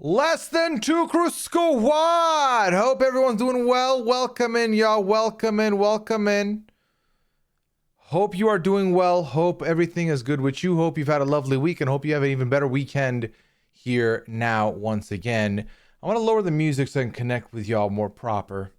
Less than two crew squad. Hope everyone's doing well. Welcome in, y'all. Welcome in. Welcome in. Hope you are doing well. Hope everything is good with you. Hope you've had a lovely week and hope you have an even better weekend here now once again. I want to lower the music so I can connect with y'all more proper.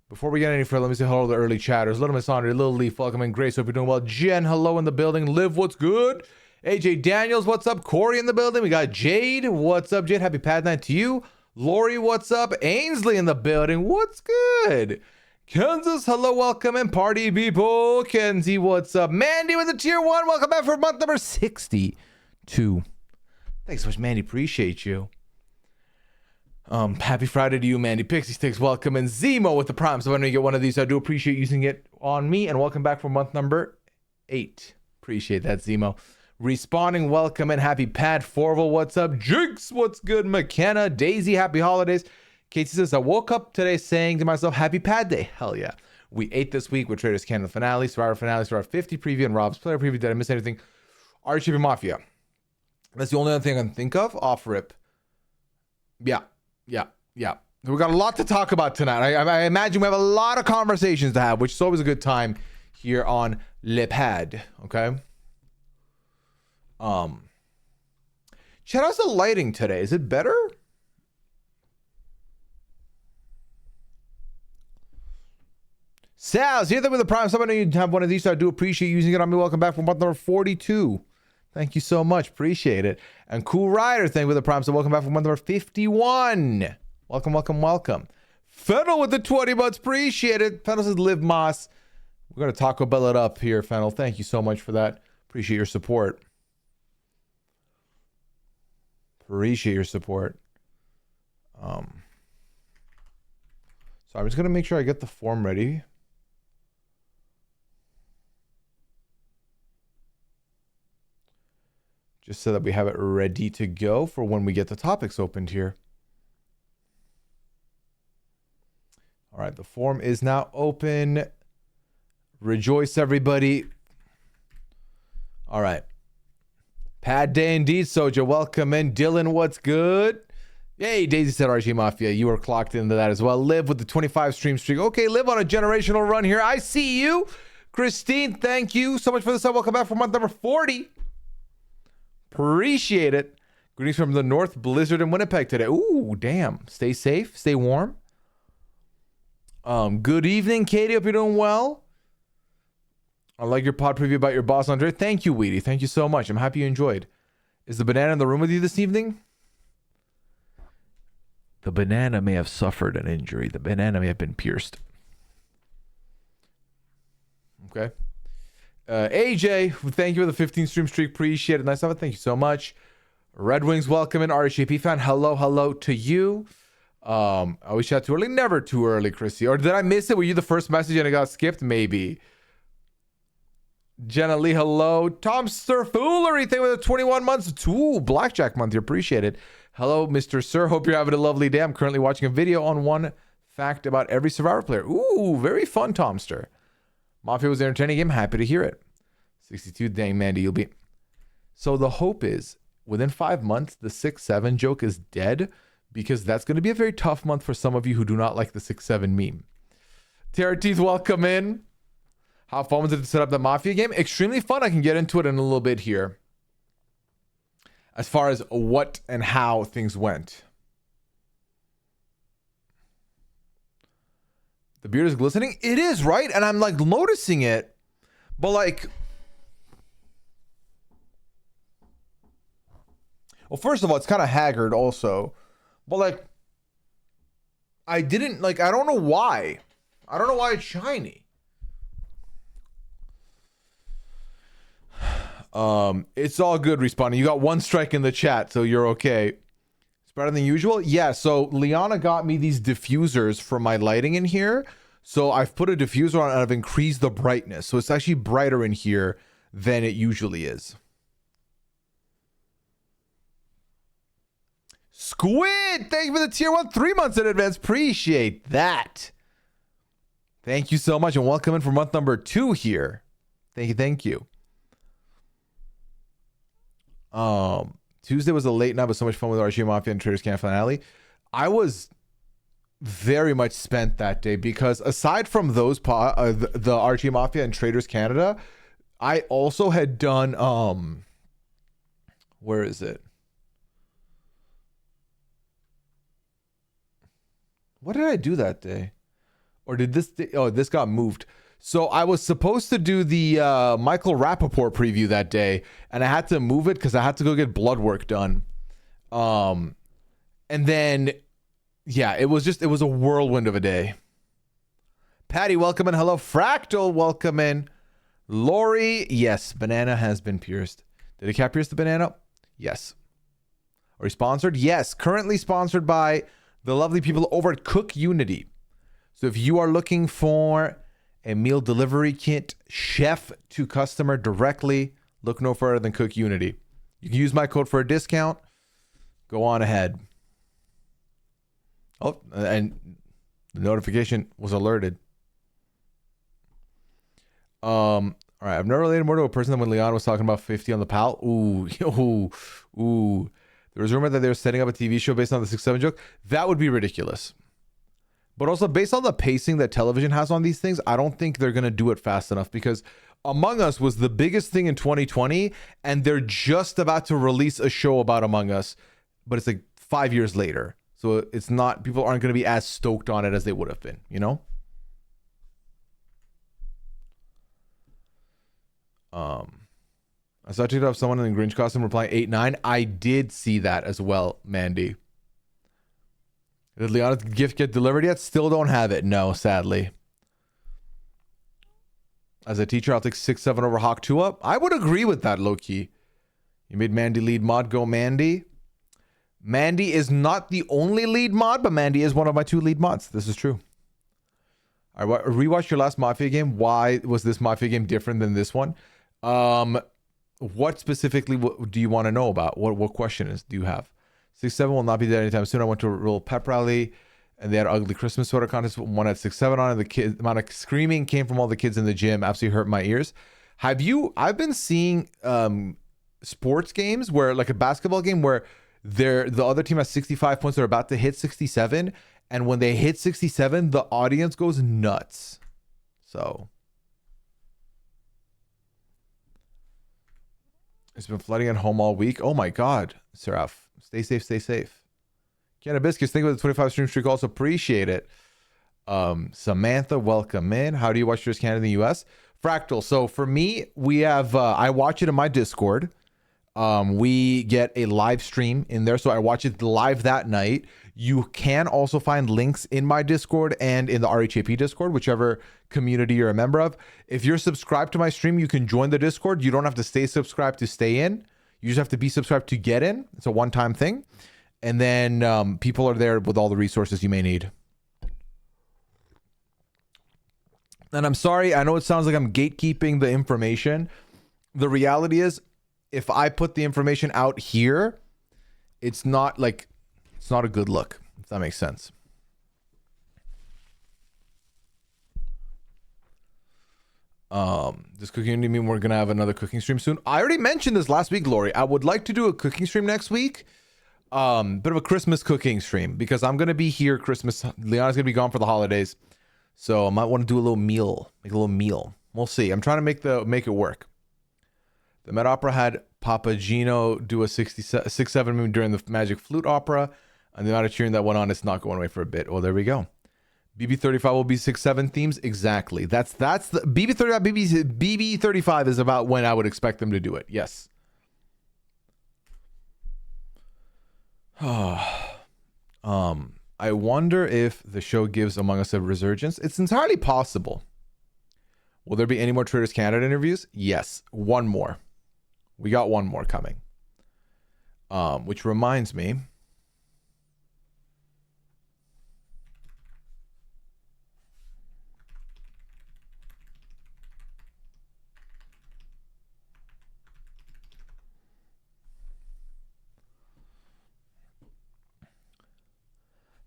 Before we get any further, let me say hello to the early chatters. Little Miss Andre, Little Leaf, welcome in. Grace, hope you're doing well. Jen, hello in the building. Liv, what's good? AJ Daniels, what's up? Corey in the building. We got Jade. What's up, Jade? Happy Pad Night to you. Lori, what's up? Ainsley in the building. What's good? Kansas, hello, welcome in. Party people. Kenzie, what's up? Mandy with the tier 1. Welcome back for month number 62. Thanks so much, Mandy. Appreciate you. Happy Friday to you, Mandy. Pixie Sticks, welcome in. Zemo with the prime. So when you get one of these, I do appreciate using it on me. And welcome back for month number 8. Appreciate that, Zemo. Respawning, welcome in. Happy Pat Forval, what's up? Jinx, what's good? McKenna, Daisy, happy holidays. Casey says, I woke up today saying to myself, happy Pad Day. Hell yeah. We ate this week with Traitors Canada finale, Survivor 50 preview, and Rob's player preview. Did I miss anything? RHP Mafia. That's the only other thing I can think of. Off rip. Yeah. We got a lot to talk about tonight. I imagine we have a lot of conversations to have, which is always a good time here on Le Pad. Okay. Chat, how's the lighting today? Is it better? Sal's here with the prime. Somebody you have one of these, so I do appreciate using it on me. Welcome back for month number 42. Thank you so much. Appreciate it. And Cool Rider, thank you with the prime. So welcome back for month number 51. Welcome. Fennel with the 20 months. Appreciate it. Fennel says Live Moss. We're going to Taco Bell it up here, Fennel. Thank you so much for that. Appreciate your support. So I'm just going to make sure I get the form ready. Just so that we have it ready to go for when we get the topics opened here. All right, the form is now open. Rejoice, everybody. All right. Pad Day indeed, Soja. Welcome in. Dylan, what's good? Yay, Daisy said RG Mafia. You were clocked into that as well. Live with the 25 stream streak. Okay, Live on a generational run here. I see you. Christine, thank you so much for the sub. Welcome back for month number 40. Appreciate it. Greetings from the North Blizzard in Winnipeg today. Ooh, damn. Stay safe. Stay warm. Good evening, Katie. Hope you're doing well. I like your pod preview about your boss, Andre. Thank you, Weedy. Thank you so much. I'm happy you enjoyed. Is the banana in the room with you this evening? The banana may have suffered an injury. The banana may have been pierced. Okay. AJ, thank you for the 15 stream streak. Appreciate it. Nice of it. Thank you so much. Red Wings, welcome in. RHP fan, hello to you. Always chat too early. Never too early, Chrissy. Or did I miss it? Were you the first message and it got skipped? Maybe. Jenna Lee, hello. Tom Foolery, thank you for the 21 months. Ooh, Blackjack month. You appreciate it. Hello, Mr. Sir. Hope you're having a lovely day. I'm currently watching a video on one fact about every Survivor player. Ooh, very fun, Tomster. Mafia was an entertaining game. Happy to hear it. 62, dang, Mandy, you'll be... So the hope is, within 5 months, the 6-7 joke is dead, because that's going to be a very tough month for some of you who do not like the 6-7 meme. Terra Teeth, welcome in. How fun was it to set up the Mafia game? Extremely fun. I can get into it in a little bit here. As far as what and how things went. The beard is glistening? It is, right? And I'm like noticing it. But like... Well, first of all, it's kind of haggard also. But like... I don't know why. I don't know why it's shiny. It's all good, Respawning. You got one strike in the chat, so you're okay. It's better than usual? Yeah, so Liana got me these diffusers for my lighting in here. So I've put a diffuser on and I've increased the brightness. So it's actually brighter in here than it usually is. Squid! Thank you for the tier 1 3 months in advance. Appreciate that. Thank you so much. And welcome in for month number 2 here. Thank you. Tuesday was a late night, but so much fun with RG Mafia and Traitors Camp finale. I was very much spent that day because aside from those the RG Mafia and Traitors Canada, I also had done where is it? What did I do that day? Or did this this got moved. So I was supposed to do the Michael Rappaport preview that day, and I had to move it because I had to go get blood work done. And then yeah, it was a whirlwind of a day. Patty, welcome in. Hello. Fractal, welcome in. Lori, yes, banana has been pierced. Did a cat pierce the banana? Yes. Are we sponsored? Yes. Currently sponsored by the lovely people over at Cook Unity. So if you are looking for a meal delivery kit, chef to customer directly, look no further than Cook Unity. You can use my code for a discount. Go on ahead. Oh, and the notification was alerted. All right, I've never related more to a person than when Leon was talking about 50 on the PAL. Ooh. There was a rumor that they were setting up a TV show based on the 6-7 joke. That would be ridiculous. But also based on the pacing that television has on these things, I don't think they're going to do it fast enough because Among Us was the biggest thing in 2020 and they're just about to release a show about Among Us, but it's like 5 years later. So it's not, people aren't going to be as stoked on it as they would have been, you know? I saw TikTok of someone in the Grinch costume replying 8-9. I did see that as well, Mandy. Did Liana's gift get delivered yet? Still don't have it. No, sadly. As a teacher, I'll take 6-7 over Hawk 2 up. I would agree with that, low-key. You made Mandy lead mod. Go Mandy. Mandy is not the only lead mod, but Mandy is one of my 2 lead mods. This is true. I rewatched your last Mafia game. Why was this Mafia game different than this one? What specifically do you want to know about? What question do you have? 6-7 will not be there anytime soon. I went to a real pep rally and they had an ugly Christmas sweater contest. One had 6-7 on it. The amount of screaming came from all the kids in the gym. Absolutely hurt my ears. I've been seeing sports games where, like a basketball game where the other team has 65 points. They're about to hit 67. And when they hit 67, the audience goes nuts. So it's been flooding at home all week. Oh my God, Seraph. Stay safe, stay safe. Cannabiscus, think about the 25 stream streak. Also appreciate it. Samantha, welcome in. How do you watch Traitors Canada in the US? Fractal. So for me, we have, I watch it in my Discord. We get a live stream in there. So I watch it live that night. You can also find links in my Discord and in the RHAP Discord, whichever community you're a member of. If you're subscribed to my stream, you can join the Discord. You don't have to stay subscribed to stay in. You just have to be subscribed to get in. It's a one-time thing. And then people are there with all the resources you may need. And I'm sorry, I know it sounds like I'm gatekeeping the information. The reality is, if I put the information out here, it's not a good look, if that makes sense. Does cooking mean we're gonna have another cooking stream soon? I already mentioned this last week, Lori. I would like to do a cooking stream next week. Bit of a Christmas cooking stream because I'm gonna be here Christmas. Leon's gonna be gone for the holidays, so I might want to do a little meal, make a little meal. We'll see. I'm trying to make it work. The Met Opera had Papagino do a 6-7 move during the Magic Flute Opera, and the amount of cheering that went on, it's not going away for a bit. Oh, there we go. BB35 will be 6-7 themes. Exactly. That's the BB35. BB35 is about when I would expect them to do it. Yes. I wonder if the show gives Among Us a resurgence. It's entirely possible. Will there be any more Traitors Canada interviews? Yes. One more. We got one more coming. Which reminds me.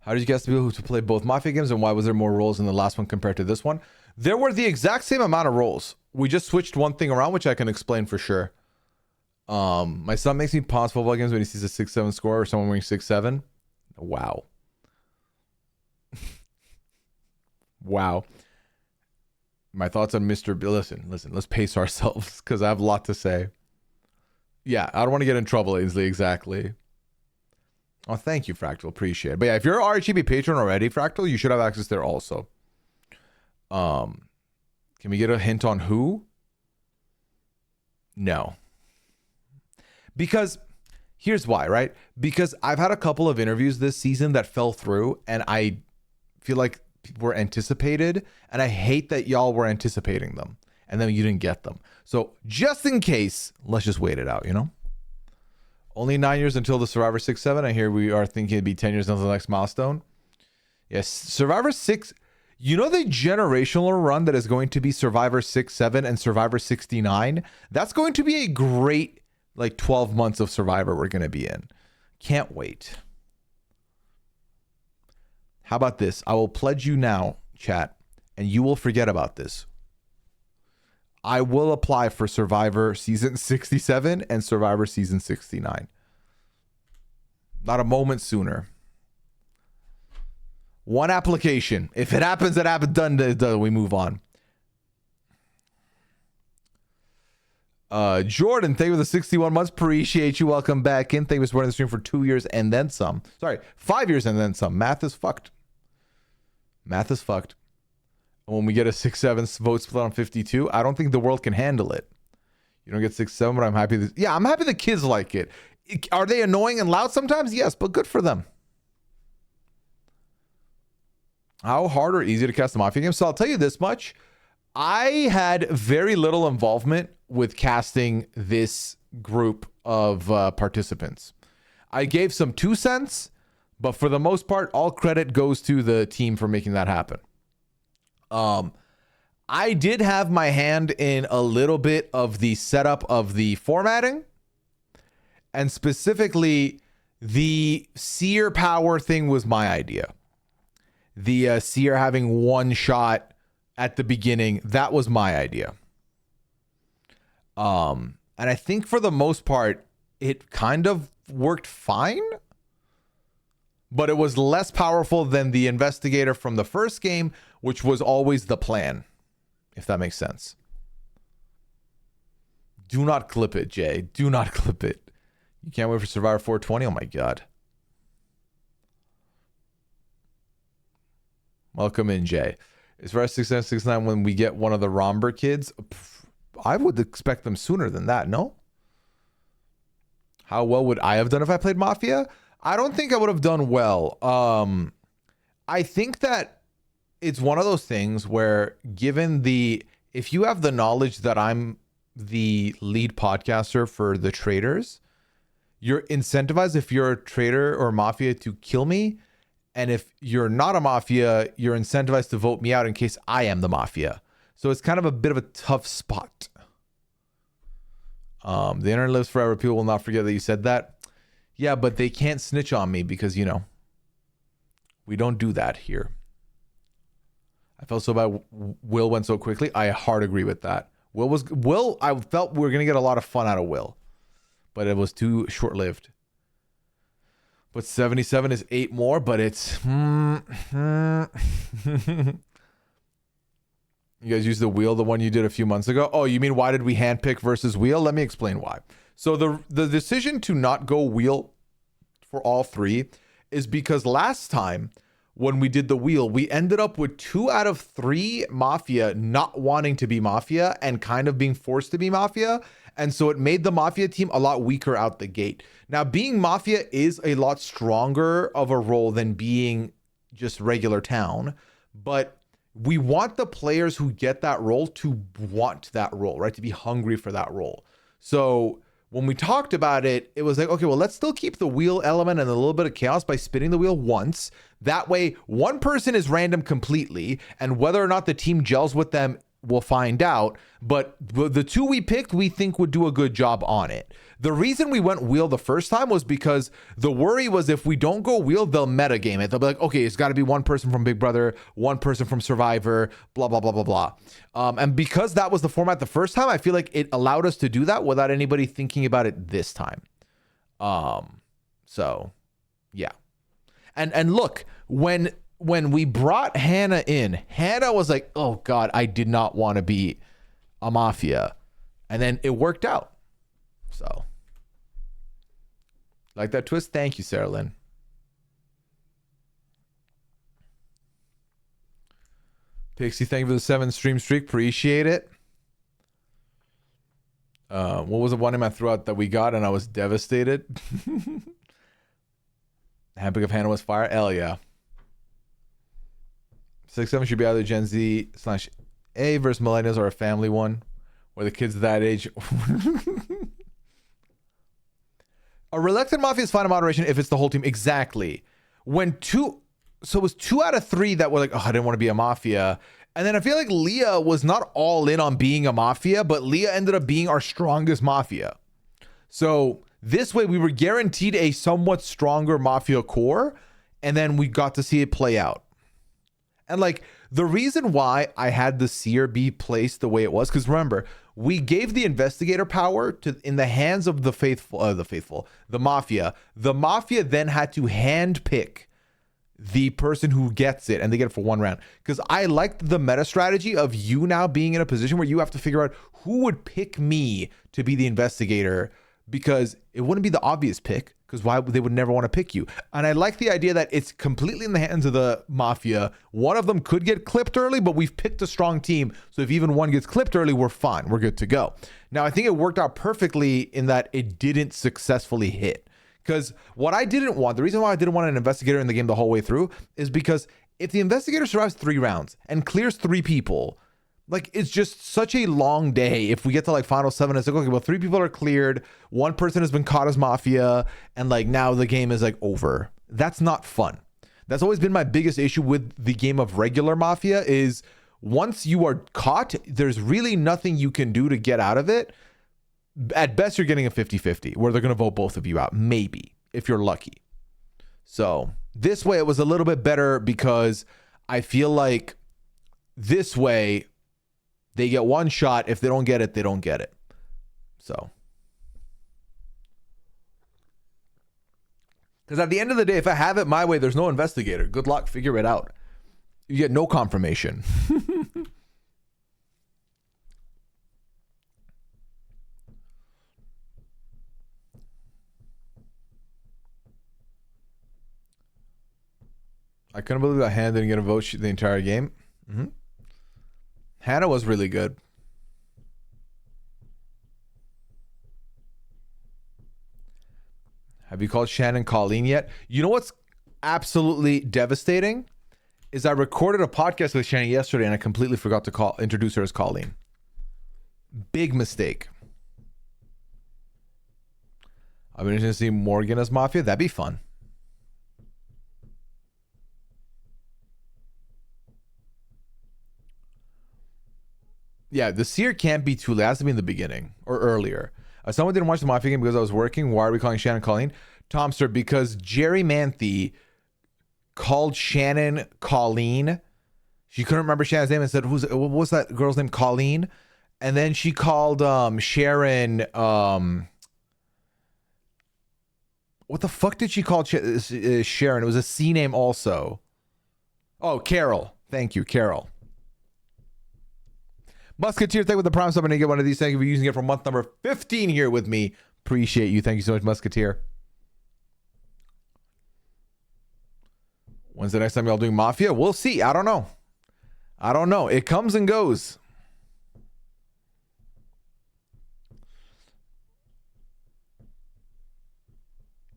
How did you guess the people who play both Mafia games, and why was there more roles in the last one compared to this one? There were the exact same amount of roles. We just switched one thing around, which I can explain for sure. My son makes me pause football games when he sees a 6-7 score or someone winning 6-7. Wow. Wow. My thoughts on Mr. B. Listen, let's pace ourselves because I have a lot to say. Yeah, I don't want to get in trouble, Ainsley. Exactly. Oh, thank you, Fractal. Appreciate it. But yeah, if you're an RHEB patron already, Fractal, you should have access there also. Can we get a hint on who? No. Because here's why, right? Because I've had a couple of interviews this season that fell through, and I feel like people were anticipated, and I hate that y'all were anticipating them, and then you didn't get them. So just in case, let's just wait it out, you know? Only 9 years until the Survivor 6-7. I hear we are thinking it'd be 10 years until the next milestone. Yes, Survivor 6... You know the generational run that is going to be Survivor 6-7 and Survivor 69? That's going to be a great, 12 months of Survivor we're going to be in. Can't wait. How about this? I will pledge you now, chat, and you will forget about this. I will apply for Survivor Season 67 and Survivor Season 69. Not a moment sooner. One application. If it happens, it happens. Done. We move on. Jordan, thank you for the 61 months. Appreciate you. Welcome back in. Thank you for supporting the stream for 2 years and then some. Sorry, 5 years and then some. Math is fucked. Math is fucked. When we get a 6-7 vote split on 52, I don't think the world can handle it. You don't get 6-7, but I'm happy. Yeah, I'm happy the kids like it. Are they annoying and loud sometimes? Yes, but good for them. How hard or easy to cast the Mafia game? So I'll tell you this much. I had very little involvement with casting this group of participants. I gave some 2 cents, but for the most part, all credit goes to the team for making that happen. I did have my hand in a little bit of the setup of the formatting, and specifically the seer power thing was my idea. The seer having one shot at the beginning, that was my idea. And I think for the most part, it kind of worked fine, but it was less powerful than the investigator from the first game, which was always the plan, if that makes sense. Do not clip it, Jay. Do not clip it. You can't wait for Survivor 420? Oh my God. Welcome in, Jay. As far as 6-9, when we get one of the Romber kids, I would expect them sooner than that, no? How well would I have done if I played Mafia? I don't think I would have done well. I think that it's one of those things where if you have the knowledge that I'm the lead podcaster for the Traitors, you're incentivized if you're a traitor or Mafia to kill me. And if you're not a Mafia, you're incentivized to vote me out in case I am the Mafia. So it's kind of a bit of a tough spot. The internet lives forever. People will not forget that you said that. Yeah, but they can't snitch on me because, we don't do that here. I felt so bad Will went so quickly. I hard agree with that. I felt we were going to get a lot of fun out of Will, but it was too short-lived. But 77 is 8 more, but it's... You guys use the wheel, the one you did a few months ago? Oh, you mean why did we handpick versus wheel? Let me explain why. So the decision to not go wheel for all 3 is because last time when we did the wheel, we ended up with 2 out of 3 Mafia not wanting to be Mafia and kind of being forced to be Mafia. And so it made the Mafia team a lot weaker out the gate. Now, being Mafia is a lot stronger of a role than being just regular town. But we want the players who get that role to want that role, right? To be hungry for that role. So when we talked about it, it was like, okay, well, let's still keep the wheel element and a little bit of chaos by spinning the wheel once. That way, one person is random completely. And whether or not the team gels with them we'll find out. But the two we picked, we think would do a good job on it. The reason we went wheel the first time was because the worry was if we don't go wheel, they'll metagame it. They'll be like, okay, it's got to be one person from Big Brother, one person from Survivor, blah, blah, blah, blah, blah. And because that was the format the first time, I feel like it allowed us to do that without anybody thinking about it this time. So, yeah. And look, when we brought Hannah in, Hannah was like, oh God, I did not want to be a mafia. And then it worked out. So, like that twist? Thank you, Sarah Lynn. Pixie, thank you for the 7 stream streak. Appreciate it. What was the one name I threw out that we got and I was devastated? Handpick of Hannah was fire. Hell yeah. 6-7 should be either Gen Z/A versus millennials or a family one where the kids that age. A reluctant mafia is fine in moderation if it's the whole team. Exactly. So it was 2 out of 3 that were like, oh, I didn't want to be a mafia. And then I feel like Leah was not all in on being a mafia, but Leah ended up being our strongest mafia. So this way we were guaranteed a somewhat stronger mafia core, and then we got to see it play out. And like the reason why I had the seer be placed the way it was, because remember, we gave the investigator power in the hands of the mafia. The mafia then had to handpick the person who gets it, and they get it for 1 round. Because I liked the meta strategy of you now being in a position where you have to figure out who would pick me to be the investigator, because it wouldn't be the obvious pick, because why they would never want to pick you. And I like the idea that it's completely in the hands of the mafia. One of them could get clipped early, but we've picked a strong team, so if even one gets clipped early, we're fine, we're good to go. Now I think it worked out perfectly in that it didn't successfully hit. Because what I didn't want, the reason why I didn't want an investigator in the game the whole way through, is because if the investigator survives 3 rounds and clears 3 people, like it's just such a long day. If we get to like final 7, it's like, okay, well, 3 people are cleared, 1 person has been caught as mafia, and like now the game is like over. That's not fun. That's always been my biggest issue with the game of regular mafia is once you are caught, there's really nothing you can do to get out of it. At best, you're getting a 50-50 where they're going to vote both of you out, maybe, if you're lucky. So this way, it was a little bit better because I feel like this way, they get 1 shot. If they don't get it, they don't get it. So. Because at the end of the day, if I have it my way, there's no investigator. Good luck, figure it out. You get no confirmation. I couldn't believe that Hannah didn't get a vote the entire game. Hannah was really good. Have you called Shannon Colleen yet? You know what's absolutely devastating? Is I recorded a podcast with Shannon yesterday and I completely forgot to introduce her as Colleen. Big mistake. I've been interested to see Morgan as Mafia. That'd be fun. Yeah, the seer can't be too late. It has to be in the beginning or earlier. Someone didn't watch the Mafia game because I was working. Why are we calling Shannon Colleen? Tomster, because Jerry Manthe called Shannon Colleen. She couldn't remember Shannon's name and said, what was that girl's name? Colleen. And then she called Sharon. What the fuck did she call Sharon? It was a C name also. Oh, Carol. Thank you, Carol. Musketeer, thank you with the Prime sub, and I get one of these. Thank you for using it for month number 15 here with me. Appreciate you. Thank you so much, Musketeer. When's the next time y'all doing Mafia? We'll see. I don't know. I don't know. It comes and goes.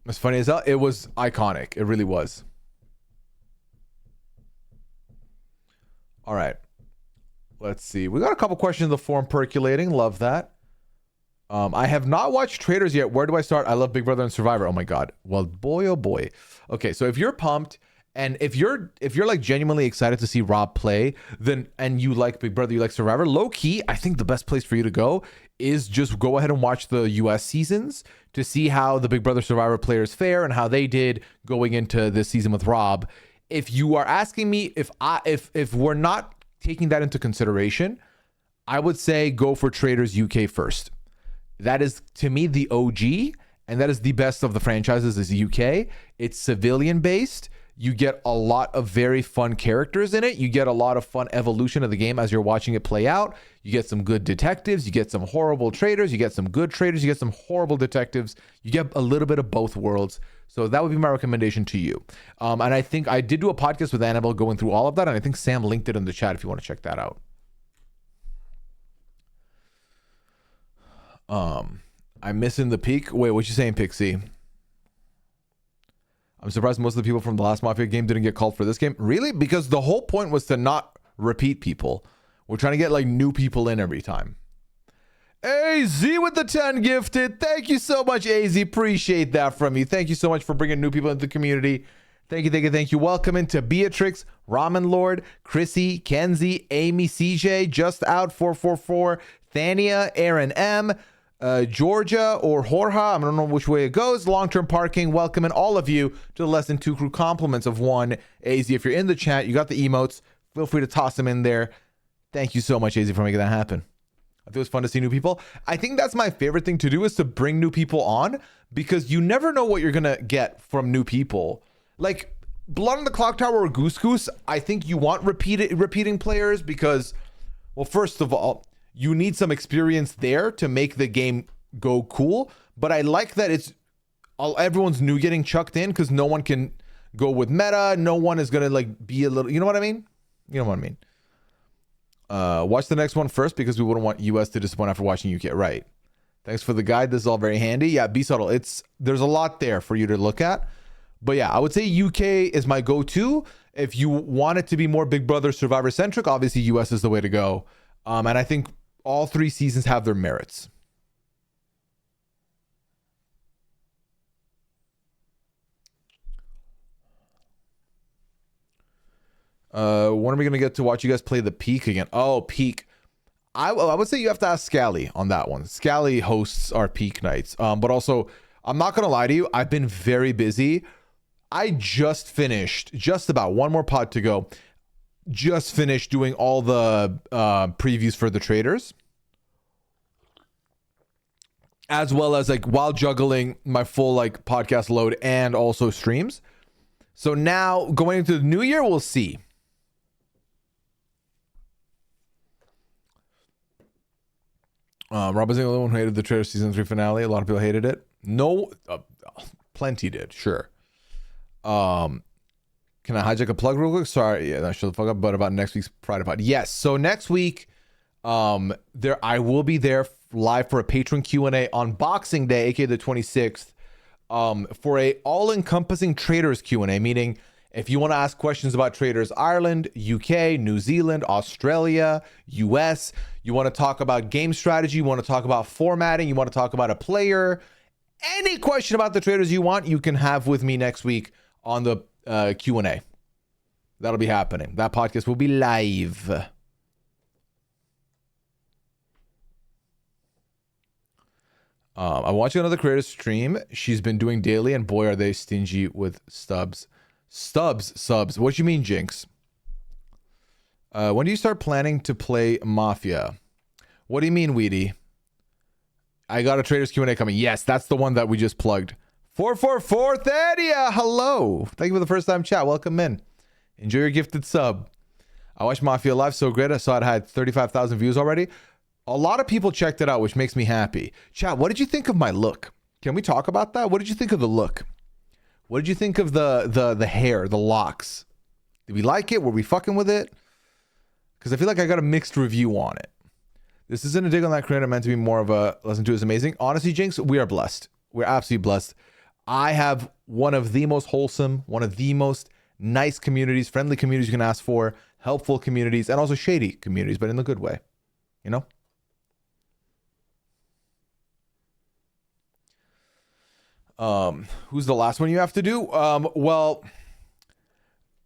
As funny as that, it was iconic. It really was. All right. Let's see. We got a couple questions in the forum percolating. Love that. I have not watched Traitors yet. Where do I start? I love Big Brother and Survivor. Oh my God. Well, boy, oh boy. Okay, so if you're pumped And if you're like genuinely excited to see Rob play, then and you like Big Brother, you like Survivor, low key, I think the best place for you to go is just go ahead and watch the US seasons to see how the Big Brother Survivor players fare and how they did going into this season with Rob. If you are asking me if we're not taking that into consideration, I would say go for Traitors UK first. That is, to me, the OG, and that is the best of the franchises is UK. It's civilian based. You get a lot of very fun characters in it. You get a lot of fun evolution of the game as you're watching it play out. You get some good detectives. You get some horrible traitors. You get some good traitors. You get some horrible detectives. You get a little bit of both worlds. So that would be my recommendation to you. And I think I did do a podcast with Annabelle going through all of that. And I think Sam linked it in the chat if you want to check that out. I'm missing the peak. Wait, what you saying, Pixie? I'm surprised most of the people from the last Mafia game didn't get called for this game. Really? Because the whole point was to not repeat people. We're trying to get like new people in every time. AZ with the 10 gifted. Thank you so much, AZ. Appreciate that from you. Thank you so much for bringing new people into the community. Thank you, thank you, thank you. Welcome into Beatrix, Ramen Lord, Chrissy, Kenzie, Amy, CJ, Just Out 444, Thania, Aaron M, Georgia or Jorge, I don't know which way it goes. Long-term parking, welcoming all of you to the Less Than Two crew. Compliments of one. AZ, if you're in the chat, you got the emotes, feel free to toss them in there. Thank you so much, AZ, for making that happen. I think it was fun to see new people. I think that's my favorite thing to do, is to bring new people on, because you never know what you're gonna get from new people. Like Blood on the Clock Tower or Goose Goose, I think you want repeating players because, well, first of all, you need some experience there to make the game go cool. But I like that everyone's new getting chucked in, because no one can go with meta. No one is gonna like be a little, you know what I mean? You know what I mean? Watch the next one first, because we wouldn't want US to disappoint after watching UK. Right. Thanks for the guide. This is all very handy. Yeah, be subtle. There's a lot there for you to look at. But yeah, I would say UK is my go-to. If you want it to be more Big Brother Survivor centric, obviously US is the way to go. And I think all 3 seasons have their merits. When are we going to get to watch you guys play the Peak again? Oh, Peak. I would say you have to ask Scally on that one. Scally hosts our Peak nights. But also, I'm not going to lie to you, I've been very busy. I just finished, just about one more pod to go, just finished doing all the previews for the Traitors, as well as like while juggling my full like podcast load and also streams. So now going into the new year, we'll see. Rob was the only one who hated the Traitors season 3 finale. A lot of people hated it. No, plenty did. Sure. Can I hijack a plug real quick? Sorry, yeah, shut the fuck up. But about next week's Pride Pod. Yes. So next week, I will be there live for a patron Q&A on Boxing Day, aka the 26th, for a all-encompassing Traitors Q&A, meaning if you want to ask questions about Traitors Ireland, UK, New Zealand, Australia, US, you want to talk about game strategy, you want to talk about formatting, you want to talk about a player, any question about the Traitors you want, you can have with me next week on the Q&A. That'll be happening. That podcast will be live. I'm watching another creator stream. She's been doing daily, and boy, are they stingy with subs. Subs. What do you mean, Jinx? When do you start planning to play Mafia? What do you mean, Weedy? I got a Traitors Q&A coming. Yes, that's the one that we just plugged. 444 Thania, hello. Thank you for the first time chat. Welcome in. Enjoy your gifted sub. I watched Mafia Live, so great. I saw it had 35,000 views already. A lot of people checked it out, which makes me happy. Chat, what did you think of my look? Can we talk about that? What did you think of the look? What did you think of the hair, the locks? Did we like it? Were we fucking with it? Because I feel like I got a mixed review on it. This isn't a dig on that creator, meant to be more of a lesson to is amazing. Honestly, Jinx, we are blessed. We're absolutely blessed. I have one of the most wholesome, one of the most nice communities, friendly communities you can ask for, helpful communities, and also shady communities, but in the good way. You know? Who's the last one you have to do? Well,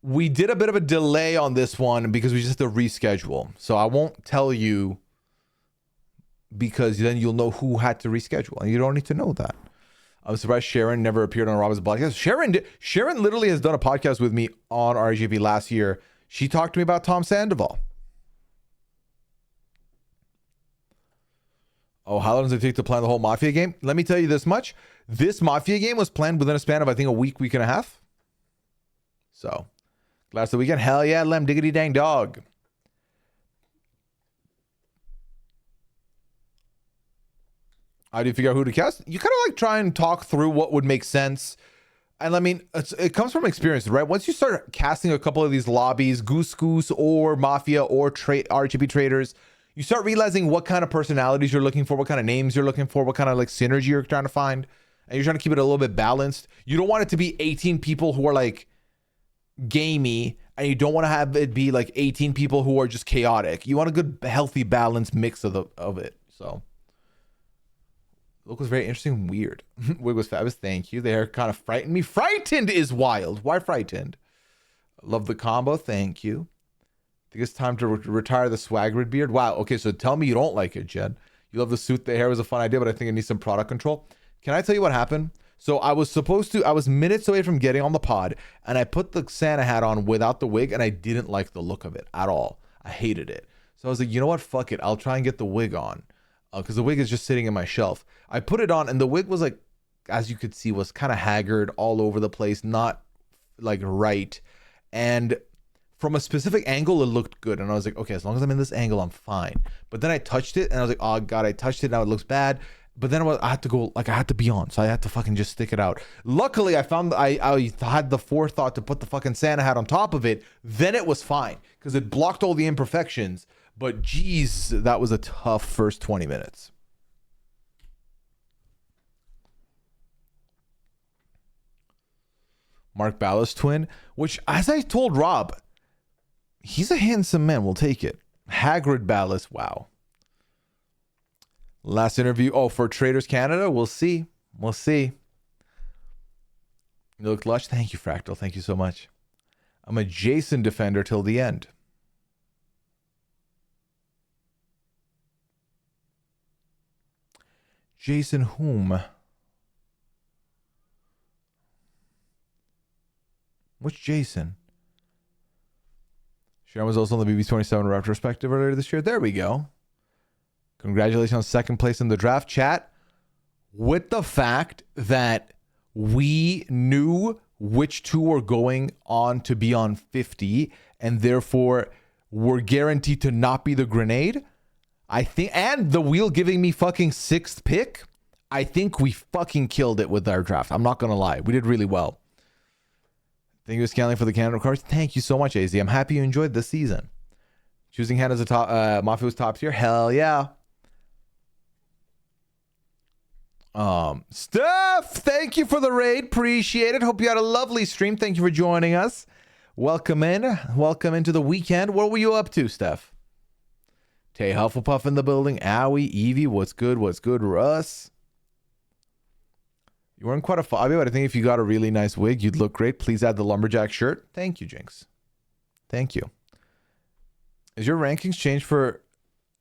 we did a bit of a delay on this one because we just had to reschedule. So I won't tell you because then you'll know who had to reschedule, and you don't need to know that. I'm surprised Sharon never appeared on Robin's podcast. Sharon literally has done a podcast with me on RGP last year. She talked to me about Tom Sandoval. Oh, how long does it take to plan the whole Mafia game? Let me tell you this much. This Mafia game was planned within a span of, I think, a week and a half. So, last weekend. Hell yeah, Lem diggity dang dog. How do you figure out who to cast? You kind of like try and talk through what would make sense. And I mean, it comes from experience, right? Once you start casting a couple of these lobbies, Goose Goose or Mafia or RGB Traitors, you start realizing what kind of personalities you're looking for, what kind of names you're looking for, what kind of like synergy you're trying to find. And you're trying to keep it a little bit balanced. You don't want it to be 18 people who are like gamey, and you don't want to have it be like 18 people who are just chaotic. You want a good, healthy, balanced mix of it. So. Look was very interesting and weird. Wig was fabulous. Thank you. The hair kind of frightened me. Frightened is wild. Why frightened? Love the combo. Thank you. I think it's time to retire the swaggered beard. Wow. Okay, so tell me you don't like it, Jed. You love the suit. The hair was a fun idea, but I think it needs some product control. Can I tell you what happened? So I was minutes away from getting on the pod, and I put the Santa hat on without the wig, and I didn't like the look of it at all. I hated it. So I was like, you know what? Fuck it. I'll try and get the wig on. Because the wig is just sitting in my shelf. I put it on, and the wig was like, as you could see, was kind of haggard all over the place, not like right. And from a specific angle, it looked good. And I was like, okay, as long as I'm in this angle, I'm fine. But then I touched it, and I was like, oh God, I touched it. Now it looks bad. But then I had to go, like I had to be on. So I had to fucking just stick it out. Luckily, I found I had the forethought to put the fucking Santa hat on top of it. Then it was fine because it blocked all the imperfections. But geez, that was a tough first 20 minutes. Mark Ballas twin, which as I told Rob, he's a handsome man. We'll take it. Hagrid Ballas. Wow. Last interview. Oh, for Traitors Canada. We'll see. We'll see. You look lush. Thank you, Fractal. Thank you so much. I'm a Jason defender till the end. Jason whom? Which Jason? Sharon was also on the BB27 retrospective earlier this year. There we go. Congratulations on second place in the draft. Chat, with the fact that we knew which two were going on to be on 50 and therefore were guaranteed to not be the grenade, I think, and the wheel giving me fucking 6th pick, I think we fucking killed it with our draft. I'm not going to lie. We did really well. Thank you, Scanling, for the Canada cards. Thank you so much, AZ. I'm happy you enjoyed this season. Choosing hand as a top, Mafia was top tier. Hell yeah. Steph, thank you for the raid. Appreciate it. Hope you had a lovely stream. Thank you for joining us. Welcome in. Welcome into the weekend. What were you up to, Steph? Tay Hufflepuff in the building. Owie, Evie, what's good? What's good, Russ? You weren't quite a Fabio, but I think if you got a really nice wig, you'd look great. Please add the lumberjack shirt. Thank you, Jinx. Thank you. Is your rankings changed for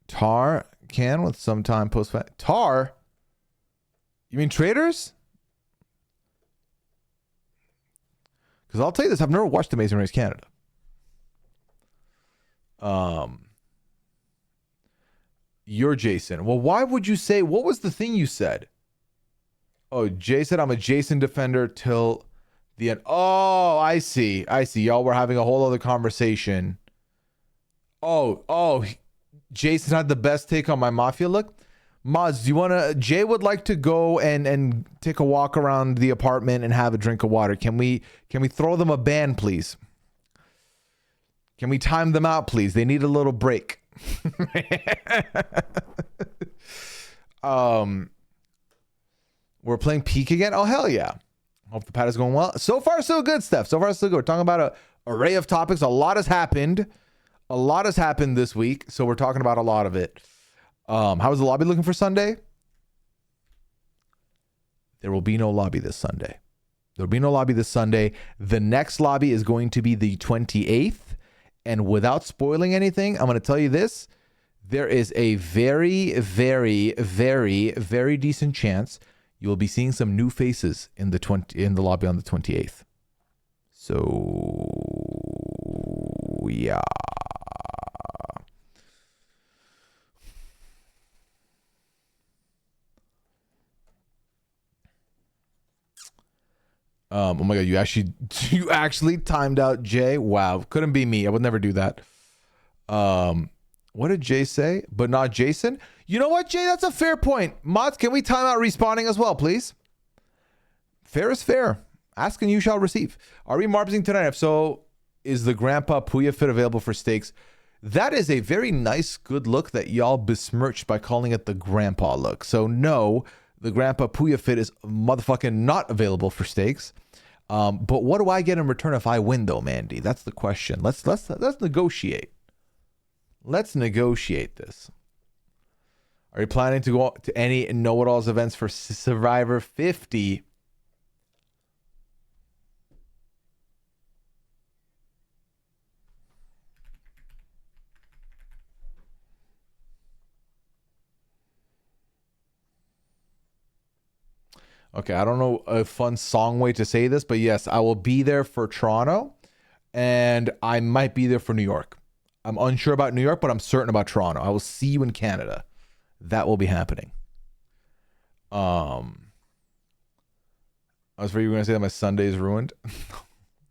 Tar? Can with some time post Tar? You mean Traitors? Because I'll tell you this, I've never watched Amazing Race Canada. You're Jason. Well, why would you say, what was the thing you said? Oh, Jay said I'm a Jason defender till the end. Oh, I see. I see. Y'all were having a whole other conversation. Oh, Jason had the best take on my Mafia look. Moz, do you want to, Jay would like to go and take a walk around the apartment and have a drink of water. Can we throw them a ban, please? Can we time them out, please? They need a little break. We're playing Peak again. Oh, hell yeah. Hope the pad is going well. So far, so good, Steph. So far, so good. We're talking about an array of topics. A lot has happened. A lot has happened this week. So we're talking about a lot of it. How is the lobby looking for Sunday? There will be no lobby this Sunday. There'll be no lobby this Sunday. The next lobby is going to be the 28th. And without spoiling anything, I'm going to tell you this. There is a very, very, very, very decent chance you will be seeing some new faces in the lobby on the 28th. So, yeah. Oh my god, you actually timed out Jay. Wow, couldn't be me. I would never do that. What did Jay say? But not Jason. You know what, Jay? That's a fair point. Mods, can we time out respawning as well, please? Fair is fair. Ask and you shall receive. Are we marpsing tonight? If so, is the Grandpa Pooya fit available for stakes? That is a very nice, good look that y'all besmirched by calling it the Grandpa look. So no, the Grandpa Pooya fit is motherfucking not available for stakes. But what do I get in return if I win, though, Mandy? That's the question. Let's negotiate. Let's negotiate this. Are you planning to go to any know-it-alls events for Survivor 50? Okay, I don't know a fun song way to say this, but yes, I will be there for Toronto, and I might be there for New York. I'm unsure about New York, but I'm certain about Toronto. I will see you in Canada. That will be happening. I was afraid you were going to say that my Sunday is ruined.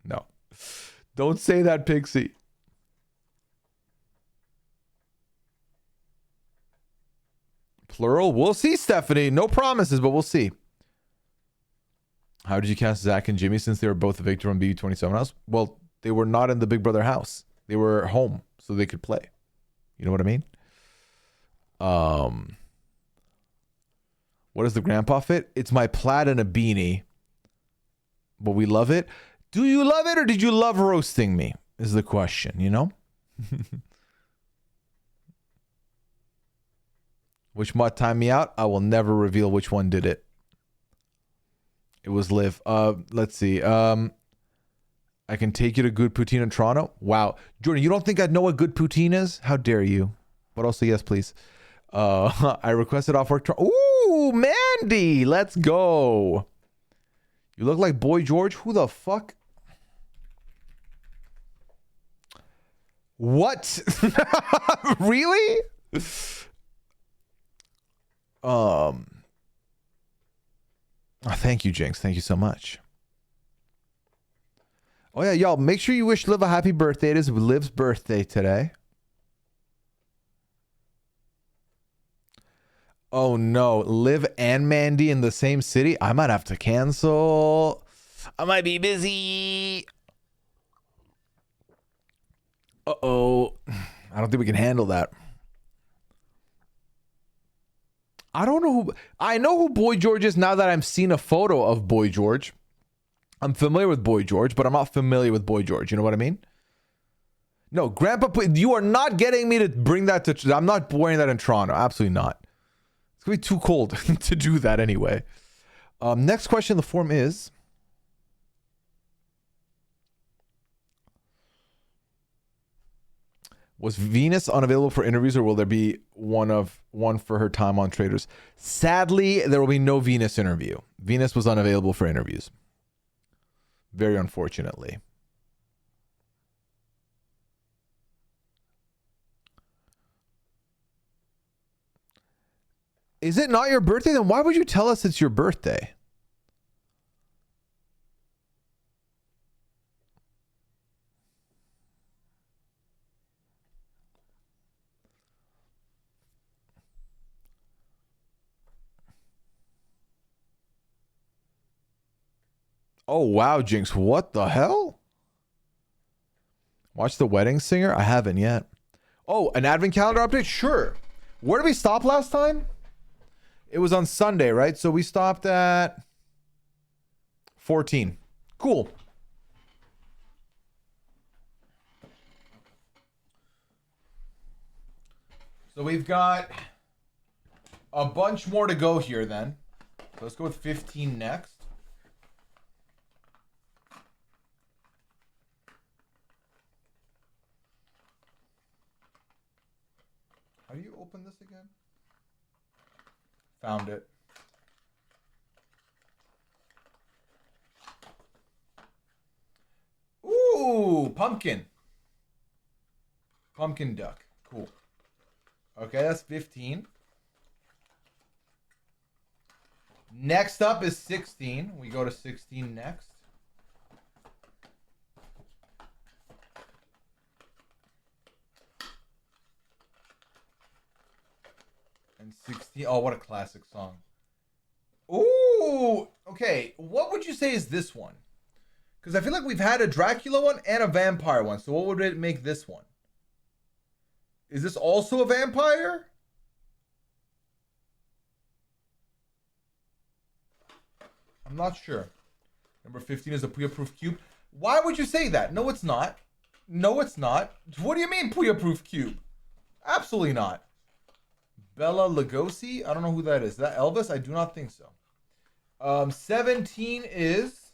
No. Don't say that, Pixie. Plural? We'll see, Stephanie. No promises, but we'll see. How did you cast Zach and Jimmy since they were both evicted from BB27 house? Well, they were not in the Big Brother house. They were home, so they could play. You know what I mean? What is the grandpa fit? It's my plaid and a beanie. But we love it. Do you love it or did you love roasting me? Is the question, you know? Which mod timed me out? I will never reveal which one did it. It was Liv. Let's see. I can take you to good poutine in Toronto. Wow. Jordan, you don't think I'd know what good poutine is? How dare you? But also, yes, please. I requested off work. Ooh, Mandy. Let's go. You look like Boy George. Who the fuck? What? Really? Oh, thank you, Jinx. Thank you so much. Oh, yeah, y'all, make sure you wish Liv a happy birthday. It is Liv's birthday today. Oh, no. Liv and Mandy in the same city? I might have to cancel. I might be busy. Uh-oh. I don't think we can handle that. I don't know who... I know who Boy George is now that I've seen a photo of Boy George. I'm familiar with Boy George, but I'm not familiar with Boy George. You know what I mean? No, Grandpa, you are not getting me to bring that to... I'm not wearing that in Toronto. Absolutely not. It's going to be too cold to do that anyway. Next question in the form is... Was Venus unavailable for interviews, or will there be one for her time on Traitors? Sadly, there will be no Venus interview. Venus was unavailable for interviews. Very unfortunately. Is it not your birthday? Then why would you tell us it's your birthday? Oh, wow, Jinx. What the hell? Watch The Wedding Singer? I haven't yet. Oh, an advent calendar update? Sure. Where did we stop last time? It was on Sunday, right? So we stopped at 14. Cool. So we've got a bunch more to go here then. So let's go with 15 next. do you open this again? Found it. Ooh, pumpkin. Pumpkin duck. Cool. Okay, that's 15. Next up is 16. We go to 16 next. And 16. Oh, what a classic song. Ooh, okay. What would you say is this one? Because I feel like we've had a Dracula one and a vampire one. So what would it make this one? Is this also a vampire? I'm not sure. Number 15 is a Pooya-proof cube. Why would you say that? No, it's not. No, it's not. What do you mean Pooya-proof cube? Absolutely not. Bella Lugosi? I don't know who that is. Is that Elvis? I do not think so. 17 is...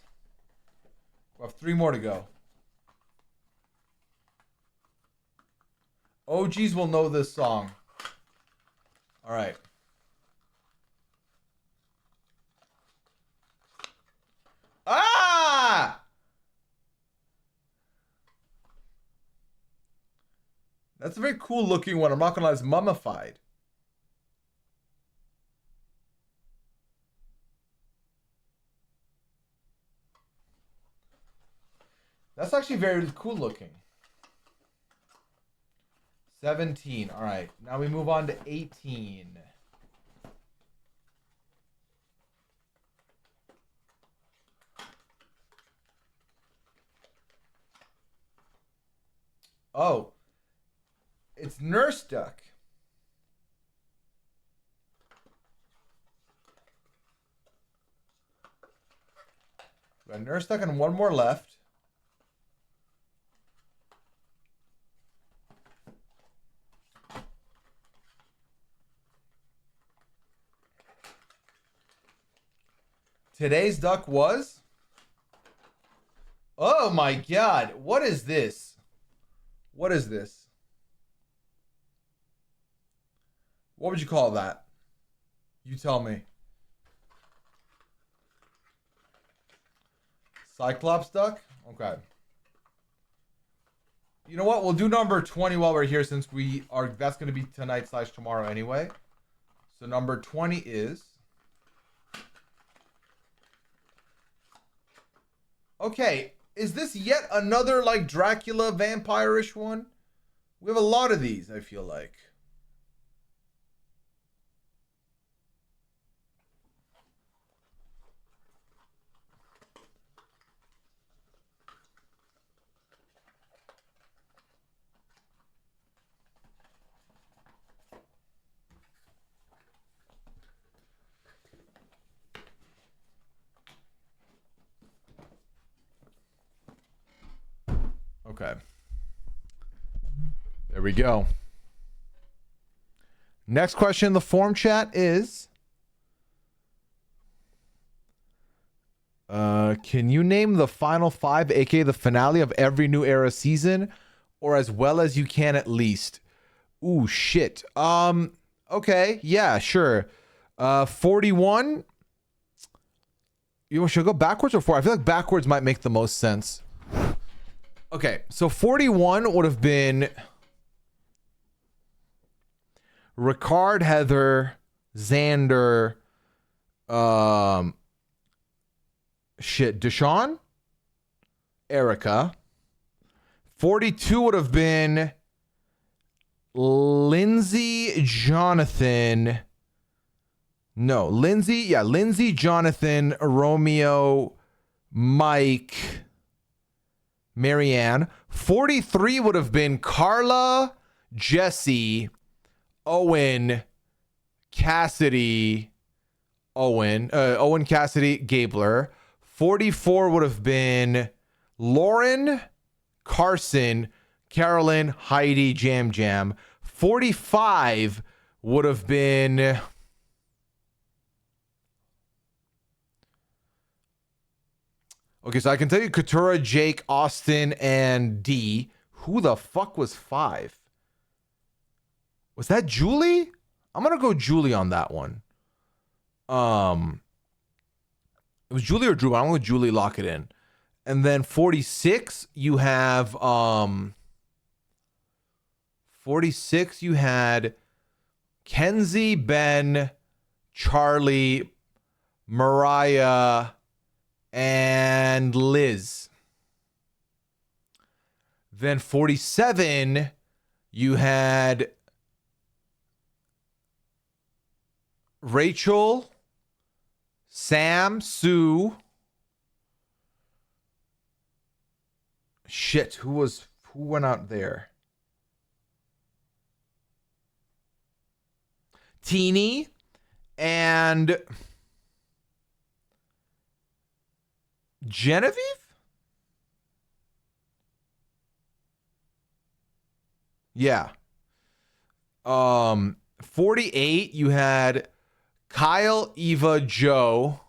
We have 3 more to go. OGs will know this song. All right. Ah! That's a very cool looking one. I'm not gonna lie, it's mummified. That's actually very cool looking. 17. All right. Now we move on to 18. Oh. It's Nurse Duck. We got Nurse Duck and one more left. Today's duck was... Oh my god. What is this? What is this? What would you call that? You tell me. Cyclops duck? Okay. You know what? We'll do number 20 while we're here since we are... That's going to be tonight/tomorrow anyway. So number 20 is... Okay, is this yet another, like, Dracula vampire-ish one? We have a lot of these, I feel like. Okay. There we go. Next question in the forum chat is... can you name the final 5, aka the finale of every New Era season? Or as well as you can at least. Ooh, shit. Okay, yeah, sure. 41... Should I go backwards or forward? I feel like backwards might make the most sense. Okay, so 41 would have been Ricard, Heather, Xander, Deshaun, Erica. 42 would have been Lindsay, Jonathan. No, Lindsay, Jonathan, Romeo, Mike, Marianne. 43 would have been Carla, Jesse, Owen, Cassidy, Owen, Cassidy, Gabler. 44 would have been Lauren, Carson, Carolyn, Heidi, Jam Jam. 45 would have been... Okay, so I can tell you Katura, Jake, Austin, and D. Who the fuck was 5? Was that Julie? I'm gonna go Julie on that one. It was Julie or Drew. I'm gonna go Julie, lock it in. And then 46, you have 46, you had Kenzie, Ben, Charlie, Mariah, and Liz. Then 47, you had Rachel, Sam, Sue. Shit, who went out there? Teeny and Genevieve? Yeah. 48, you had Kyle, Eva, Joe,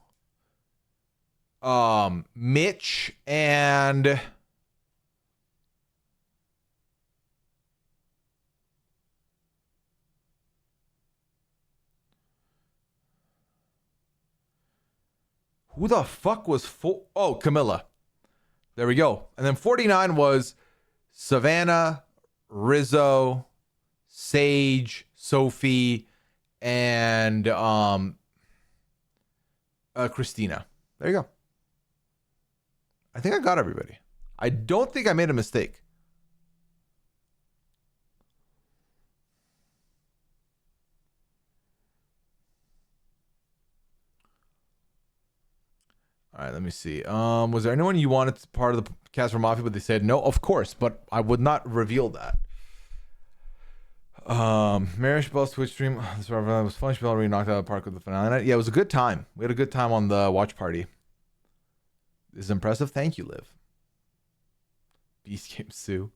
Mitch, and who the fuck was oh, Camilla. There we go. And then 49 was Savannah, Rizzo, Sage, Sophie, and Christina. There you go. I think I got everybody. I don't think I made a mistake. All right, let me see. Was there anyone you wanted part of the cast for Mafia, but they said no? Of course, but I would not reveal that. Marriage Bell's Twitch stream. This was fun. She already knocked out of the park with the finale night. Yeah, it was a good time. We had a good time on the watch party. This is impressive. Thank you, Liv. Beast Game Sue.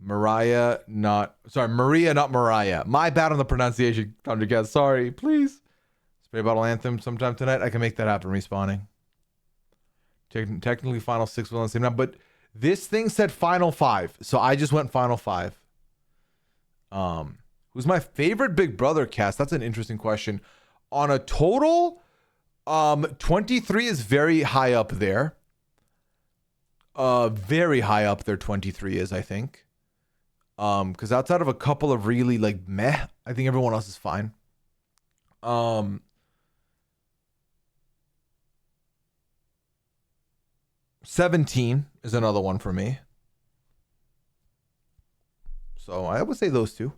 Maria, not Mariah. My bad on the pronunciation, Thundercat. Sorry, please. Spray Bottle Anthem sometime tonight. I can make that happen, respawning. Technically, Final 6 will on the same time, but this thing said Final 5, so I just went Final 5. Who's my favorite Big Brother cast? That's an interesting question. On a total, 23 is very high up there. Very high up there, 23 is, I think. Because outside of a couple of really, like, meh, I think everyone else is fine. 17 is another one for me. So I would say those two.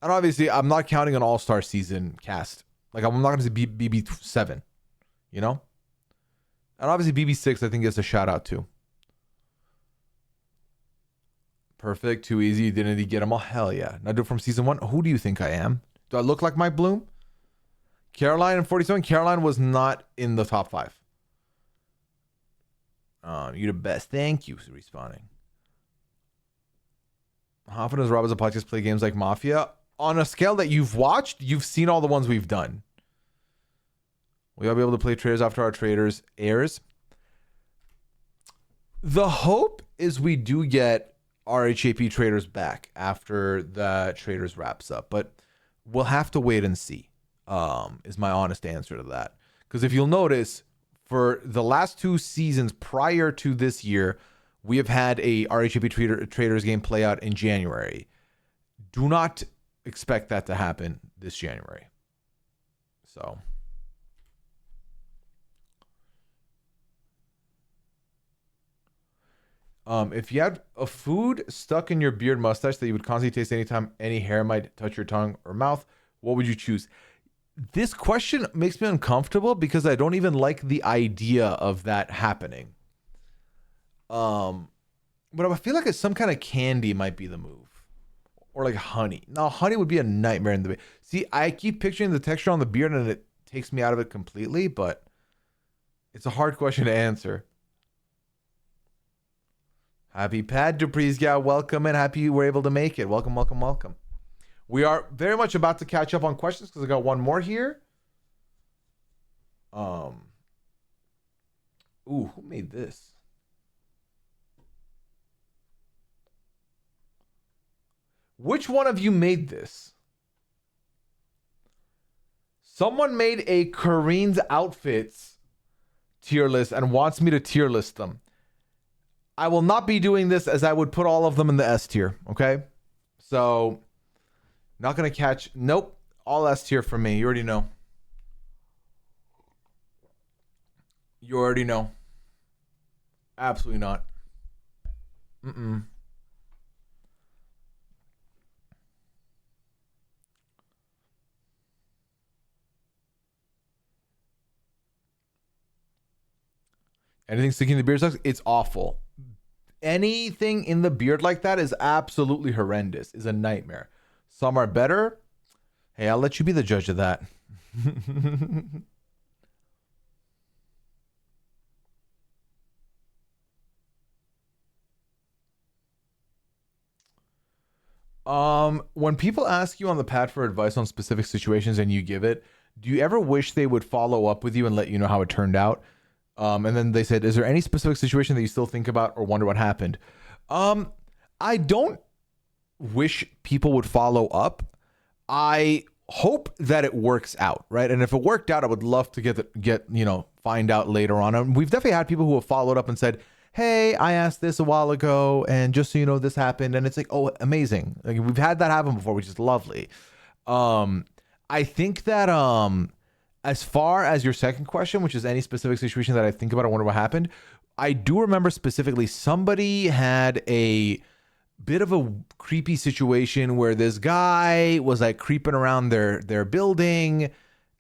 And obviously, I'm not counting an all-star season cast. Like, I'm not going to say BB7, you know? And obviously, BB6, I think, gets a shout-out, too. Perfect, too easy. Didn't he get them all? Hell yeah. Now do it from season 1. Who do you think I am? Do I look like Mike Bloom? Caroline and 47. Caroline was not in the top 5. You're the best. Thank you for respawning. How often does Rob as a podcast play games like Mafia? On a scale that you've watched, you've seen all the ones we've done. Will you be able to play Traitors after our Traitors airs? The hope is we do get our HAP Traitors back after the Traitors wraps up, but we'll have to wait and see, is my honest answer to that. Because if you'll notice, for the last 2 seasons prior to this year, we have had a RHAP Traitors game play out in January. Do not expect that to happen this January. So. If you had a food stuck in your beard mustache that you would constantly taste anytime any hair might touch your tongue or mouth, what would you choose? This question makes me uncomfortable because I don't even like the idea of that happening. But I feel like it's some kind of candy might be the move. Or like honey. No, honey would be a nightmare in the beard. See, I keep picturing the texture on the beard and it takes me out of it completely, but it's a hard question to answer. Happy Pad Dupree's gal, welcome and happy you were able to make it. Welcome, welcome, welcome. We are very much about to catch up on questions because I got one more here. Ooh, who made this? Which one of you made this? Someone made a Kareen's outfits tier list and wants me to tier list them. I will not be doing this, as I would put all of them in the S tier, okay? So, not going to catch... Nope. All S tier for me. You already know. You already know. Absolutely not. Anything sticking in the beard sucks? It's awful. Anything in the beard like that is absolutely horrendous. Is a nightmare. Some are better. Hey, I'll let you be the judge of that. When people ask you on the pad for advice on specific situations and you give it, do you ever wish they would follow up with you and let you know how it turned out? And then they said, is there any specific situation that you still think about or wonder what happened? I don't wish people would follow up. I hope that it works out, right? And if it worked out, I would love to find out later on. And we've definitely had people who have followed up and said, hey, I asked this a while ago, and just so you know, this happened. And it's like, oh, amazing. Like, we've had that happen before, which is lovely. I think that as far as your second question, which is any specific situation that I think about, I wonder what happened, I do remember specifically somebody had a bit of a creepy situation where this guy was like creeping around their building,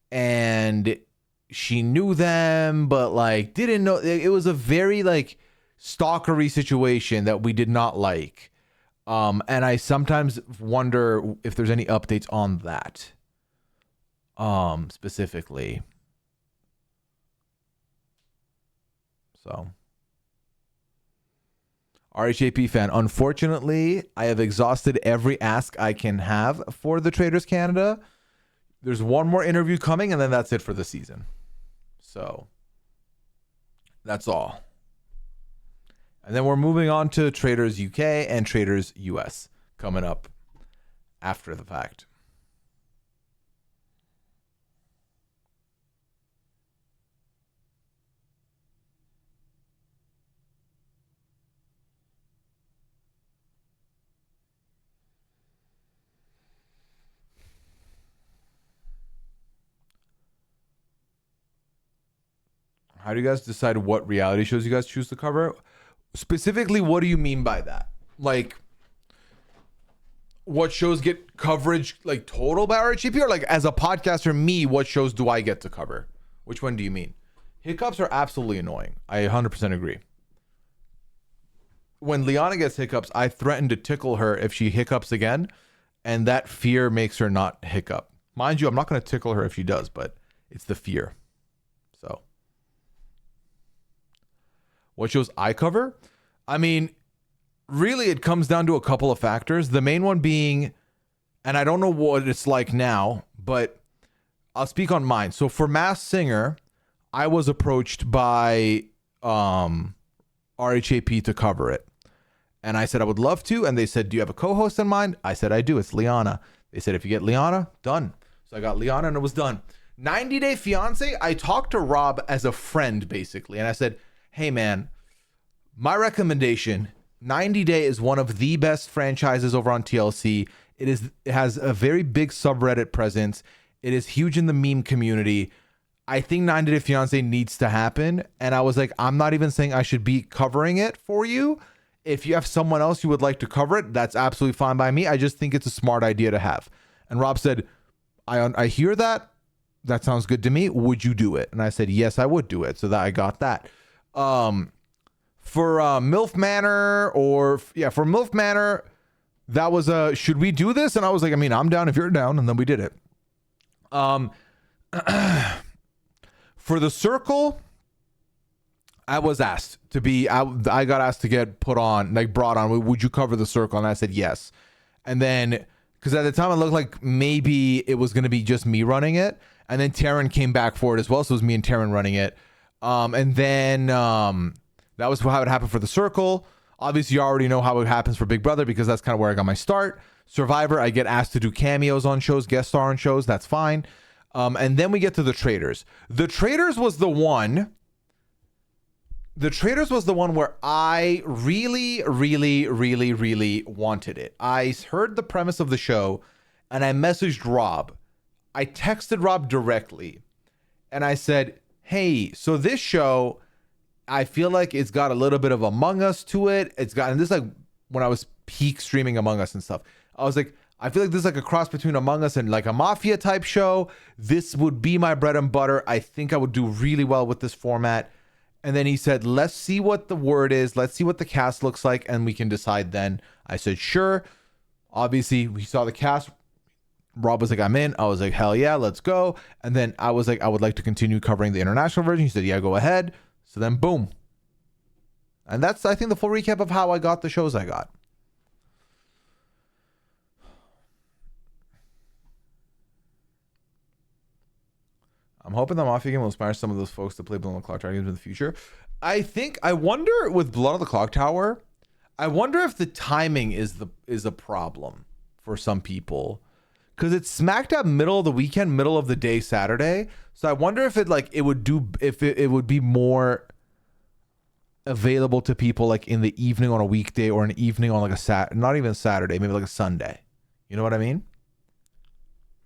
and she knew them, but like didn't know. It was a very like stalkery situation that we did not like. And I sometimes wonder if there's any updates on that. Specifically. So. RHAP fan, unfortunately, I have exhausted every ask I can have for the Traitors Canada. There's one more interview coming, and then that's it for the season. So, that's all. And then we're moving on to Traitors UK and Traitors US coming up after the fact. How do you guys decide what reality shows you guys choose to cover? Specifically, what do you mean by that? Like, what shows get coverage, like total by RHAP, or like as a podcaster, me, what shows do I get to cover? Which one do you mean? Hiccups are absolutely annoying. I 100% agree. When Liana gets hiccups, I threaten to tickle her if she hiccups again, and that fear makes her not hiccup. Mind you, I'm not going to tickle her if she does, but it's the fear. So. What shows I cover? I mean, really, it comes down to a couple of factors. The main one being, and I don't know what it's like now, but I'll speak on mine. So for Masked Singer, I was approached by RHAP to cover it. And I said, I would love to. And they said, do you have a co-host in mind? I said, I do. It's Liana. They said, if you get Liana, done. So I got Liana and it was done. 90 Day Fiancé, I talked to Rob as a friend, basically. And I said, hey man, my recommendation, 90 Day is one of the best franchises over on TLC. It has a very big subreddit presence. It is huge in the meme community. I think 90 Day Fiancé needs to happen. And I was like, I'm not even saying I should be covering it for you. If you have someone else you would like to cover it, that's absolutely fine by me. I just think it's a smart idea to have. And Rob said, I hear that. That sounds good to me. Would you do it? And I said, yes, I would do it. So that I got that. For MILF Manor for MILF Manor, that was should we do this? And I was like, I mean, I'm down if you're down. And then we did it. For The Circle, I was asked to be, I got asked to get brought on. Would you cover The Circle? And I said, yes. And then, because at the time it looked like maybe it was going to be just me running it. And then Taryn came back for it as well. So it was me and Taryn running it. And then that was how it happened for The Circle. Obviously, you already know how it happens for Big Brother because that's kind of where I got my start. Survivor, I get asked to do cameos on shows, guest star on shows. That's fine. And then we get to the Traitors. The Traitors was the one where I really, really, really, really wanted it. I heard the premise of the show and I messaged Rob. I texted Rob directly and I said, hey, so this show, I feel like it's got a little bit of Among Us to it. And this is like when I was peak streaming Among Us and stuff. I was like, I feel like this is like a cross between Among Us and like a mafia type show. This would be my bread and butter. I think I would do really well with this format. And then he said, let's see what the word is. Let's see what the cast looks like. And we can decide then. I said, sure. Obviously, we saw the cast. Rob was like, I'm in. I was like, hell yeah, let's go. And then I was like, I would like to continue covering the international version. He said, yeah, go ahead. So then boom. And that's, I think, the full recap of how I got the shows I got. I'm hoping the Mafia game will inspire some of those folks to play Blood on the Clock Tower games in the future. I wonder with Blood on the Clock Tower, I wonder if the timing is a problem for some people. Because it's smack dab middle of the weekend, middle of the day, Saturday. So I wonder if it would be more available to people like in the evening on a weekday or an evening on like not even a Saturday, maybe like a Sunday. You know what I mean?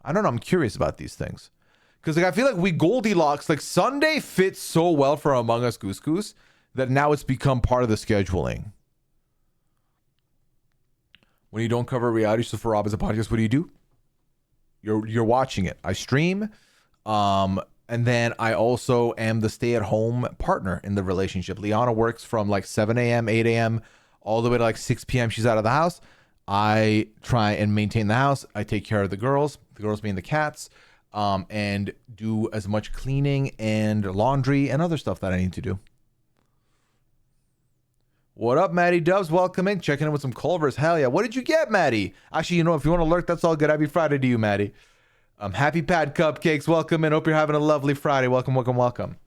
I don't know. I'm curious about these things. Because like I feel like we Goldilocks, like Sunday fits so well for Among Us Goose Goose that now it's become part of the scheduling. When you don't cover reality shows for Rob as a podcast, what do? You're watching it. I stream, and then I also am the stay-at-home partner in the relationship. Liana works from like 7 a.m., 8 a.m., all the way to like 6 p.m. She's out of the house. I try and maintain the house. I take care of the girls being the cats, and do as much cleaning and laundry and other stuff that I need to do. What up, Maddie Dubs? Welcome in. Checking in with some Culvers. Hell yeah. What did you get, Maddie? Actually, you know, if you want to lurk, that's all good. Happy Friday to you, Maddie. Happy Pad Cupcakes. Welcome in. Hope you're having a lovely Friday. Welcome, welcome, welcome.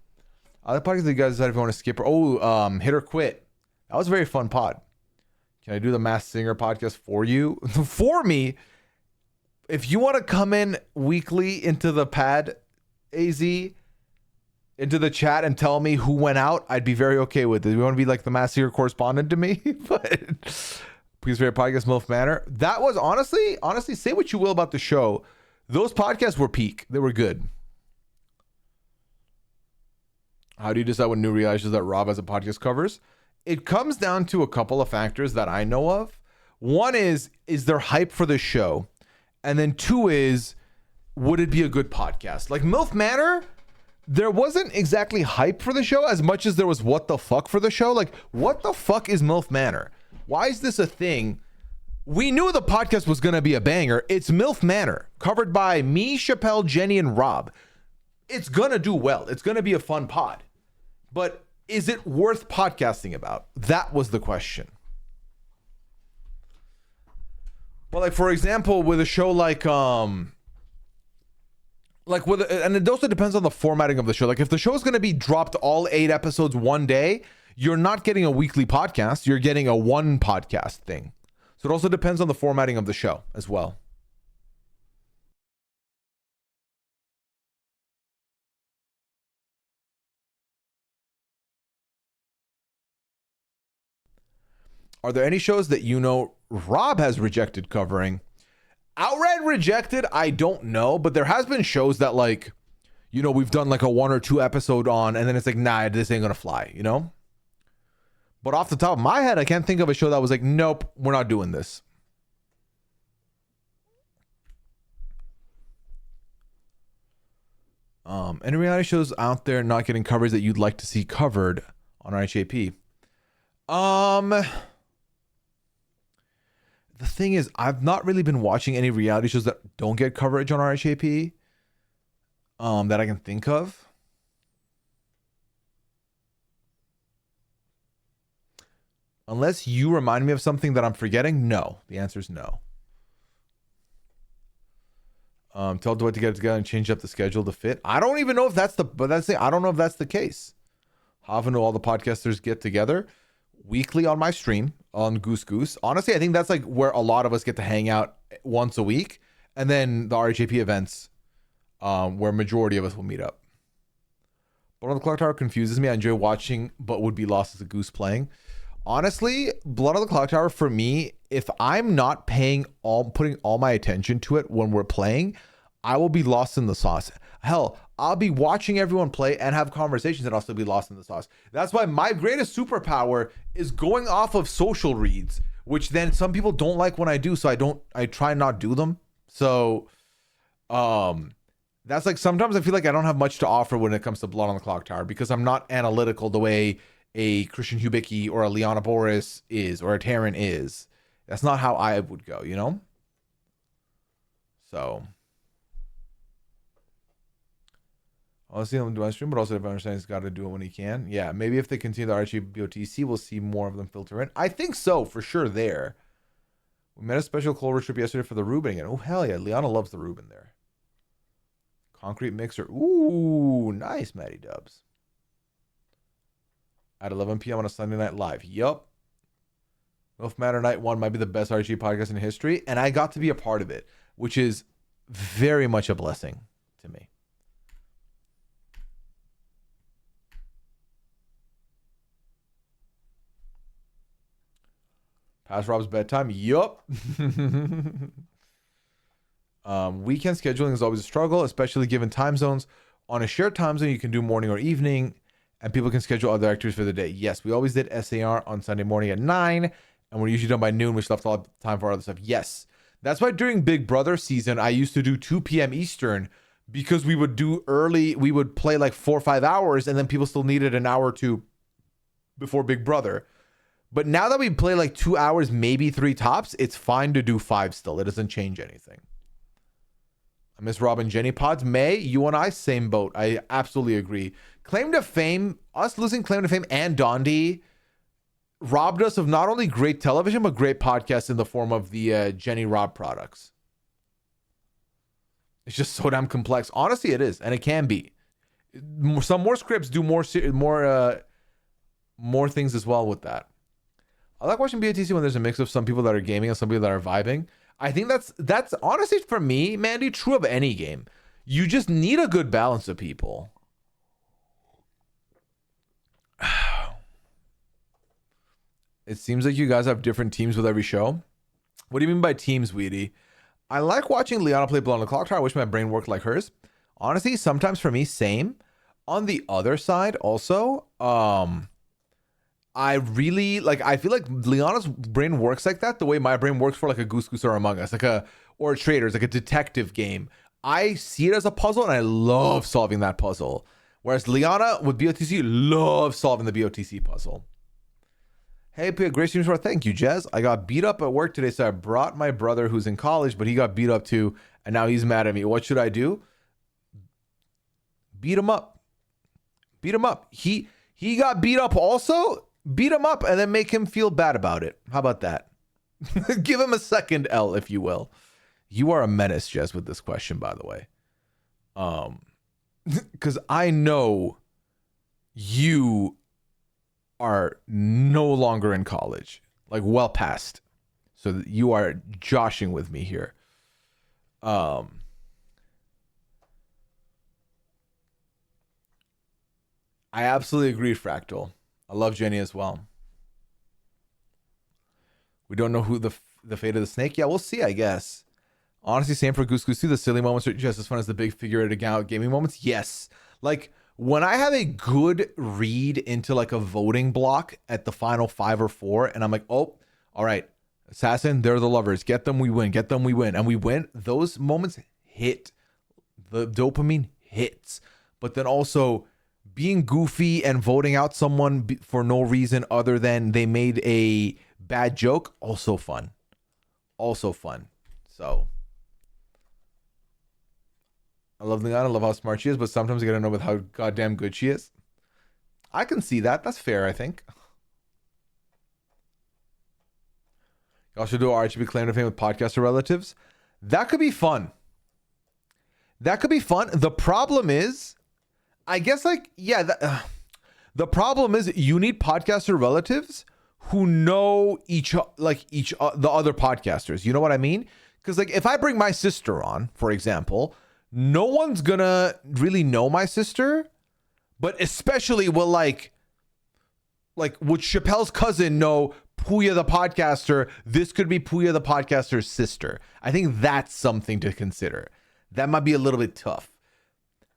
Other podcasts you guys decide if you want to skip. Hit or Quit. That was a very fun pod. Can I do the Masked Singer podcast for you? For me? If you want to come in weekly into the pad, AZ, into the chat and tell me who went out, I'd be very okay with it. You want to be like the Masked Singer correspondent to me? But please, favorite podcast, MILF Manor. That was honestly, say what you will about the show. Those podcasts were peak. They were good. How do you decide what new reality shows that Rob as a podcast covers? It comes down to a couple of factors that I know of. One is there hype for the show? And then two is, would it be a good podcast? Like MILF Manor, there wasn't exactly hype for the show as much as there was what the fuck for the show. Like, what the fuck is MILF Manor? Why is this a thing? We knew the podcast was going to be a banger. It's MILF Manor, covered by me, Chappelle, Jenny, and Rob. It's going to do well. It's going to be a fun pod. But is it worth podcasting about? That was the question. Well, like, for example, with a show like and it also depends on the formatting of the show. Like, if the show is going to be dropped all 8 episodes one day, you're not getting a weekly podcast. You're getting a one podcast thing. So it also depends on the formatting of the show as well. Are there any shows that you know Rob has rejected covering? Outright rejected, I don't know, but there has been shows that, like, you know, we've done like a 1 or 2 episode on, and then it's like, nah, this ain't gonna fly, you know? But off the top of my head, I can't think of a show that was like, nope, we're not doing this. Any reality shows out there not getting coverage that you'd like to see covered on RHAP? The thing is, I've not really been watching any reality shows that don't get coverage on RHAP that I can think of. Unless you remind me of something that I'm forgetting, no. The answer is no. Tell Dwight to get it together and change up the schedule to fit. I don't even know if that's I don't know if that's the case. How often do all the podcasters get together? Weekly on my stream on Goose Goose. Honestly, I think that's like where a lot of us get to hang out once a week, and then the RHAP events, where majority of us will meet up. Blood on the Clock Tower confuses me. I enjoy watching, but would be lost as a goose playing. Honestly, Blood on the Clock Tower for me, if I'm not putting all my attention to it when we're playing, I will be lost in the sauce. Hell, I'll be watching everyone play and have conversations and I'll still be lost in the sauce. That's why my greatest superpower is going off of social reads, which then some people don't like when I do, so I try not do them. So, that's like, sometimes I feel like I don't have much to offer when it comes to Blood on the Clock Tower because I'm not analytical the way a Christian Hubicki or a Liana Boris is, or a Terran is. That's not how I would go, you know? So, I'll see them do my stream, but also if I understand he's got to do it when he can. Yeah, maybe if they continue the RHBOTC, we'll see more of them filter in. I think so, for sure there. We met a special Clover trip yesterday for the Reuben again. Oh, hell yeah. Liana loves the Reuben there. Concrete Mixer. Ooh, nice, Matty Dubs. At 11 p.m. on a Sunday Night Live. Yup. Wolf Matter Night 1 might be the best RG podcast in history, and I got to be a part of it, which is very much a blessing to me. Past Rob's bedtime. Yup. Weekend scheduling is always a struggle, especially given time zones. On a shared time zone, you can do morning or evening, and people can schedule other activities for the day. Yes, we always did SAR on Sunday morning at 9, and we're usually done by noon, which left all the time for other stuff. Yes. That's why during Big Brother season, I used to do 2 p.m. Eastern, because we would do early. We would play like 4 or 5 hours, and then people still needed an hour or two before Big Brother. But now that we play like 2 hours, maybe 3 tops, it's fine to do 5 still. It doesn't change anything. I miss Rob and Jenny pods. May, you and I, same boat. I absolutely agree. Claim to Fame, us losing Claim to Fame and Dondi robbed us of not only great television, but great podcasts in the form of the Jenny Rob products. It's just so damn complex. Honestly, it is, and it can be. Some more scripts do more things as well with that. I like watching BOTC when there's a mix of some people that are gaming and some people that are vibing. I think that's honestly, for me, Mandy, true of any game. You just need a good balance of people. It seems like you guys have different teams with every show. What do you mean by teams, Weedy? I like watching Liana play Blood on the Clock Tower. I wish my brain worked like hers. Honestly, sometimes for me, same. On the other side, also, I really I feel like Liana's brain works like that, the way my brain works for like a Goose Goose or Among Us, or a Traitors, like a detective game. I see it as a puzzle and I love solving that puzzle. Whereas Liana with BOTC loves solving the BOTC puzzle. Hey, Pooya, great streams for thank you, Jez. I got beat up at work today, so I brought my brother who's in college, but he got beat up too, and now he's mad at me. What should I do? Beat him up. Beat him up. He got beat up also. Beat him up and then make him feel bad about it. How about that? Give him a second L, if you will. You are a menace, Jess, with this question, by the way. Because I know you are no longer in college, like well past. So that you are joshing with me here. I absolutely agree, Fractal. I love Jenny as well. We don't know who the fate of the snake. Yeah, we'll see, I guess. Honestly, same for Goose Goose 2. The silly moments are just as fun as the big figure it out gaming moments. Yes. Like, when I have a good read into like a voting block at the final 5 or 4, and I'm like, oh, all right, Assassin, they're the lovers. Get them, we win. Get them, we win. And we win. Those moments hit. The dopamine hits. But then also, being goofy and voting out someone for no reason other than they made a bad joke, also fun. Also fun. So, I love Liana, I love how smart she is, but sometimes I gotta know with how goddamn good she is. I can see that. That's fair, I think. Y'all should do RHB Claim to Fame with podcaster relatives. That could be fun. That could be fun. The problem is, I guess, the problem is you need podcaster relatives who know the other podcasters. You know what I mean? Because like if I bring my sister on, for example, no one's gonna really know my sister, but especially will like would Chappelle's cousin know Pooya the podcaster? This could be Pooya the podcaster's sister. I think that's something to consider. That might be a little bit tough.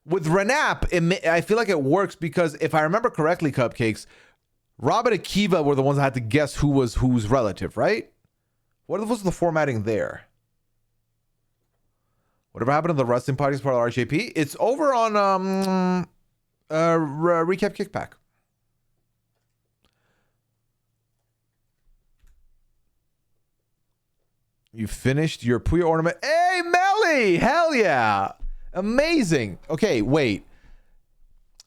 With Renap, I feel like it works because if I remember correctly, Cupcakes, Rob and Akiva were the ones that had to guess who was whose relative, right? What was the formatting there? Whatever happened to the wrestling podcast part of RHAP? It's over on Recap Kickback. You finished your Pooya ornament. Hey, Melly! Hell yeah! Amazing. Okay, wait.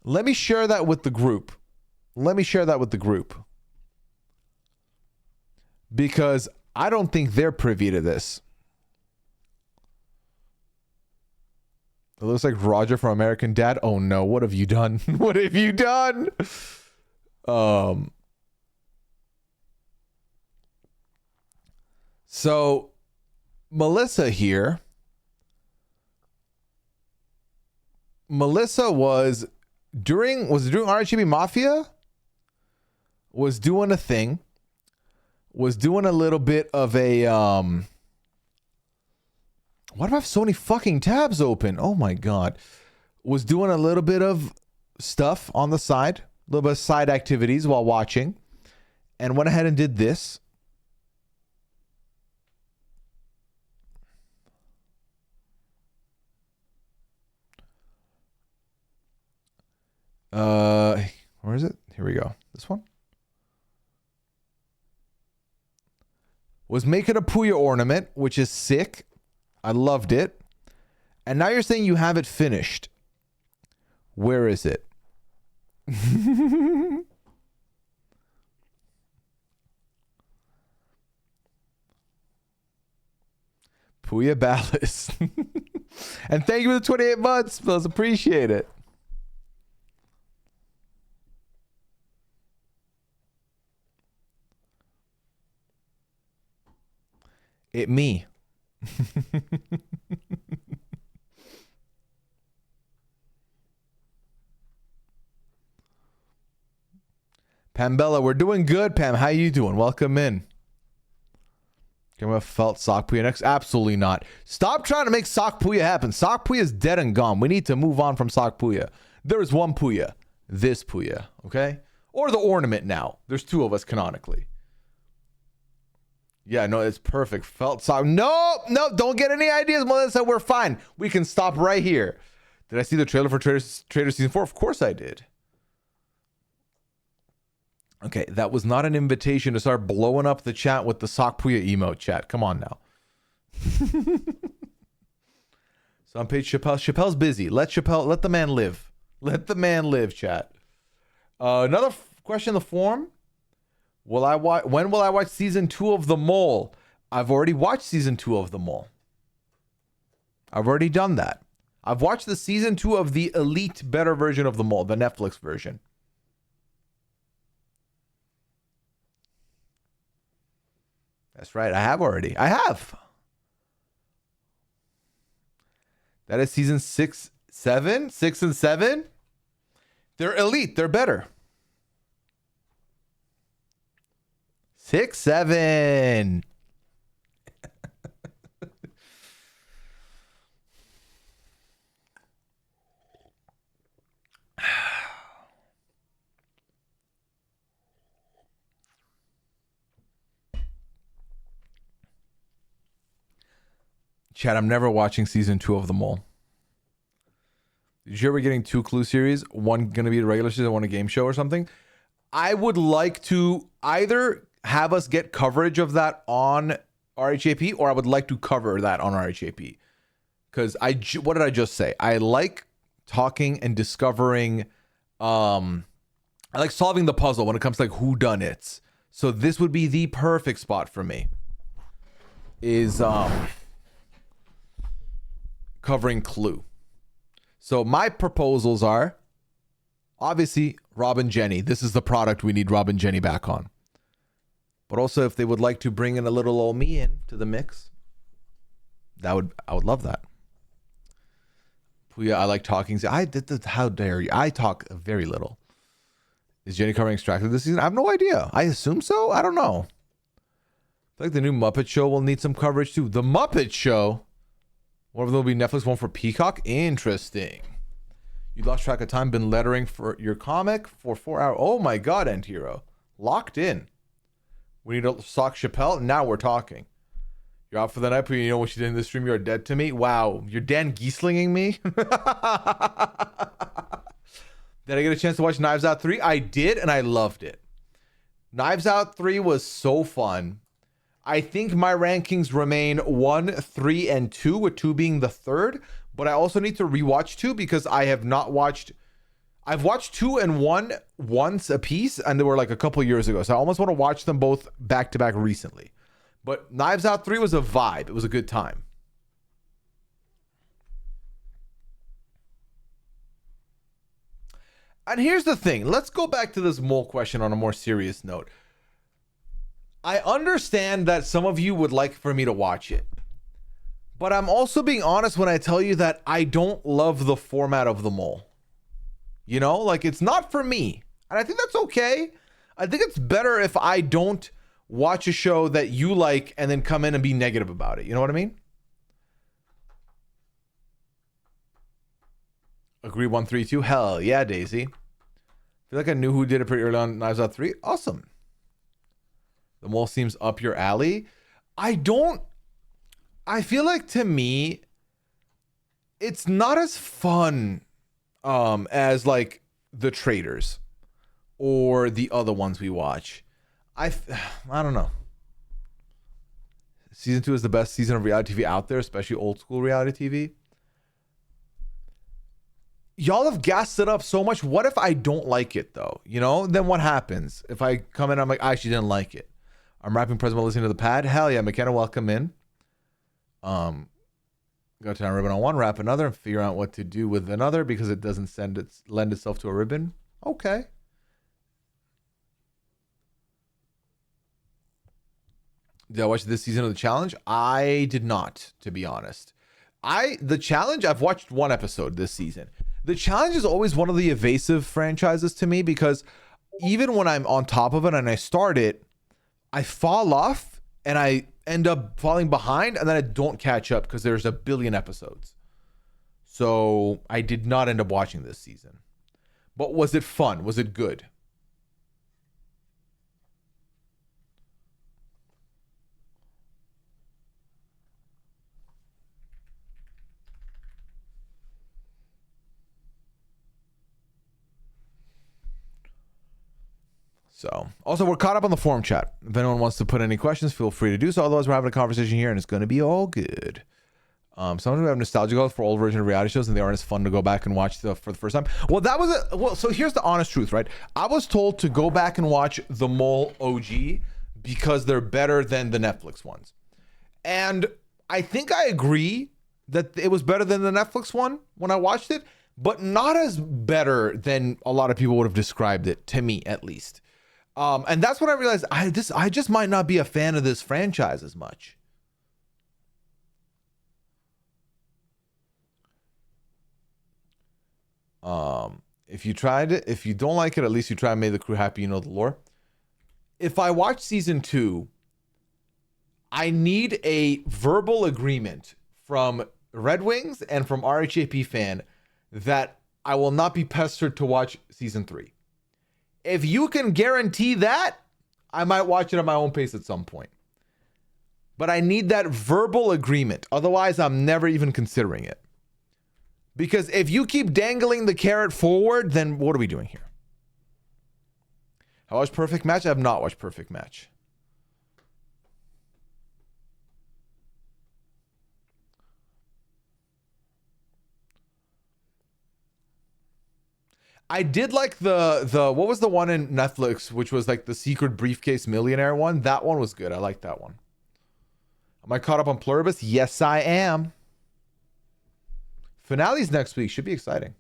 Let me share that with the group. Because I don't think they're privy to this. It looks like Roger from American Dad. Oh no, what have you done? What have you done? So Melissa here. Melissa was during RHB Mafia, was doing a thing, was doing a little bit of a why do I have so many fucking tabs open? Oh my god. Was doing a little bit of stuff on the side, a little bit of side activities while watching, and went ahead and did this. Where is it? Here we go. This one was making a Pooya ornament, which is sick. I loved it. And now you're saying you have it finished. Where is it? Pooya Ballas. And thank you for the 28 months, Phils. Appreciate it. It me. Pambella, we're doing good, Pam. How you doing? Welcome in. Can we have felt Sock Pooya next? Absolutely not. Stop trying to make Sock Pooya happen. Sock Pooya is dead and gone. We need to move on from Sock Pooya. There is one Pooya. This Pooya, okay? Or the ornament now. There's two of us canonically. Yeah, no, it's perfect. Felt sock. No, don't get any ideas, Melissa. We're fine. We can stop right here. Did I see the trailer for Traitors Season 4? Of course I did. Okay, that was not an invitation to start blowing up the chat with the Sock Pooya emote chat. Come on now. So on page Chappelle's busy. Let the man live. Let the man live, chat. Another question in the forum. When will I watch season 2 of The Mole? I've already watched season 2 of The Mole. I've already done that. I've watched the season 2 of the elite better version of The Mole, the Netflix version. That's right. I have already. I have. That is season 6 and 7. They're elite. They're better. 6, 7. Chad, I'm never watching season 2 of The Mole. Did you ever getting 2 Clue series? One going to be a regular season, one a game show or something? I would like to either have us get coverage of that on RHAP, or I would like to cover that on RHAP. Because what did I just say? I like talking and discovering. I like solving the puzzle when it comes to like whodunits. So this would be the perfect spot for me. Is covering Clue. So my proposals are obviously Rob and Jenny. This is the product we need Rob and Jenny back on. But also if they would like to bring in a little old me in to the mix. I would love that. Pooya, I like talking. How dare you? I talk very little. Is Jenny covering Extracted this season? I have no idea. I assume so. I don't know. I feel like the new Muppet Show will need some coverage too. The Muppet Show. One of them will be Netflix, one for Peacock. Interesting. You lost track of time. Been lettering for your comic for 4 hours. Oh my God, End Hero. Locked in. We need to sock Chappelle. Now we're talking. You're out for the night, but you know what you did in this stream? You're dead to me. Wow. You're Dan Gieslinging me? Did I get a chance to watch Knives Out 3? I did, and I loved it. Knives Out 3 was so fun. I think my rankings remain 1, 3, and 2, with 2 being the third. But I also need to rewatch 2 because I have not watched... I've watched 2 and 1 once a piece, and they were like a couple years ago. So I almost want to watch them both back-to-back recently. But Knives Out 3 was a vibe. It was a good time. And here's the thing. Let's go back to this mole question on a more serious note. I understand that some of you would like for me to watch it. But I'm also being honest when I tell you that I don't love the format of the mole. You know, like, it's not for me. And I think that's okay. I think it's better if I don't watch a show that you like and then come in and be negative about it. You know what I mean? Agree 132. Hell yeah, Daisy. I feel like I knew who did it pretty early on Knives Out 3. Awesome. The mole seems up your alley. I feel like, to me, it's not as fun as like the Traitors or the other ones we watch. I don't know. Season 2 is the best season of reality TV out there, especially old school reality TV. Y'all have gassed it up so much. What if I don't like it, though? You know, then what happens? If I come in, I'm like, I actually didn't like it. I'm rapping present while listening to the pad. Hell yeah, McKenna, welcome in. Go to a ribbon on one, wrap another, and figure out what to do with another because it doesn't lend itself to a ribbon. Okay. Did I watch this season of The Challenge? I did not, to be honest. The Challenge, I've watched one episode this season. The Challenge is always one of the evasive franchises to me because even when I'm on top of it and I start it, I fall off and I end up falling behind and then I don't catch up because there's a billion episodes. So I did not end up watching this season. But was it fun? Was it good? So, also, we're caught up on the forum chat. If anyone wants to put any questions, feel free to do so. Otherwise, we're having a conversation here, and it's going to be all good. Some of have nostalgia for old version of reality shows, and they aren't as fun to go back and watch for the first time. Well, so here's the honest truth, right? I was told to go back and watch The Mole OG because they're better than the Netflix ones. And I think I agree that it was better than the Netflix one when I watched it, but not as better than a lot of people would have described it, to me at least. And that's when I realized I just might not be a fan of this franchise as much. If you tried it, if you don't like it, at least you try and make the crew happy, you know the lore. If I watch season 2, I need a verbal agreement from Red Wings and from RHAP fan that I will not be pestered to watch season 3. If you can guarantee that, I might watch it at my own pace at some point. But I need that verbal agreement. Otherwise, I'm never even considering it. Because if you keep dangling the carrot forward, then what are we doing here? I watched Perfect Match. I have not watched Perfect Match. I did like the what was the one in Netflix, which was like the secret briefcase millionaire one? That one was good. I like that one. Am I caught up on Pluribus? Yes, I am. Finales next week. Should be exciting.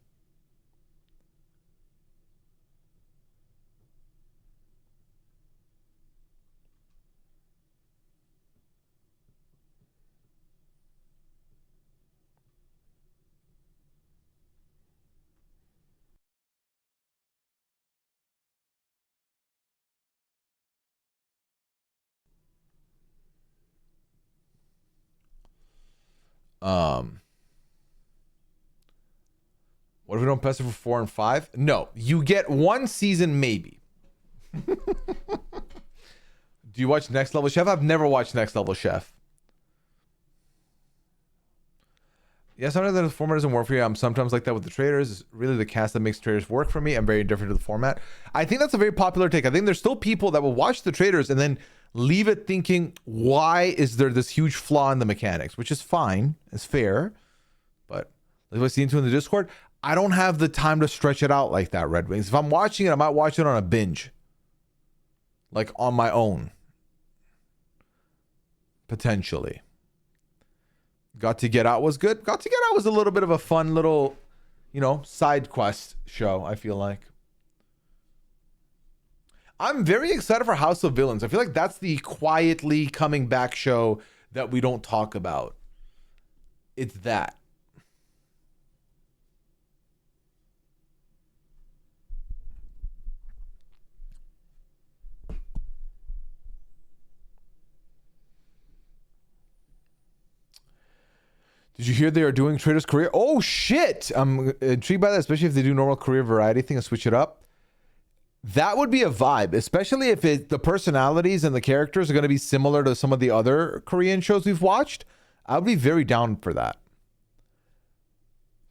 Um, what if we don't press it for 4 and 5? No, you get one season maybe. Do you watch Next Level Chef? I've never watched Next Level Chef. Yeah, sometimes the format doesn't work for you. I'm sometimes like that with the Traitors. It's really the cast that makes Traitors work for me. I'm very indifferent to the format. I think that's a very popular take. I think there's still people that will watch the Traitors and then leave it thinking, why is there this huge flaw in the mechanics? Which is fine. It's fair. But like I seen to in the Discord, I don't have the time to stretch it out like that, Red Wings. If I'm watching it, I might watch it on a binge. Like on my own. Potentially. Got to Get Out was good. Got to Get Out was a little bit of a fun little, side quest show, I feel like. I'm very excited for House of Villains. I feel like that's the quietly coming back show that we don't talk about. It's that. Did you hear they are doing Traitors career? Oh shit! I'm intrigued by that, especially if they do normal career variety thing and switch it up. That would be a vibe, especially if the personalities and the characters are going to be similar to some of the other Korean shows we've watched. I would be very down for that.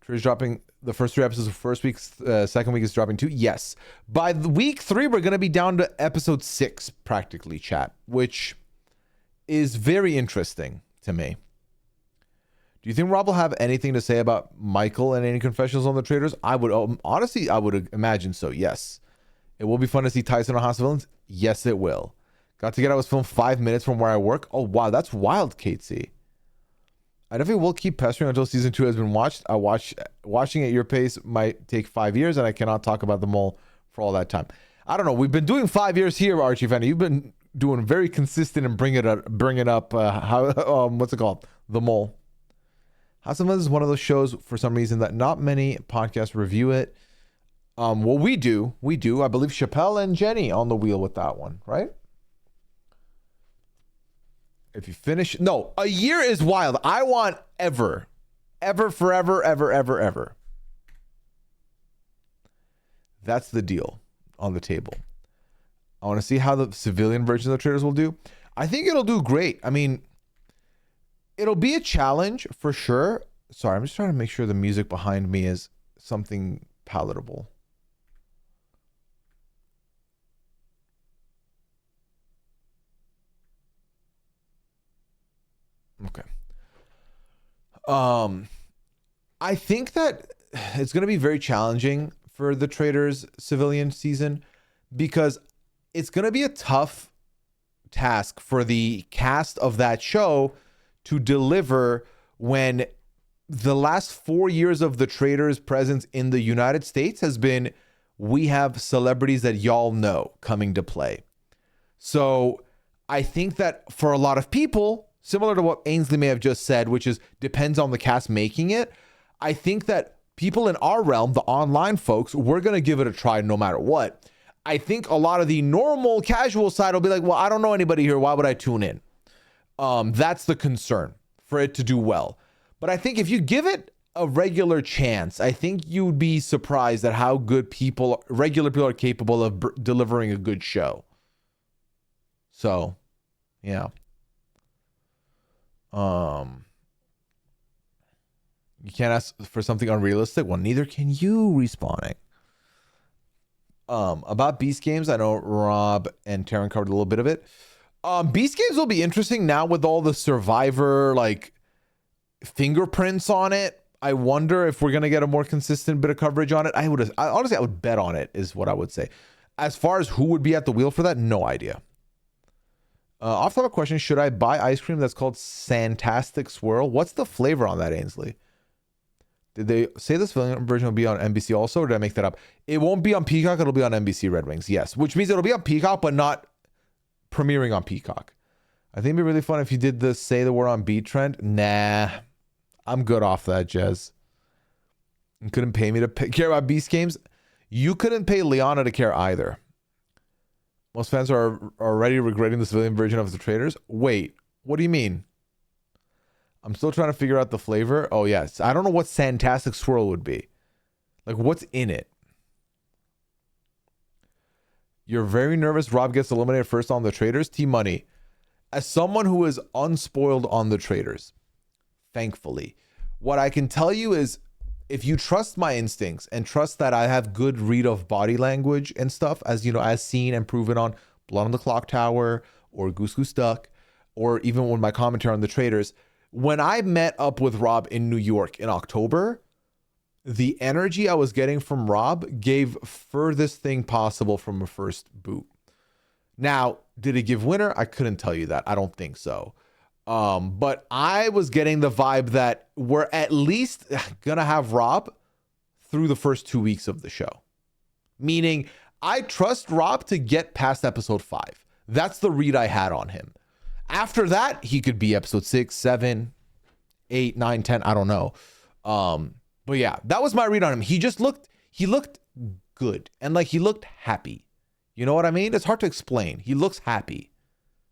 Traitors dropping the first 3 episodes of first week, second week is dropping 2. Yes. By the week 3, we're going to be down to episode 6, practically, chat, which is very interesting to me. Do you think Rob will have anything to say about Michael and any confessions on the Traitors? I would honestly, I would imagine so. Yes, it will be fun to see Tyson on House of Villains. Yes, it will. Got to Get Out was filmed 5 minutes from where I work. Oh wow, that's wild, Kate C. I definitely will keep pestering until season 2 has been watched. Watching at your pace might take 5 years, and I cannot talk about the mole for all that time. I don't know. We've been doing 5 years here, Archie Fanny. You've been doing very consistent and bringing up what's it called? The mole. House of Villains is one of those shows for some reason that not many podcasts review it. Well, we do. I believe Chappelle and Jenny on the wheel with that one, right? If you finish, no, a year is wild. I want ever, forever, ever. That's the deal on the table. I want to see how the civilian version of the Traitors will do. I think it'll do great. I mean, it'll be a challenge for sure. Sorry, I'm just trying to make sure the music behind me is something palatable. Okay. I think that it's going to be very challenging for the Traitors civilian season because it's going to be a tough task for the cast of that show to deliver when the last 4 years of the Traitors' presence in the United States has been, we have celebrities that y'all know coming to play. So I think that for a lot of people, similar to what Ainsley may have just said, which is depends on the cast making it, I think that people in our realm, the online folks, we're going to give it a try no matter what. I think a lot of the normal casual side will be like, well, I don't know anybody here. Why would I tune in? That's the concern for it to do well. But I think if you give it a regular chance, I think you'd be surprised at how good regular people are capable of delivering a good show. So, yeah. You can't ask for something unrealistic. Well, neither can you, Respawning. About Beast Games, I know Rob and Taryn covered a little bit of it. Beast Games will be interesting now with all the Survivor fingerprints on it. I wonder if we're gonna get a more consistent bit of coverage on it. Honestly, I would bet on it, is what I would say. As far as who would be at the wheel for that, no idea. Off the top of question, should I buy ice cream that's called Santastic Swirl? What's the flavor on that, Ainsley? Did they say this version will be on NBC also, or did I make that up? It won't be on Peacock, it'll be on NBC Red Wings, yes. Which means it'll be on Peacock, but not premiering on Peacock. I think it'd be really fun if you did the say the word on beat trend. Nah, I'm good off that, Jez. You couldn't pay me to care about Beast Games. You couldn't pay Liana to care either. Most fans are already regretting the civilian version of the Traitors. Wait, what do you mean? I'm still trying to figure out the flavor. Oh, yes. I don't know what Santastic Swirl would be. Like, what's in it? You're very nervous Rob gets eliminated first on the Traitors. T-Money. As someone who is unspoiled on the Traitors, thankfully, what I can tell you is if you trust my instincts and trust that I have good read of body language and stuff, as you know, as seen and proven on Blood on the Clock Tower or Goose Goose Duck, or even with my commentary on the Traitors, when I met up with Rob in New York in October, the energy I was getting from Rob gave furthest thing possible from a first boot. Now, did it give winner? I couldn't tell you that. I don't think so. But I was getting the vibe that we're at least gonna have Rob through the first 2 weeks of the show. Meaning, I trust Rob to get past episode 5. That's the read I had on him. After that, he could be episode 6, 7, 8, 9, 10. I don't know. But yeah, that was my read on him. He looked good. And like, he looked happy. You know what I mean? It's hard to explain. He looks happy.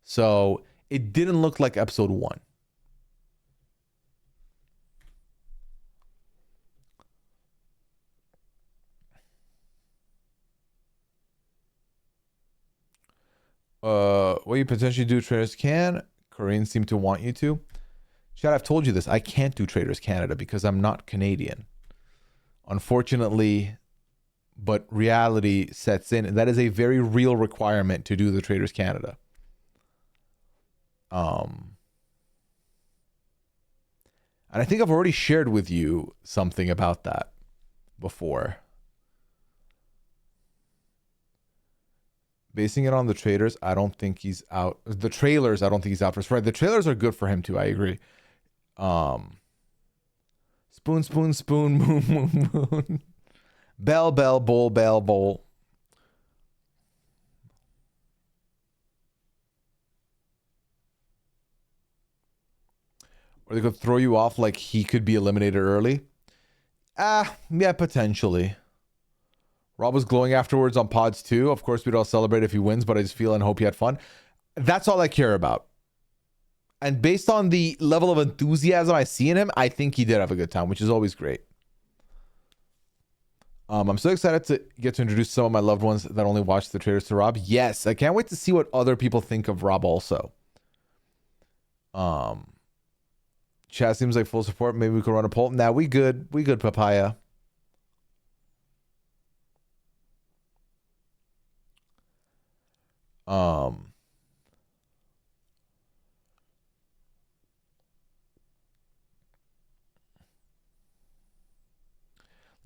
So it didn't look like episode 1. What you potentially do Traitors can. Koreans seem to want you to. Chad, I've told you this. I can't do Traitors Canada because I'm not Canadian. Unfortunately, but reality sets in. That is a very real requirement to do the Traitors Canada. And I think I've already shared with you something about that before. Basing it on the Traitors, I don't think he's out. The trailers, I don't think he's out first. Right, the trailers are good for him too. I agree. Spoon, spoon, spoon, moon, moon, moon. Bell, bell, bowl, bell, bowl. Or they could throw you off like he could be eliminated early. Yeah, potentially. Rob was glowing afterwards on pods too. Of course, we'd all celebrate if he wins, but I just feel and hope he had fun. That's all I care about. And based on the level of enthusiasm I see in him, I think he did have a good time, which is always great. I'm so excited to get to introduce some of my loved ones that only watch the Traitors to Rob. Yes, I can't wait to see what other people think of Rob also. Chat seems like full support. Maybe we could run a poll. Nah, we good. We good, Papaya.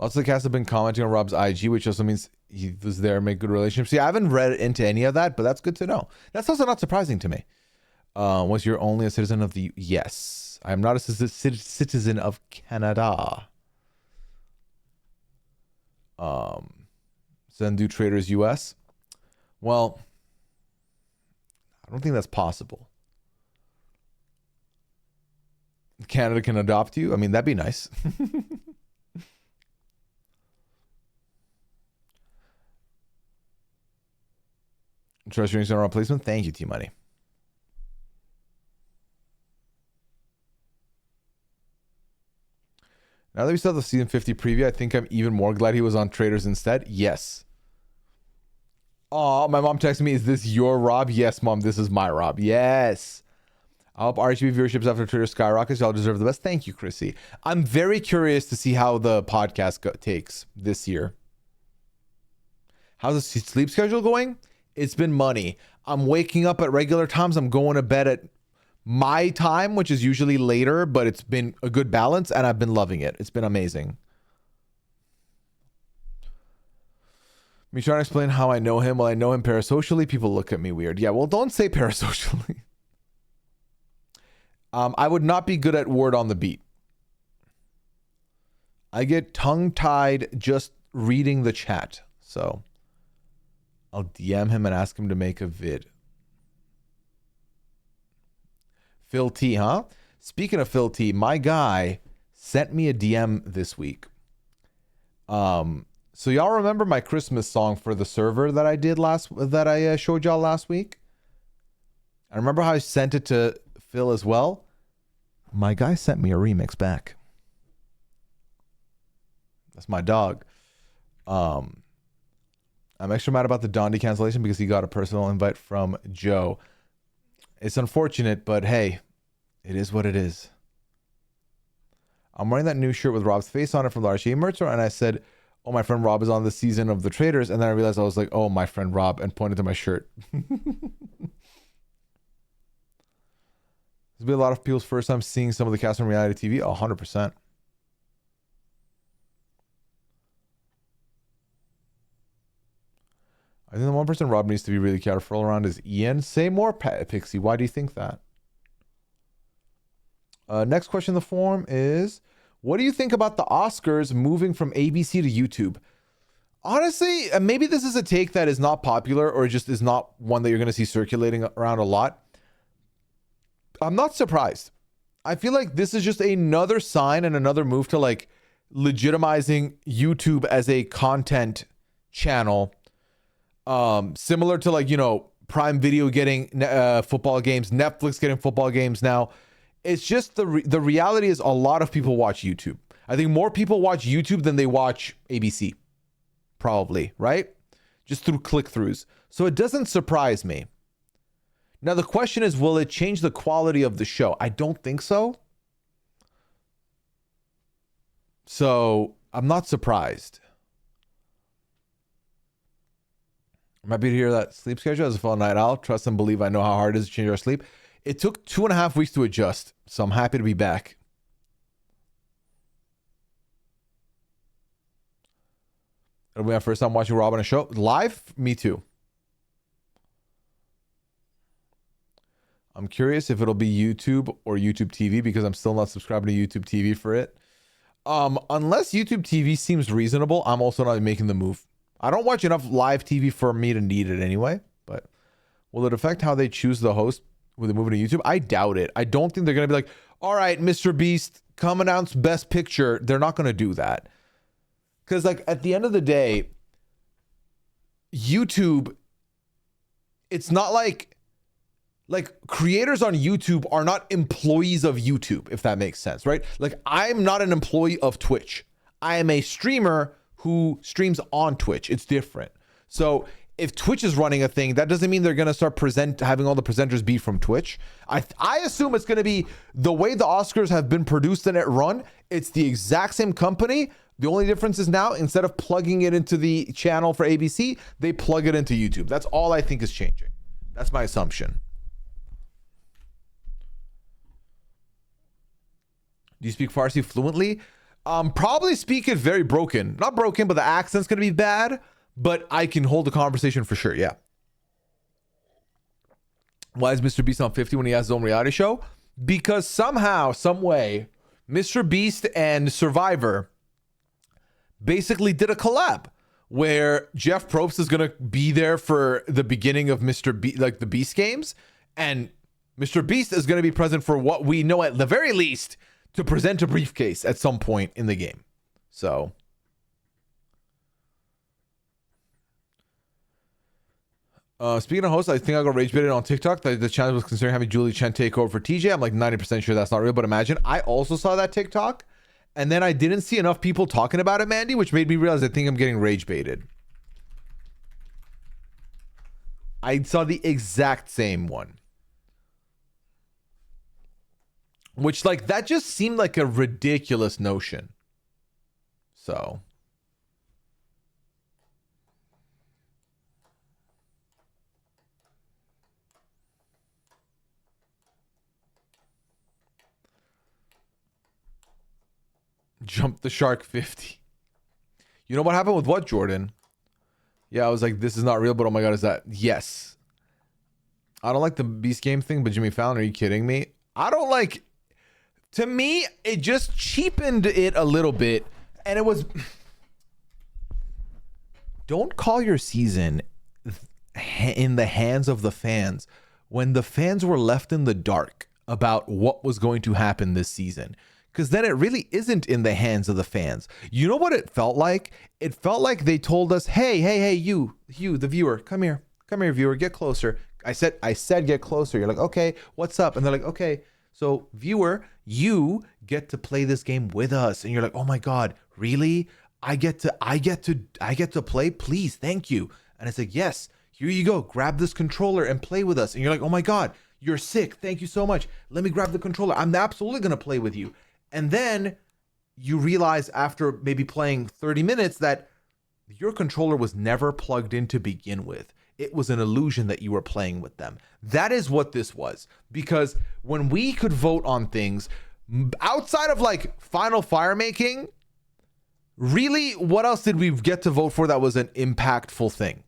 Lots of the cast have been commenting on Rob's IG, which also means he was there and made good relationships. Yeah, I haven't read into any of that, but that's good to know. That's also not surprising to me. Was you're only a citizen of the... Yes. I am not a citizen of Canada. Then do Traitors US? Well, I don't think that's possible. Canada can adopt you? I mean, that'd be nice. Trust your general placement. Thank you, T-Money. Now that we saw the season 50 preview, I think I'm even more glad he was on Traitors instead. Yes. Oh, my mom texted me, is this your Rob? Yes, mom, this is my Rob. Yes. I hope RHB viewerships after Twitter skyrockets. Y'all deserve the best. Thank you, Chrissy. I'm very curious to see how the podcast takes this year. How's the sleep schedule going? It's been money. I'm waking up at regular times. I'm going to bed at my time, which is usually later, but it's been a good balance, and I've been loving it. It's been amazing. Me trying to explain how I know him. Well, I know him parasocially. People look at me weird. Yeah, well, don't say parasocially. I would not be good at word on the beat. I get tongue-tied just reading the chat. So I'll DM him and ask him to make a vid. Phil T, huh? Speaking of Phil T, my guy sent me a DM this week. So y'all remember my Christmas song for the server that I showed y'all last week? I remember how I sent it to Phil as well. My guy sent me a remix back. That's my dog. I'm extra mad about the Dondi cancellation because he got a personal invite from Joe. It's unfortunate, but hey, it is what it is. I'm wearing that new shirt with Rob's face on it from the RCA merch store, and I said, oh, my friend Rob is on this season of the Traitors, and then I realized I was like, oh, my friend Rob, and pointed to my shirt. There's been a lot of people's first time seeing some of the cast on reality TV. 100%. I think the one person Rob needs to be really careful around is Ian. Say more, Pixie. Why do you think that? Next question in the forum is, what do you think about the Oscars moving from ABC to YouTube? Honestly, maybe this is a take that is not popular or just is not one that you're going to see circulating around a lot. I'm not surprised. I feel like this is just another sign and another move to like legitimizing YouTube as a content channel. Similar to like, you know, Prime Video getting football games, Netflix getting football games now. It's just the reality is a lot of people watch YouTube. I think more people watch YouTube than they watch ABC. Probably, right? Just through click-throughs. So it doesn't surprise me. Now the question is, will it change the quality of the show? I don't think so. So I'm not surprised. I'm happy to hear that sleep schedule as a fellow night owl. Trust and believe I know how hard it is to change our sleep. It took 2.5 weeks to adjust, so I'm happy to be back. It'll be my first time watching Rob on a show. Live? Me too. I'm curious if it'll be YouTube or YouTube TV because I'm still not subscribing to YouTube TV for it. Unless YouTube TV seems reasonable, I'm also not making the move. I don't watch enough live TV for me to need it anyway, but will it affect how they choose the host with the moving to YouTube? I doubt it. I don't think they're going to be like, all right, Mr. Beast, come announce Best Picture. They're not going to do that. Because like at the end of the day, YouTube, it's not like creators on YouTube are not employees of YouTube, if that makes sense, right? Like I'm not an employee of Twitch. I am a streamer who streams on Twitch. It's different. So if Twitch is running a thing, that doesn't mean they're going to start having all the presenters be from Twitch. I assume it's going to be the way the Oscars have been produced and it run. It's the exact same company. The only difference is now instead of plugging it into the channel for ABC, they plug it into YouTube. That's all I think is changing. That's my assumption. Do you speak Farsi fluently? Probably speak it very broken. Not broken, but the accent's going to be bad. But I can hold a conversation for sure, yeah. Why is Mr. Beast on 50 when he has his own reality show? Because somehow, some way, Mr. Beast and Survivor basically did a collab where Jeff Probst is going to be there for the beginning of the Beast games, and Mr. Beast is going to be present for what we know at the very least to present a briefcase at some point in the game. So speaking of hosts, I think I got rage baited on TikTok that the channel was considering having Julie Chen take over for TJ. I'm like 90% sure that's not real, but imagine. I also saw that TikTok, and then I didn't see enough people talking about it, Mandy, which made me realize I think I'm getting rage baited. I saw the exact same one. Which, like, that just seemed like a ridiculous notion. So jump the shark 50. You know what happened with what, Jordan? Yeah, I was like, this is not real, but oh my god, is that? Yes. I don't like the Beast game thing, but Jimmy Fallon, are you kidding me? I don't like... To me, it just cheapened it a little bit, and it was... Don't call your season in the hands of the fans when the fans were left in the dark about what was going to happen this season. Because then it really isn't in the hands of the fans. You know what it felt like? It felt like they told us, hey, you, the viewer, come here, viewer, get closer. I said, get closer. You're like, okay, what's up? And they're like, okay, so viewer, You get to play this game with us. And you're like, oh my God, really? I get to play? Please, thank you. And it's like, yes, here you go. Grab this controller and play with us. And you're like, oh my God, you're sick. Thank you so much. Let me grab the controller. I'm absolutely going to play with you. And then you realize after maybe playing 30 minutes that your controller was never plugged in to begin with. It was an illusion that you were playing with them. That is what this was. Because when we could vote on things outside of like Final Fire making, really, what else did we get to vote for that was an impactful thing?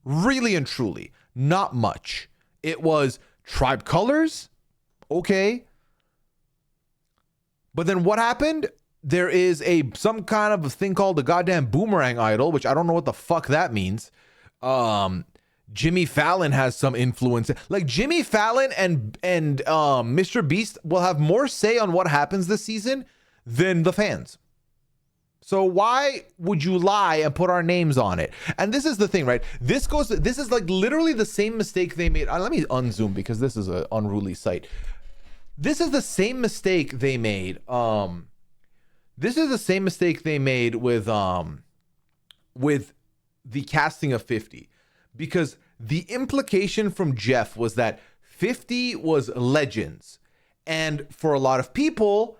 Really and truly, not much. It was tribe colors, okay. But then what happened? There is some kind of a thing called the goddamn boomerang idol, which I don't know what the fuck that means. Jimmy Fallon has some influence. Like Jimmy Fallon and Mr. Beast will have more say on what happens this season than the fans. So why would you lie and put our names on it? And this is the thing, right? This is like literally the same mistake they made. Let me unzoom because this is an unruly site. This is the same mistake they made. This is the same mistake they made with the casting of 50, because the implication from Jeff was that 50 was legends, and for a lot of people,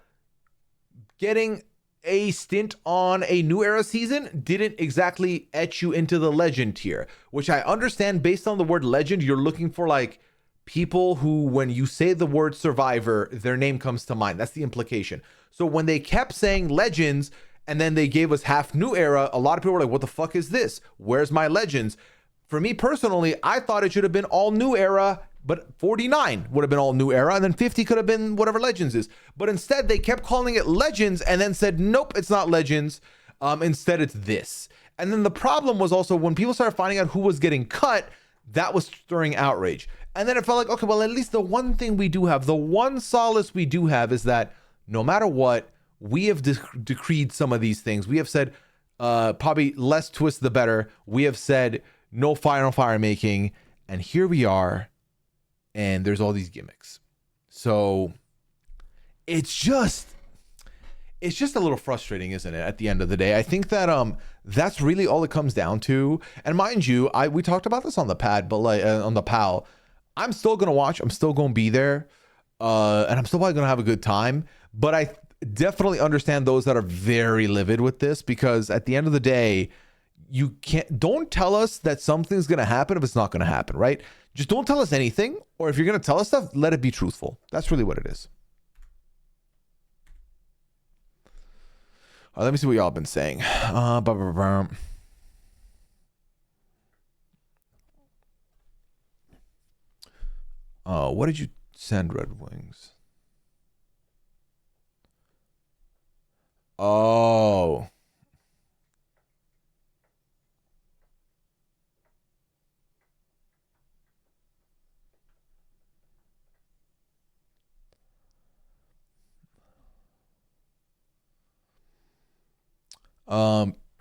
getting a stint on a New Era season didn't exactly etch you into the legend tier, which I understand. Based on the word legend, you're looking for like people who, when you say the word Survivor, their name comes to mind. That's the implication. So when they kept saying legends and then they gave us half New Era, a lot of people were like, what the fuck is this? Where's my legends? For me personally, I thought it should have been all New Era, but 49 would have been all New Era, and then 50 could have been whatever Legends is. But instead, they kept calling it Legends and then said, nope, it's not Legends. Instead, it's this. And then the problem was also when people started finding out who was getting cut, that was stirring outrage. And then it felt like, okay, well, at least the one thing we do have, the one solace we do have is that no matter what, we have decreed some of these things. We have said probably less twist the better. We have said no Final Fire making. And here we are. And there's all these gimmicks. So it's just a little frustrating, isn't it? At the end of the day, I think that that's really all it comes down to. And mind you, we talked about this on the pad, but like on the PAL, I'm still gonna watch. I'm still gonna be there, and I'm still probably gonna have a good time. But I definitely understand those that are very livid with this, because at the end of the day, don't tell us that something's gonna happen if it's not gonna happen, right? Just don't tell us anything, or if you're gonna tell us stuff, let it be truthful. That's really what it is. Let me see what y'all been saying. What did you send, Red Wings? Oh.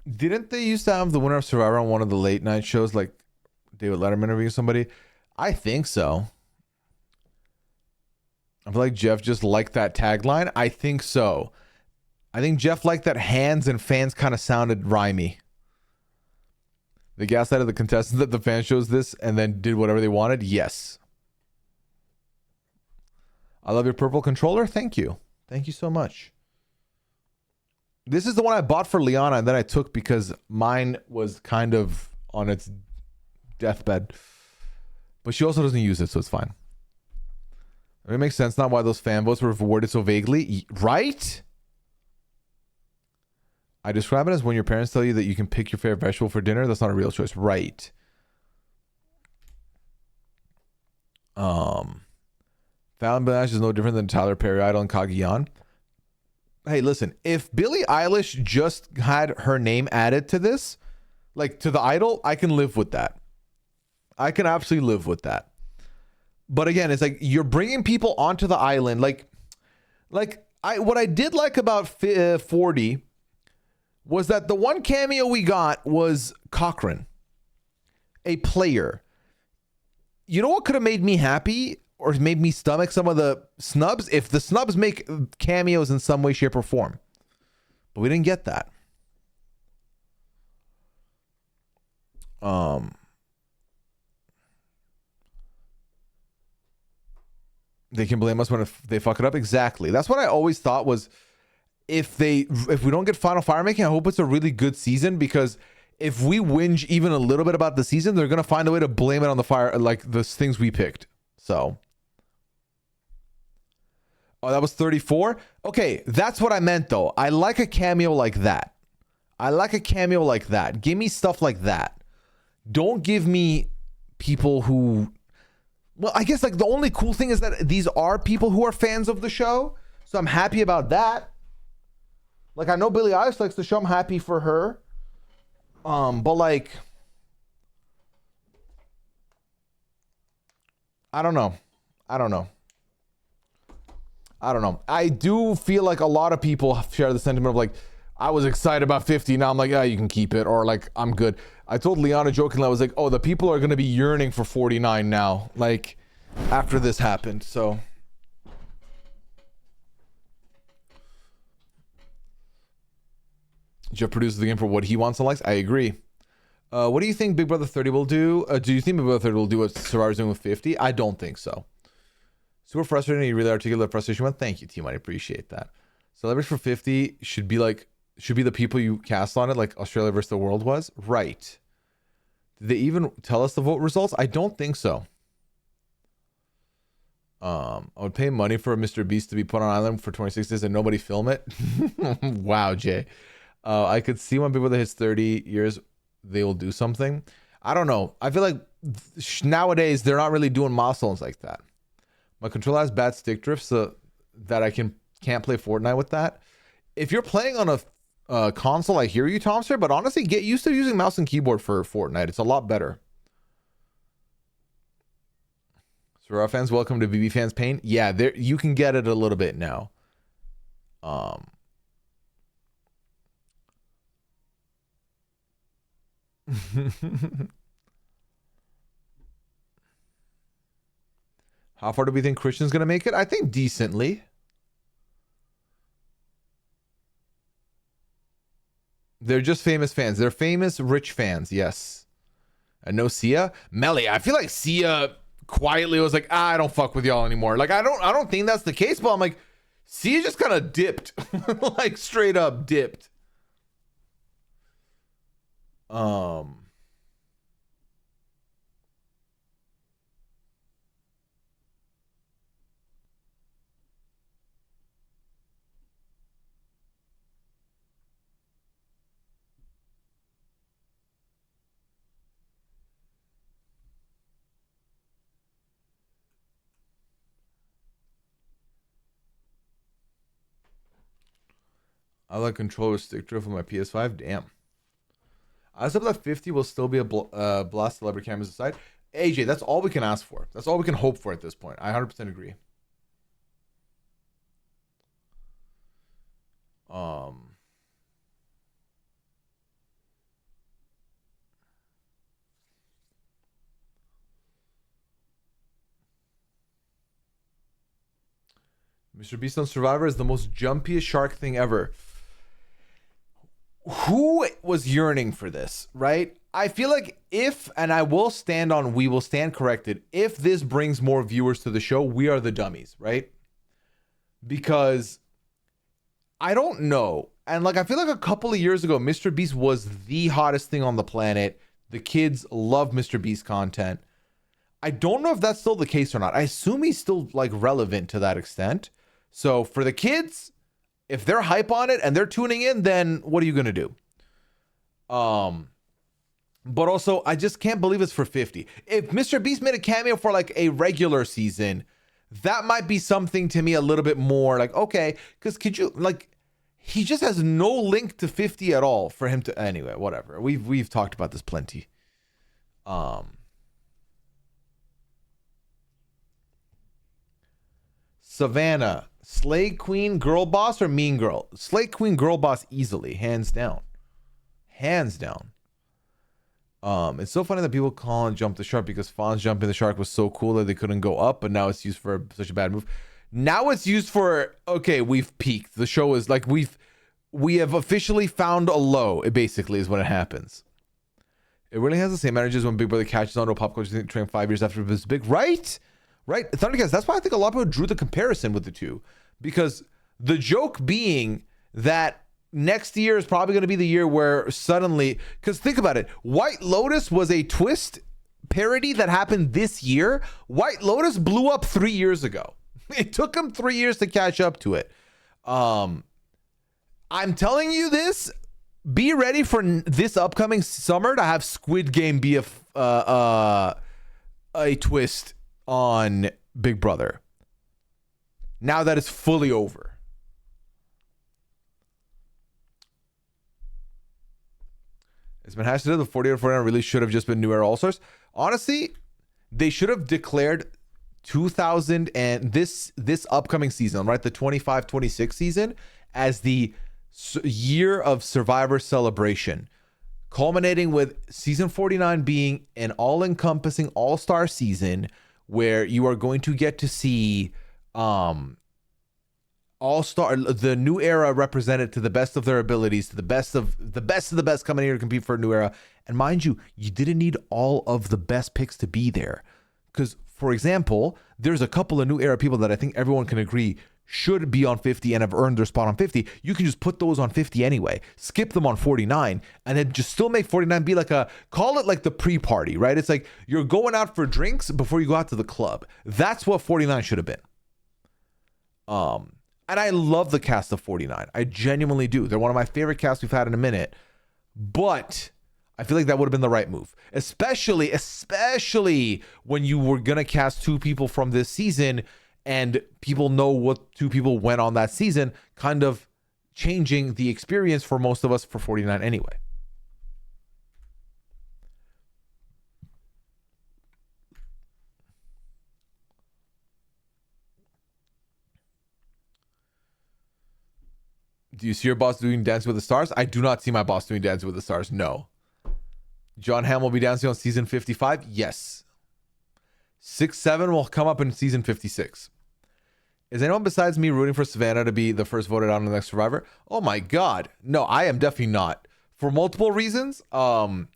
Didn't they used to have the winner of Survivor on one of the late night shows, like David Letterman interviewing somebody? I think so. I feel like Jeff just liked that tagline. I think so. I think Jeff liked that hands and fans kind of sounded rhymey. The gaslight of the contestants that the fan shows this and then did whatever they wanted. Yes. I love your purple controller. Thank you. Thank you so much. This is the one I bought for Liana and then I took because mine was kind of on its deathbed. But she also doesn't use it, so it's fine. It makes sense not why those fan votes were awarded so vaguely. Right? I describe it as when your parents tell you that you can pick your favorite vegetable for dinner. That's not a real choice. Right. Fallon Bash is no different than Tyler Perry Idol and Cagayan. Hey, listen, if Billie Eilish just had her name added to this, like to the Idol, I can live with that. I can absolutely live with that. But again, it's like you're bringing people onto the island. What I did like about 40 was that the one cameo we got was Cochran, a player. You know what could have made me happy? or made me stomach some of the snubs if the snubs make cameos in some way, shape, or form. But we didn't get that. They can blame us when they fuck it up. Exactly. That's what I always thought was if we don't get Final Fire making, I hope it's a really good season, because if we whinge even a little bit about the season, they're going to find a way to blame it on the fire, like the things we picked. So. Oh, that was 34? Okay, that's what I meant, though. I like a cameo like that. Give me stuff like that. Don't give me people who... Well, I guess like the only cool thing is that these are people who are fans of the show. So I'm happy about that. Like, I know Billie Eilish likes the show. I'm happy for her. But like... I don't know. I do feel like a lot of people share the sentiment of like, I was excited about 50. Now I'm like, yeah, you can keep it. Or like, I'm good. I told Liana jokingly, I was like, oh, the people are going to be yearning for 49 now. Like, after this happened. So. Jeff produces the game for what he wants and likes. I agree. What do you think Big Brother 30 will do? Do you think Big Brother 30 will do what Survivor's doing with 50? I don't think so. Super frustrating. You really articulate the frustration. Well, thank you, team. I appreciate that. Celebrities for 50 should be the people you cast on it, like Australia versus the world was. Right. Did they even tell us the vote results? I don't think so. I would pay money for Mr. Beast to be put on island for 26 days and nobody film it. Wow, Jay. I could see when people that hits 30 years, they will do something. I don't know. I feel like nowadays they're not really doing milestones like that. My controller has bad stick drift, so that I can't play Fortnite with that. If you're playing on a console, I hear you, Tomster, but honestly, get used to using mouse and keyboard for Fortnite. It's a lot better. So our fans, welcome to BB Fans Pain. Yeah, there you can get it a little bit now. How far do we think Christian's gonna make it? I think decently. They're just famous fans. They're famous, rich fans. Yes. And no Sia. Melly. I feel like Sia quietly was like, I don't fuck with y'all anymore. Like, I don't think that's the case, but I'm like, Sia just kind of dipped. Like, straight up dipped. I like controller stick drift on my PS5. Damn. I was up that 50 will still be a blast celebrity cameras aside. AJ, that's all we can ask for. That's all we can hope for at this point. I 100% agree. Mr. Beast on Survivor is the most jumpiest shark thing ever. Who was yearning for this, right? I feel like and I will stand on, we will stand corrected, if this brings more viewers to the show, we are the dummies, right? Because I don't know. And like, I feel like a couple of years ago, Mr. Beast was the hottest thing on the planet. The kids love Mr. Beast content. I don't know if that's still the case or not. I assume he's still like relevant to that extent. So for the kids, if they're hype on it and they're tuning in, then what are you going to do? But also, I just can't believe it's for 50. If Mr. Beast made a cameo for like a regular season, that might be something to me a little bit more like, okay, because could you like, he just has no link to 50 at all for him to, anyway, whatever. We've talked about this plenty. Savannah, Slay Queen Girl Boss or Mean Girl? Slay Queen Girl Boss easily, hands down. Hands down. It's so funny that people call and jump the shark because Fawn's jumping the shark was so cool that they couldn't go up, but now it's used for such a bad move. Now it's used for, okay, we've peaked. The show is like, we have officially found a low, it basically is when it happens. It really has the same energy as when Big Brother catches on to a pop culture train 5 years after it was big. Right? Thundercats, that's why I think a lot of people drew the comparison with the two. Because the joke being that next year is probably going to be the year where suddenly, because think about it, White Lotus was a twist parody that happened this year. White Lotus blew up 3 years ago. It took them 3 years to catch up to it. I'm telling you this, be ready for this upcoming summer to have Squid Game be a twist on Big Brother. Now that it's fully over. It's been hashed today. The 48 or 49 really should have just been New Era All Stars. Honestly, they should have declared 2000 and this upcoming season, right? The 25-26 season as the year of Survivor celebration, culminating with season 49 being an all-encompassing all-star season where you are going to get to see all-star, the new era represented to the best of their abilities, to the best of the best coming here to compete for a new era. And mind you, you didn't need all of the best picks to be there. Because, for example, there's a couple of new era people that I think everyone can agree should be on 50 and have earned their spot on 50. You can just put those on 50 anyway, skip them on 49, and then just still make 49 be like call it like the pre-party, right? It's like you're going out for drinks before you go out to the club. That's what 49 should have been. And I love the cast of 49. I genuinely do. They're one of my favorite casts we've had in a minute. But I feel like that would have been the right move. Especially when you were going to cast two people from this season and people know what two people went on that season, kind of changing the experience for most of us for 49 anyway. Do you see your boss doing Dancing with the Stars? I do not see my boss doing Dancing with the Stars. No. John Hamm will be dancing on season 55? Yes. 6-7 will come up in season 56. Is anyone besides me rooting for Savannah to be the first voted on the next Survivor? Oh my God. No, I am definitely not. For multiple reasons. But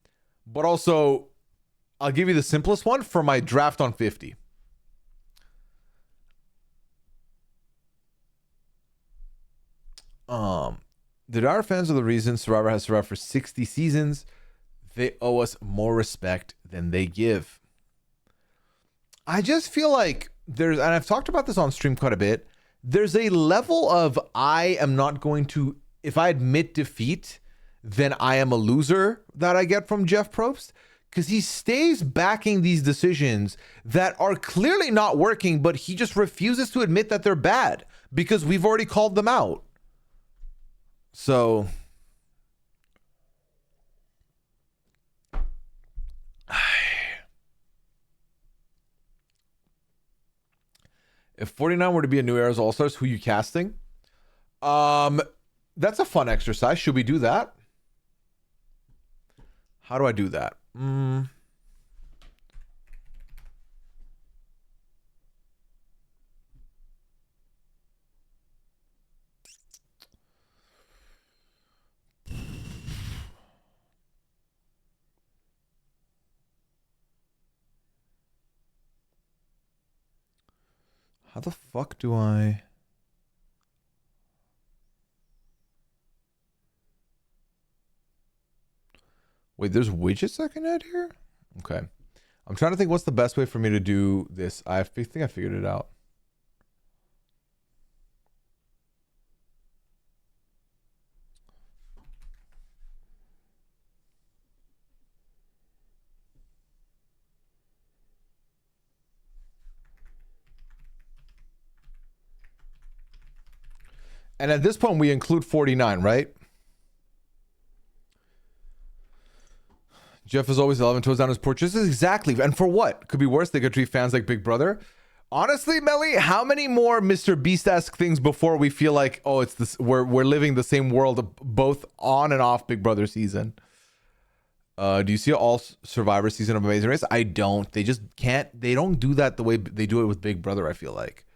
also, I'll give you the simplest one for my draft on 50. The Dire fans are the reason Survivor has survived for 60 seasons. They owe us more respect than they give. I just feel like there's, and I've talked about this on stream quite a bit, there's a level of I am not going to, if I admit defeat, then I am a loser that I get from Jeff Probst. Because he stays backing these decisions that are clearly not working, but he just refuses to admit that they're bad because we've already called them out. So if 49 were to be a New Era's All-Stars, who are you casting? That's a fun exercise. Should we do that? How do I do that? How the fuck do I... Wait, there's widgets I can add here? Okay. I'm trying to think what's the best way for me to do this. I think I figured it out. And at this point, we include 49, right? Jeff is always 11 toes down his porch. This is exactly. And for what? Could be worse. They could treat fans like Big Brother. Honestly, Melly, how many more Mr. Beast-esque things before we feel like, oh, it's this, we're living the same world both on and off Big Brother season? Do you see all Survivor season of Amazing Race? I don't. They just can't. They don't do that the way they do it with Big Brother. I feel like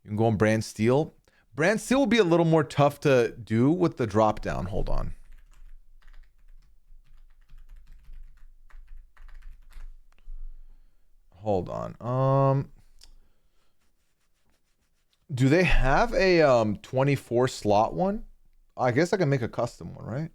you can go on Brand Steel. Brand Steel will be a little more tough to do with the drop down. Hold on. Hold on. Do they have a 24 slot one? I guess I can make a custom one, right?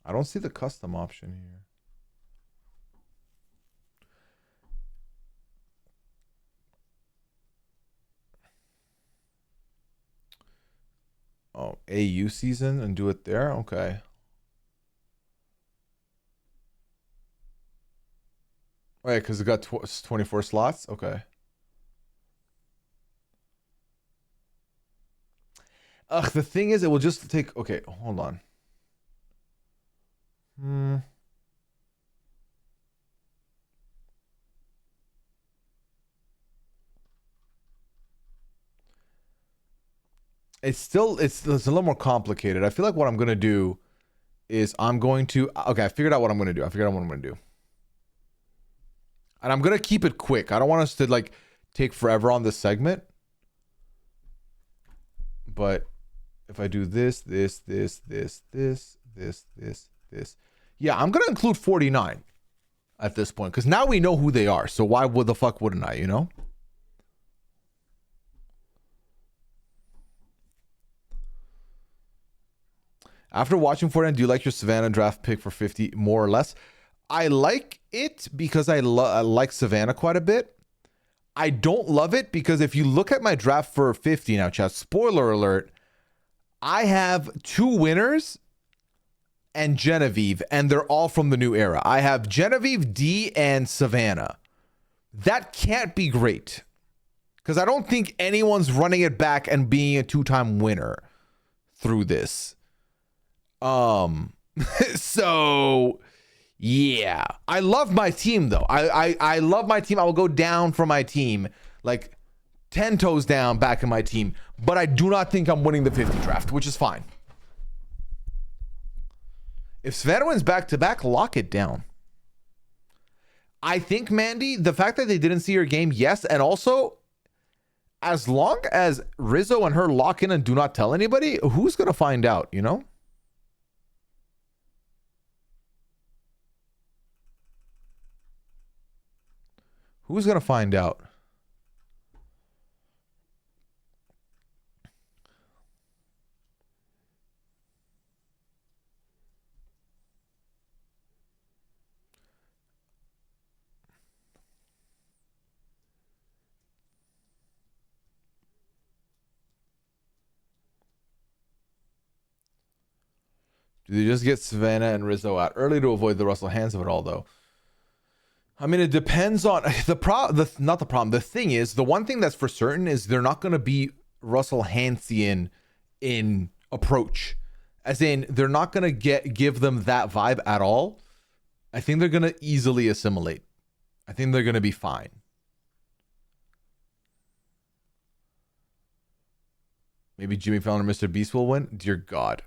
I don't see the custom option here. Oh, AU season and do it there? Okay. Oh, yeah, because it got 24 slots? Okay. Ugh, the thing is, it will just take... Okay, hold on. It's a little more complicated. I feel like what I'm going to do is I'm going to... Okay, I figured out what I'm going to do. And I'm going to keep it quick. I don't want us to, like, take forever on this segment. But if I do this. Yeah, I'm going to include 49 at this point. Because now we know who they are. So why the fuck wouldn't I, you know? After watching 49, do you like your Savannah draft pick for 50 more or less? I like it because I like Savannah quite a bit. I don't love it because if you look at my draft for 50 now, chat, spoiler alert, I have 2 winners and Genevieve, and they're all from the new era. I have Genevieve, D, and Savannah. That can't be great because I don't think anyone's running it back and being a 2-time winner through this. So yeah, I love my team though. I love my team. I will go down for my team, like 10 toes down back in my team, but I do not think I'm winning the 50 draft, which is fine. If Savannah wins back to back, lock it down. I think, Mandy, the fact that they didn't see your game, yes, and also as long as Rizzo and her lock in and do not tell anybody, who's gonna find out, you know? Who's going to find out? Do they just get Savannah and Rizzo out early to avoid the Russell hands of it all, though? I mean, it depends on the thing is, the one thing that's for certain is they're not going to be Russell Hansian in approach. As in, they're not going to give them that vibe at all. I think they're going to easily assimilate. I think they're going to be fine. Maybe Jimmy Fallon or Mr. Beast will win? Dear God.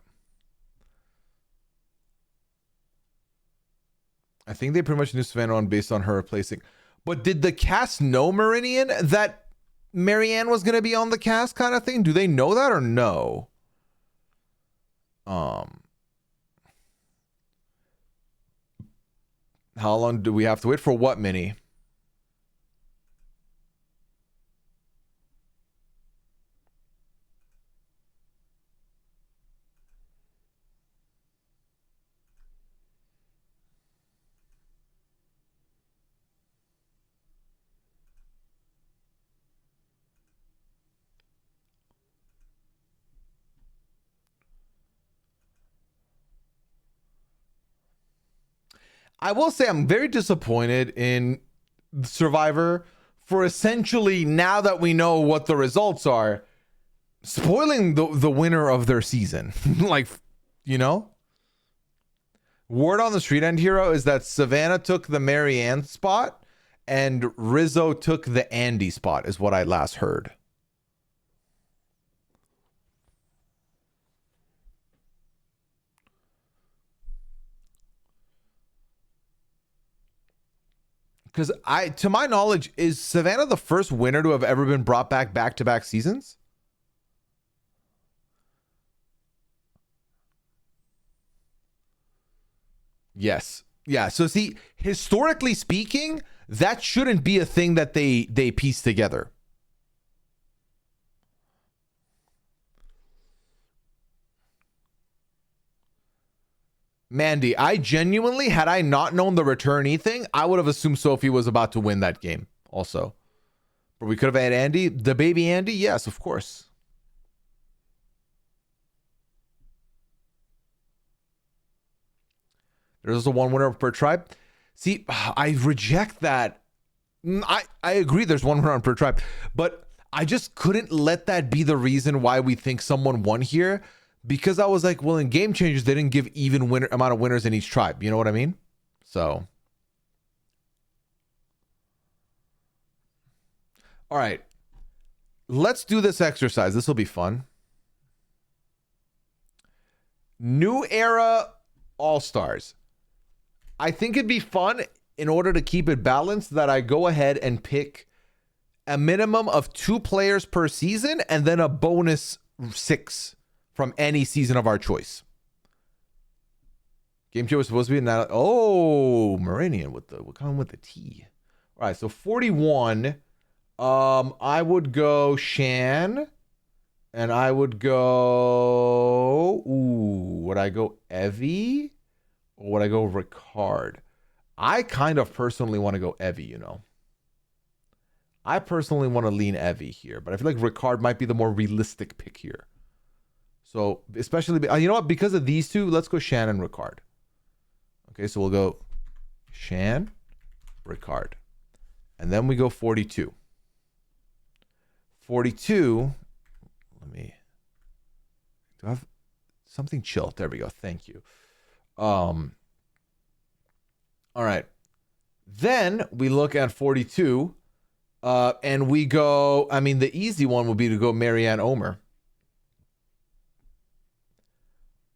I think they pretty much knew Savannah on based on her replacing. But did the cast know, Meridian, that Marianne was going to be on the cast kind of thing? Do they know that or no? How long do we have to wait for what, Minnie? I will say I'm very disappointed in Survivor for essentially, now that we know what the results are, spoiling the winner of their season. Like, You know? Word on the street end, Hero, is that Savannah took the Marianne spot and Rizzo took the Andy spot, is what I last heard. Because to my knowledge, is Savannah the first winner to have ever been brought back-to-back seasons? Yes. Yeah. So see, historically speaking, that shouldn't be a thing that they piece together. Mandy, I genuinely, had I not known the returnee thing, I would have assumed Sophie was about to win that game also. But we could have had Andy, the baby Andy. Yes, of course. There's also one winner per tribe. See, I reject that. I agree there's one winner per tribe, but I just couldn't let that be the reason why we think someone won here, because I was like, well, in Game Changers, they didn't give even amount of winners in each tribe. You know what I mean? So. All right. Let's do this exercise. This will be fun. New Era All-Stars. I think it'd be fun, in order to keep it balanced, that I go ahead and pick a minimum of 2 players per season and then a bonus 6 from any season of our choice. Game show was supposed to be now. Oh, Meridian we're coming with the T. All right, so 41. I would go Shan, and I would go. Would I go Evie? Or would I go Ricard? I kind of personally want to go Evie, you know. I personally want to lean Evie here, but I feel like Ricard might be the more realistic pick here. So, especially, you know what? Because of these two, let's go Shan and Ricard. Okay, so we'll go Shan, Ricard. And then we go 42. 42, do I have something chill? There we go. Thank you. All right. Then we look at 42, and we go, I mean, the easy one would be to go Marianne Omer.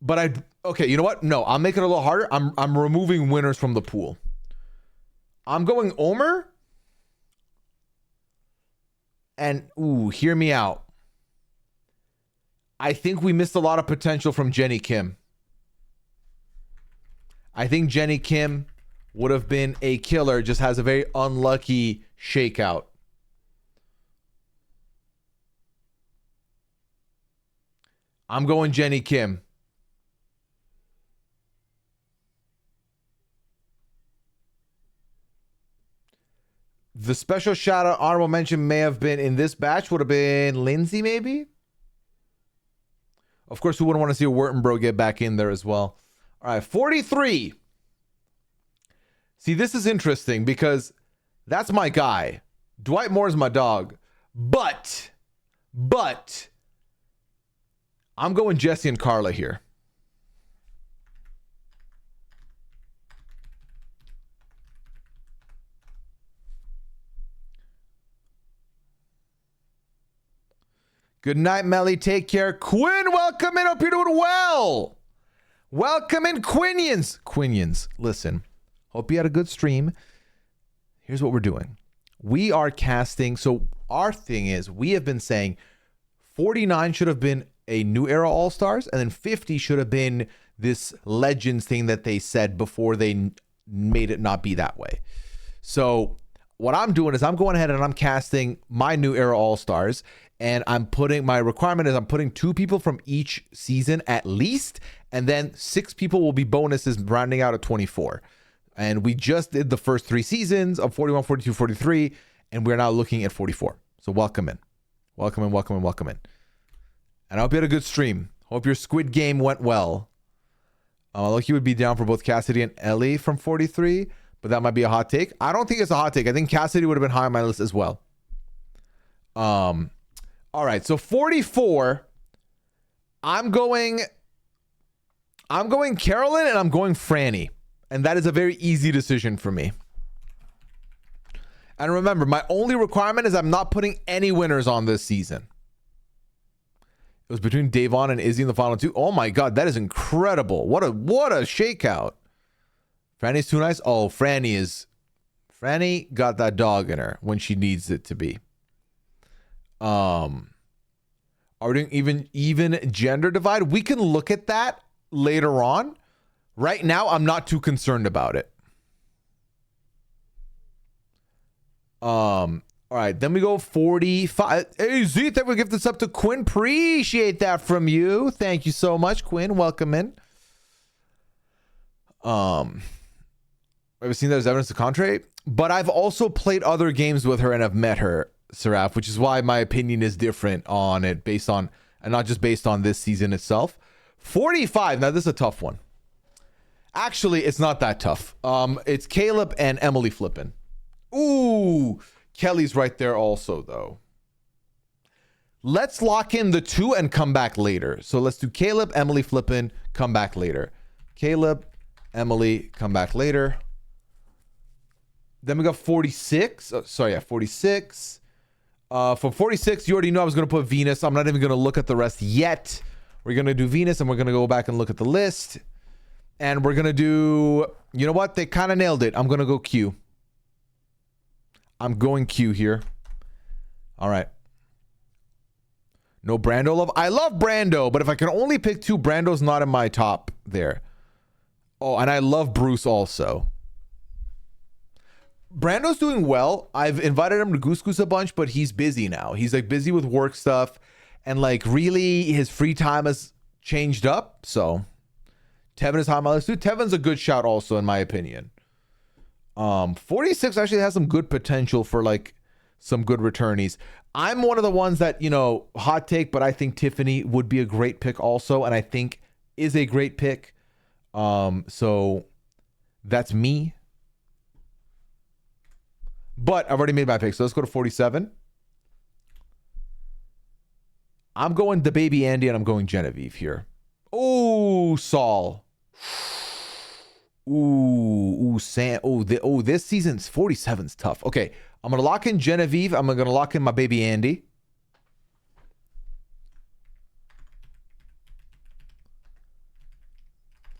But okay, you know what? No, I'll make it a little harder. I'm removing winners from the pool. I'm going Omer. And, hear me out. I think we missed a lot of potential from Jenny Kim. I think Jenny Kim would have been a killer, just has a very unlucky shakeout. I'm going Jenny Kim. The special shout out, honorable mention may have been in this batch, would have been Lindsay, maybe? Of course, who wouldn't want to see a Wurtenbro get back in there as well? All right, 43. See, this is interesting because that's my guy. Dwight Moore's my dog. But, I'm going Jesse and Carla here. Good night, Melly. Take care. Quinn, welcome in. Hope you're doing well. Welcome in, Quinions. Listen, hope you had a good stream. Here's what we're doing. We are casting. So our thing is, we have been saying 49 should have been a New Era All-Stars, and then 50 should have been this Legends thing that they said before they made it not be that way. So what I'm doing is I'm going ahead and I'm casting my New Era All-Stars, and I'm putting, my requirement is I'm putting 2 people from each season at least, and then 6 people will be bonuses, rounding out at 24. And we just did the first 3 seasons of 41, 42, 43, and we're now looking at 44. So welcome in. Welcome in. And I hope you had a good stream. Hope your Squid Game went well. Loki would be down for both Cassidy and Ellie from 43, but that might be a hot take. I don't think it's a hot take. I think Cassidy would have been high on my list as well. All right, so 44, I'm going I'm going Carolyn and I'm going Franny. And that is a very easy decision for me. And remember, my only requirement is I'm not putting any winners on this season. It was between Davon and Izzy in the final two. Oh my God, that is incredible. What a shakeout. Franny's too nice. Oh, Franny got that dog in her when she needs it to be. Are we doing even gender divide? We can look at that later on. Right now, I'm not too concerned about it. All right, then we go 45. Hey, Z, that we give this up to Quinn. Appreciate that from you. Thank you so much, Quinn. Welcome in. I've seen that as evidence to contrary, but I've also played other games with her and I've met her, Seraph, which is why my opinion is different on it based on, and not just based on this season itself. 45. Now, this is a tough one. Actually, it's not that tough. It's Caleb and Emily flipping. Ooh, Kelly's right there also, though. Let's lock in the two and come back later. So let's do Caleb, Emily flipping, come back later. Caleb, Emily, come back later. Then we got 46. Oh, sorry, yeah, 46. For 46, you already know I was going to put Venus. I'm not even going to look at the rest yet. We're going to do Venus, and we're going to go back and look at the list. And we're going to do... You know what? They kind of nailed it. I'm going to go Q. I'm going Q here. All right. No Brando love. I love Brando, but if I can only pick two, Brando's not in my top there. Oh, and I love Bruce also. Brando's doing well. I've invited him to Goose Goose a bunch, but he's busy now. He's like busy with work stuff. And like really his free time has changed up. So Tevin is high on my list too. Tevin's a good shout also in my opinion. 46 actually has some good potential for like some good returnees. I'm one of the ones that, you know, hot take, but I think Tiffany would be a great pick also. And I think is a great pick. So that's me. But I've already made my pick. So let's go to 47. I'm going the baby Andy and I'm going Genevieve here. Oh, Saul. Ooh, Sam. Oh, this season's 47's tough. Okay, I'm gonna lock in Genevieve. I'm gonna lock in my baby Andy.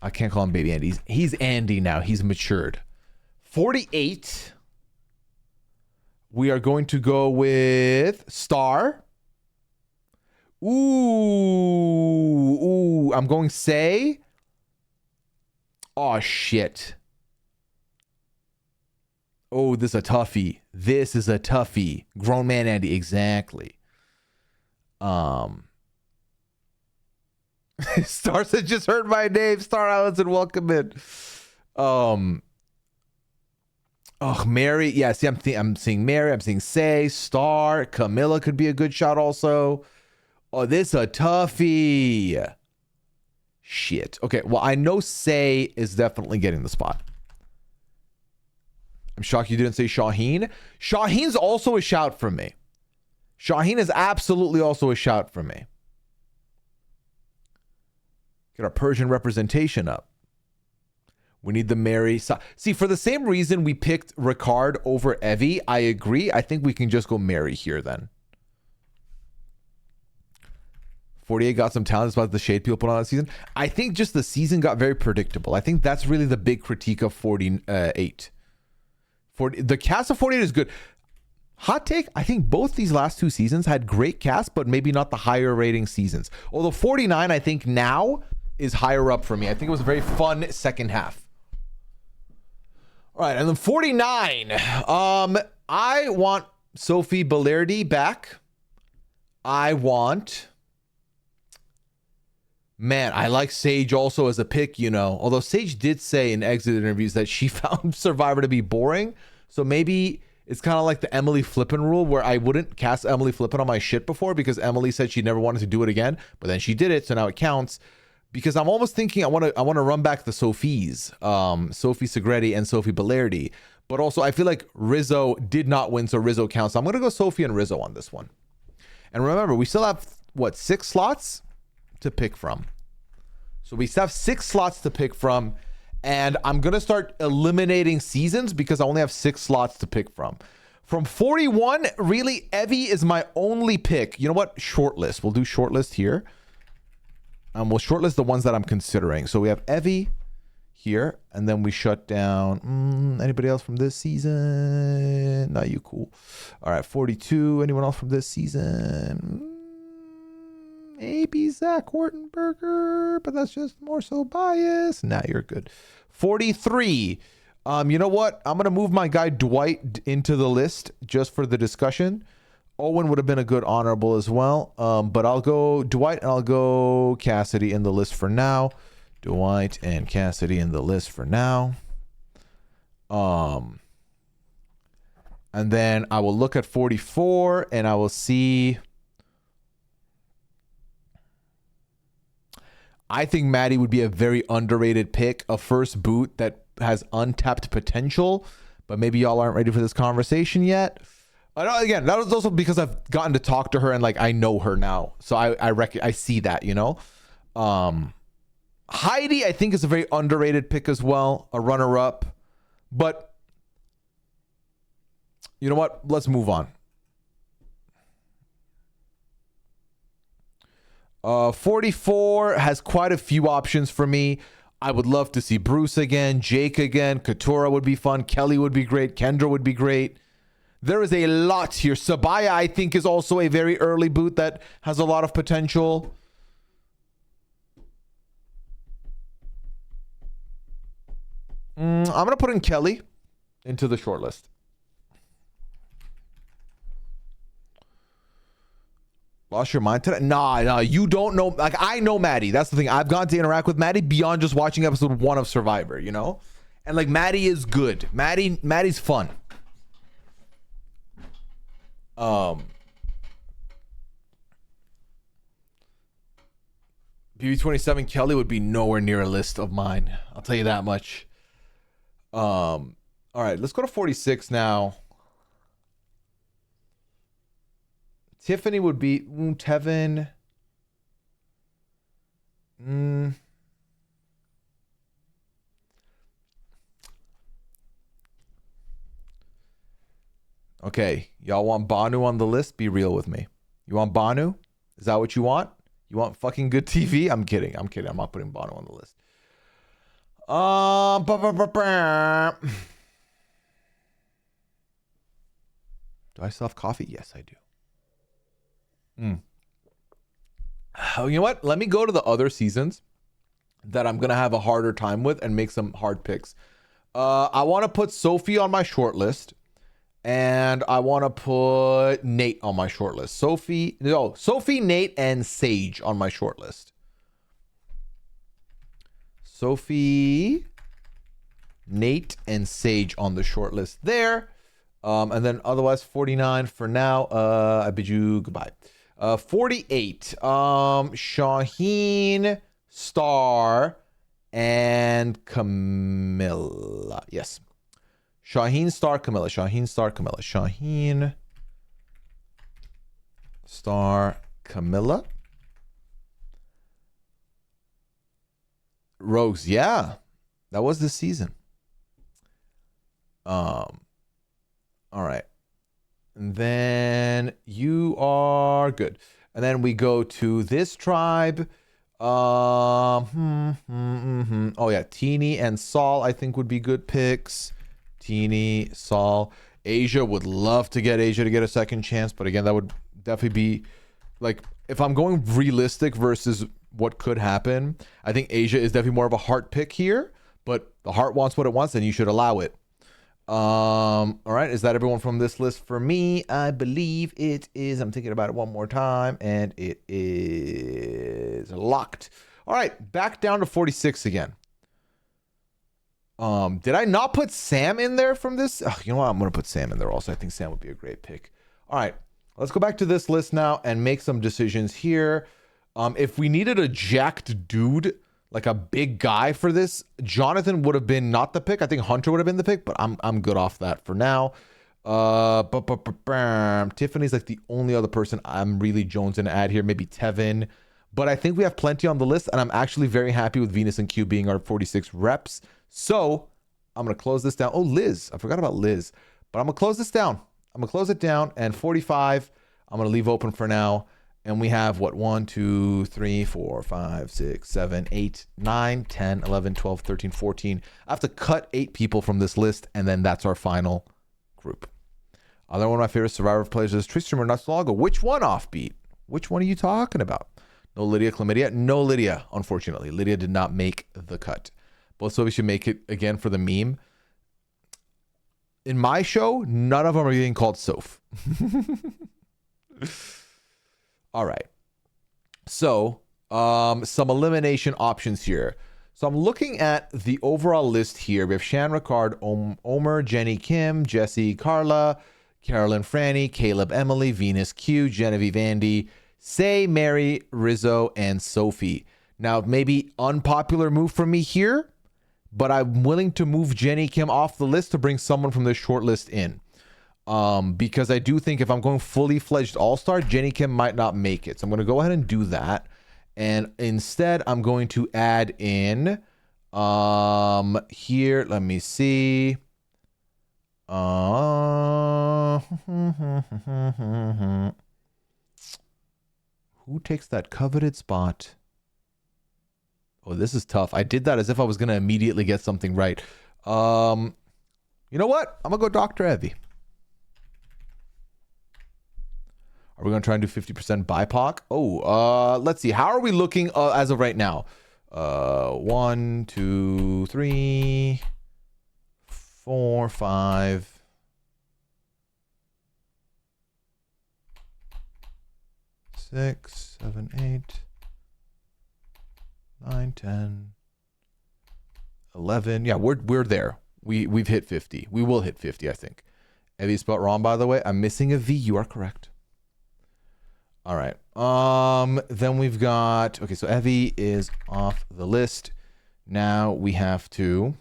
I can't call him baby Andy. He's Andy now. He's matured. 48. We are going to go with Star. Ooh, I'm going Say. Oh, shit. Oh, this is a toughie. This is a toughie. Grown man Andy, exactly. Star said just heard my name. Star Allenson, welcome in. Oh, Mary. Yeah, see, I'm seeing Mary. I'm seeing Say, Star. Camilla could be a good shot also. Oh, this is a toughie. Shit. Okay, well, I know Say is definitely getting the spot. I'm shocked you didn't say Shaheen. Shaheen's also a shout from me. Shaheen is absolutely also a shout from me. Get our Persian representation up. We need the Mary. See, for the same reason we picked Ricard over Evie, I agree. I think we can just go Mary here then. 48 got some talent despite the shade people put on that season. I think just the season got very predictable. I think that's really the big critique of 48. The cast of 48 is good. Hot take, I think both these last two seasons had great cast, but maybe not the higher rating seasons. Although 49, I think now is higher up for me. I think it was a very fun second half. All right, and then 49. I want Sophie Bellardi back. I like Sage also as a pick, you know. Although Sage did say in exit interviews that she found Survivor to be boring. So maybe it's kind of like the Emily Flippin rule where I wouldn't cast Emily Flippin on my shit before because Emily said she never wanted to do it again. But then she did it, so now it counts. Because I'm almost thinking I want to run back the Sophies. Sophie Segretti and Sophie Bellardi. But also I feel like Rizzo did not win, so Rizzo counts. So I'm going to go Sophie and Rizzo on this one. And remember, we still have, 6 slots to pick from. So we still have 6 slots to pick from. And I'm going to start eliminating seasons because I only have 6 slots to pick from. From 41, really, Evie is my only pick. You know what? Shortlist. We'll do shortlist here. We'll shortlist the ones that I'm considering. So we have Evie here. And then we shut down. Anybody else from this season? Not you, cool. All right, 42. Anyone else from this season? Maybe Zach Wartenberger, but that's just more so bias. Nah, you're good. 43. You know what? I'm going to move my guy Dwight into the list just for the discussion. Owen would have been a good honorable as well. But I'll go Dwight and I'll go Cassidy in the list for now. Dwight and Cassidy in the list for now. And then I will look at 44 and I will see. I think Maddie would be a very underrated pick, a first boot that has untapped potential, but maybe y'all aren't ready for this conversation yet. Again, that was also because I've gotten to talk to her and like I know her now, so I see that, you know. Heidi, I think, is a very underrated pick as well, a runner-up, but you know what? Let's move on. 44 has quite a few options for me. I would love to see Bruce again, Jake again, Katura would be fun, Kelly would be great, Kendra would be great. There is a lot here. Sabaya, I think, is also a very early boot that has a lot of potential. I'm going to put in Kelly into the shortlist. Lost your mind today? Nah, you don't know. Like, I know Maddie. That's the thing. I've gone to interact with Maddie beyond just watching episode 1 of Survivor, you know? And like, Maddie is good. Maddie's fun. BB27 Kelly would be nowhere near a list of mine. I'll tell you that much. All right, let's go to 46 now. Tiffany would be Tevin. Okay, y'all want Banu on the list? Be real with me. You want Banu? Is that what you want? You want fucking good TV? I'm kidding. I'm not putting Banu on the list. Do I still have coffee? Yes, I do. Oh, you know what? Let me go to the other seasons that I'm going to have a harder time with and make some hard picks. I want to put Sophie on my short list. And I want to put Nate on my short list. Sophie, Nate, and Sage on my short list. Sophie, Nate, and Sage on the short list there. And then otherwise 49 for now. I bid you goodbye. 48. Shaheen, Star, and Camilla. Yes. Shaheen, Star, Camilla. Shaheen, Star, Camilla. Shaheen, Star, Camilla. Rogues, yeah. That was this season. All right. And then you are good. And then we go to this tribe. Oh yeah, Teeny and Saul I think would be good picks. Teeny, Saul. Asia, would love to get Asia to get a second chance, but again, that would definitely be like, if I'm going realistic versus what could happen, I think Asia is definitely more of a heart pick here, but the heart wants what it wants and you should allow it. All right, is that everyone from this list for me? I believe it is. I'm thinking about it one more time and it is locked. All right, back down to 46 again. Did I not put Sam in there from this? Oh, you know what? I'm going to put Sam in there also. I think Sam would be a great pick. All right, let's go back to this list now and make some decisions here. If we needed a jacked dude, like a big guy for this, Jonathan would have been not the pick. I think Hunter would have been the pick, but I'm good off that for now. Tiffany's like the only other person I'm really jonesing to add here. Maybe Tevin. But I think we have plenty on the list, and I'm actually very happy with Venus and Q being our 46 reps. So I'm going to close this down. Oh, Liz. I forgot about Liz. But I'm going to close this down. I'm going to close it down. And 45, I'm going to leave open for now. And we have what? 1, 2, 3, 4, 5, 6, 7, 8, 9, 10, 11, 12, 13, 14. I have to cut 8 people from this list, and then that's our final group. Another one of my favorite Survivor players is Tree Streamer not so long ago. Which one, Offbeat? Which one are you talking about? No Lydia Chlamydia? No Lydia, unfortunately. Lydia did not make the cut. But so we should make it again for the meme. In my show, none of them are getting called Soph. All right. So, some elimination options here. So I'm looking at the overall list here. We have Shan Ricard, Omer, Jenny Kim, Jesse, Carla, Carolyn Franny, Caleb Emily, Venus Q, Genevieve Andy, Say, Mary, Rizzo, and Sophie. Now, maybe unpopular move from me here, but I'm willing to move Jenny Kim off the list to bring someone from this short list in. Because I do think if I'm going fully fledged all-star, Jenny Kim might not make it. So I'm going to go ahead and do that. And instead, I'm going to add in here. Let me see. Who takes that coveted spot? Oh, this is tough. I did that as if I was going to immediately get something right. You know what? I'm going to go Dr. Evie. Are we going to try and do 50% BIPOC? Oh, let's see. How are we looking as of right now? 1, 2, 3, 4, 5. 6, 7, 8, 9, 10, 11. Yeah, we're there. We've hit 50. We will hit 50, I think. Evie spelled wrong, by the way. I'm missing a V. You are correct. All right. Then we've got, okay, so Evie is off the list. Now we have to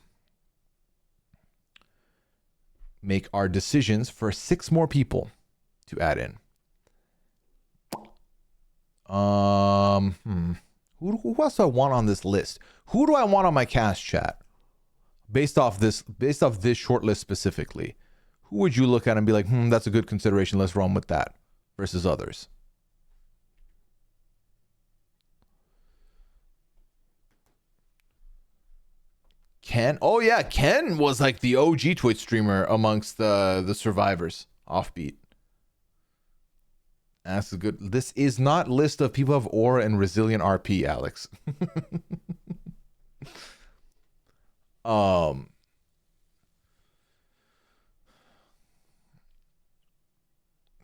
make our decisions for 6 more people to add in. Who else do I want on this list? Who do I want on my cast chat? Based off this short list specifically. Who would you look at and be like, that's a good consideration, let's run with that, versus others? Ken? Oh yeah, Ken was like the OG Twitch streamer amongst the survivors. Offbeat. That's a good. This is not list of people who have aura and resilient RP, Alex.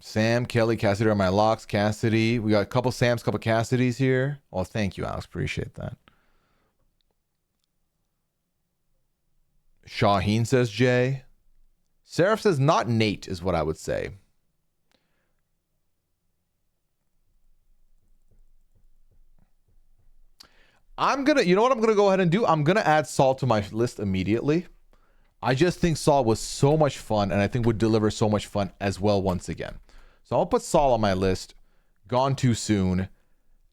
Sam, Kelly, Cassidy are my locks. Cassidy. We got a couple Sams, couple Cassidys here. Oh, thank you, Alex. Appreciate that. Shaheen says Jay. Seraph says not Nate is what I would say. You know what I'm gonna go ahead and do? I'm gonna add Saul to my list immediately. I just think Saul was so much fun, and I think would deliver so much fun as well once again. So I'll put Saul on my list. Gone too soon.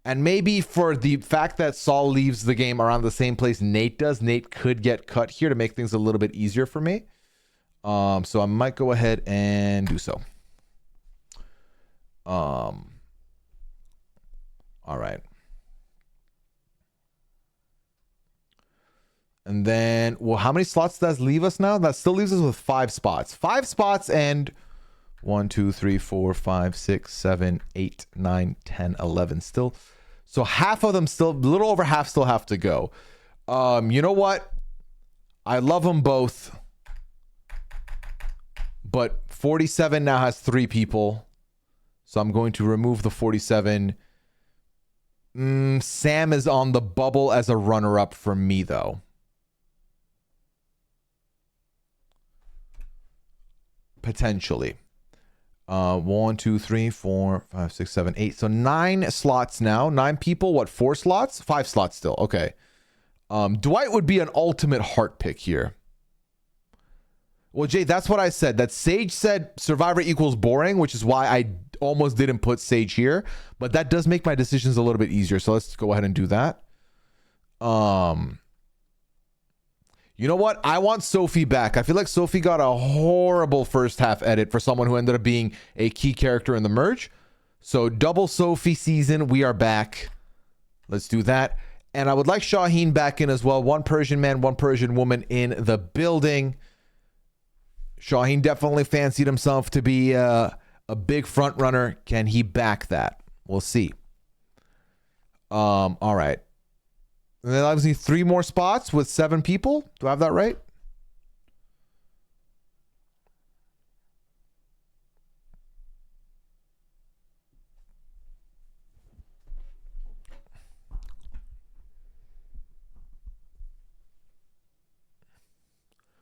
And maybe for the fact that Saul leaves the game around the same place Nate does, Nate could get cut here to make things a little bit easier for me. So I might go ahead and do so. All right. And then, well, how many slots does that leave us now? That still leaves us with 5 spots. 5 spots and 1, 2, 3, 4, 5, 6, 7, 8, 9, 10, 11 still. So half of them still, a little over half still have to go. You know what? I love them both. But 47 now has 3 people. So I'm going to remove the 47. Sam is on the bubble as a runner-up for me, though. Potentially. 1, 2, 3, 4, 5, 6, 7, 8. So 9 slots now. 9 people. What, 4 slots? 5 slots still. Okay. Dwight would be an ultimate heart pick here. Well, Jay, that's what I said. That Sage said Survivor equals boring, which is why I almost didn't put Sage here. But that does make my decisions a little bit easier. So let's go ahead and do that. You know what? I want Sophie back. I feel like Sophie got a horrible first half edit for someone who ended up being a key character in the merge. So double Sophie season. We are back. Let's do that. And I would like Shaheen back in as well. One Persian man, one Persian woman in the building. Shaheen definitely fancied himself to be a big front runner. Can he back that? We'll see. All right. And then obviously 3 more spots with 7 people. Do I have that right?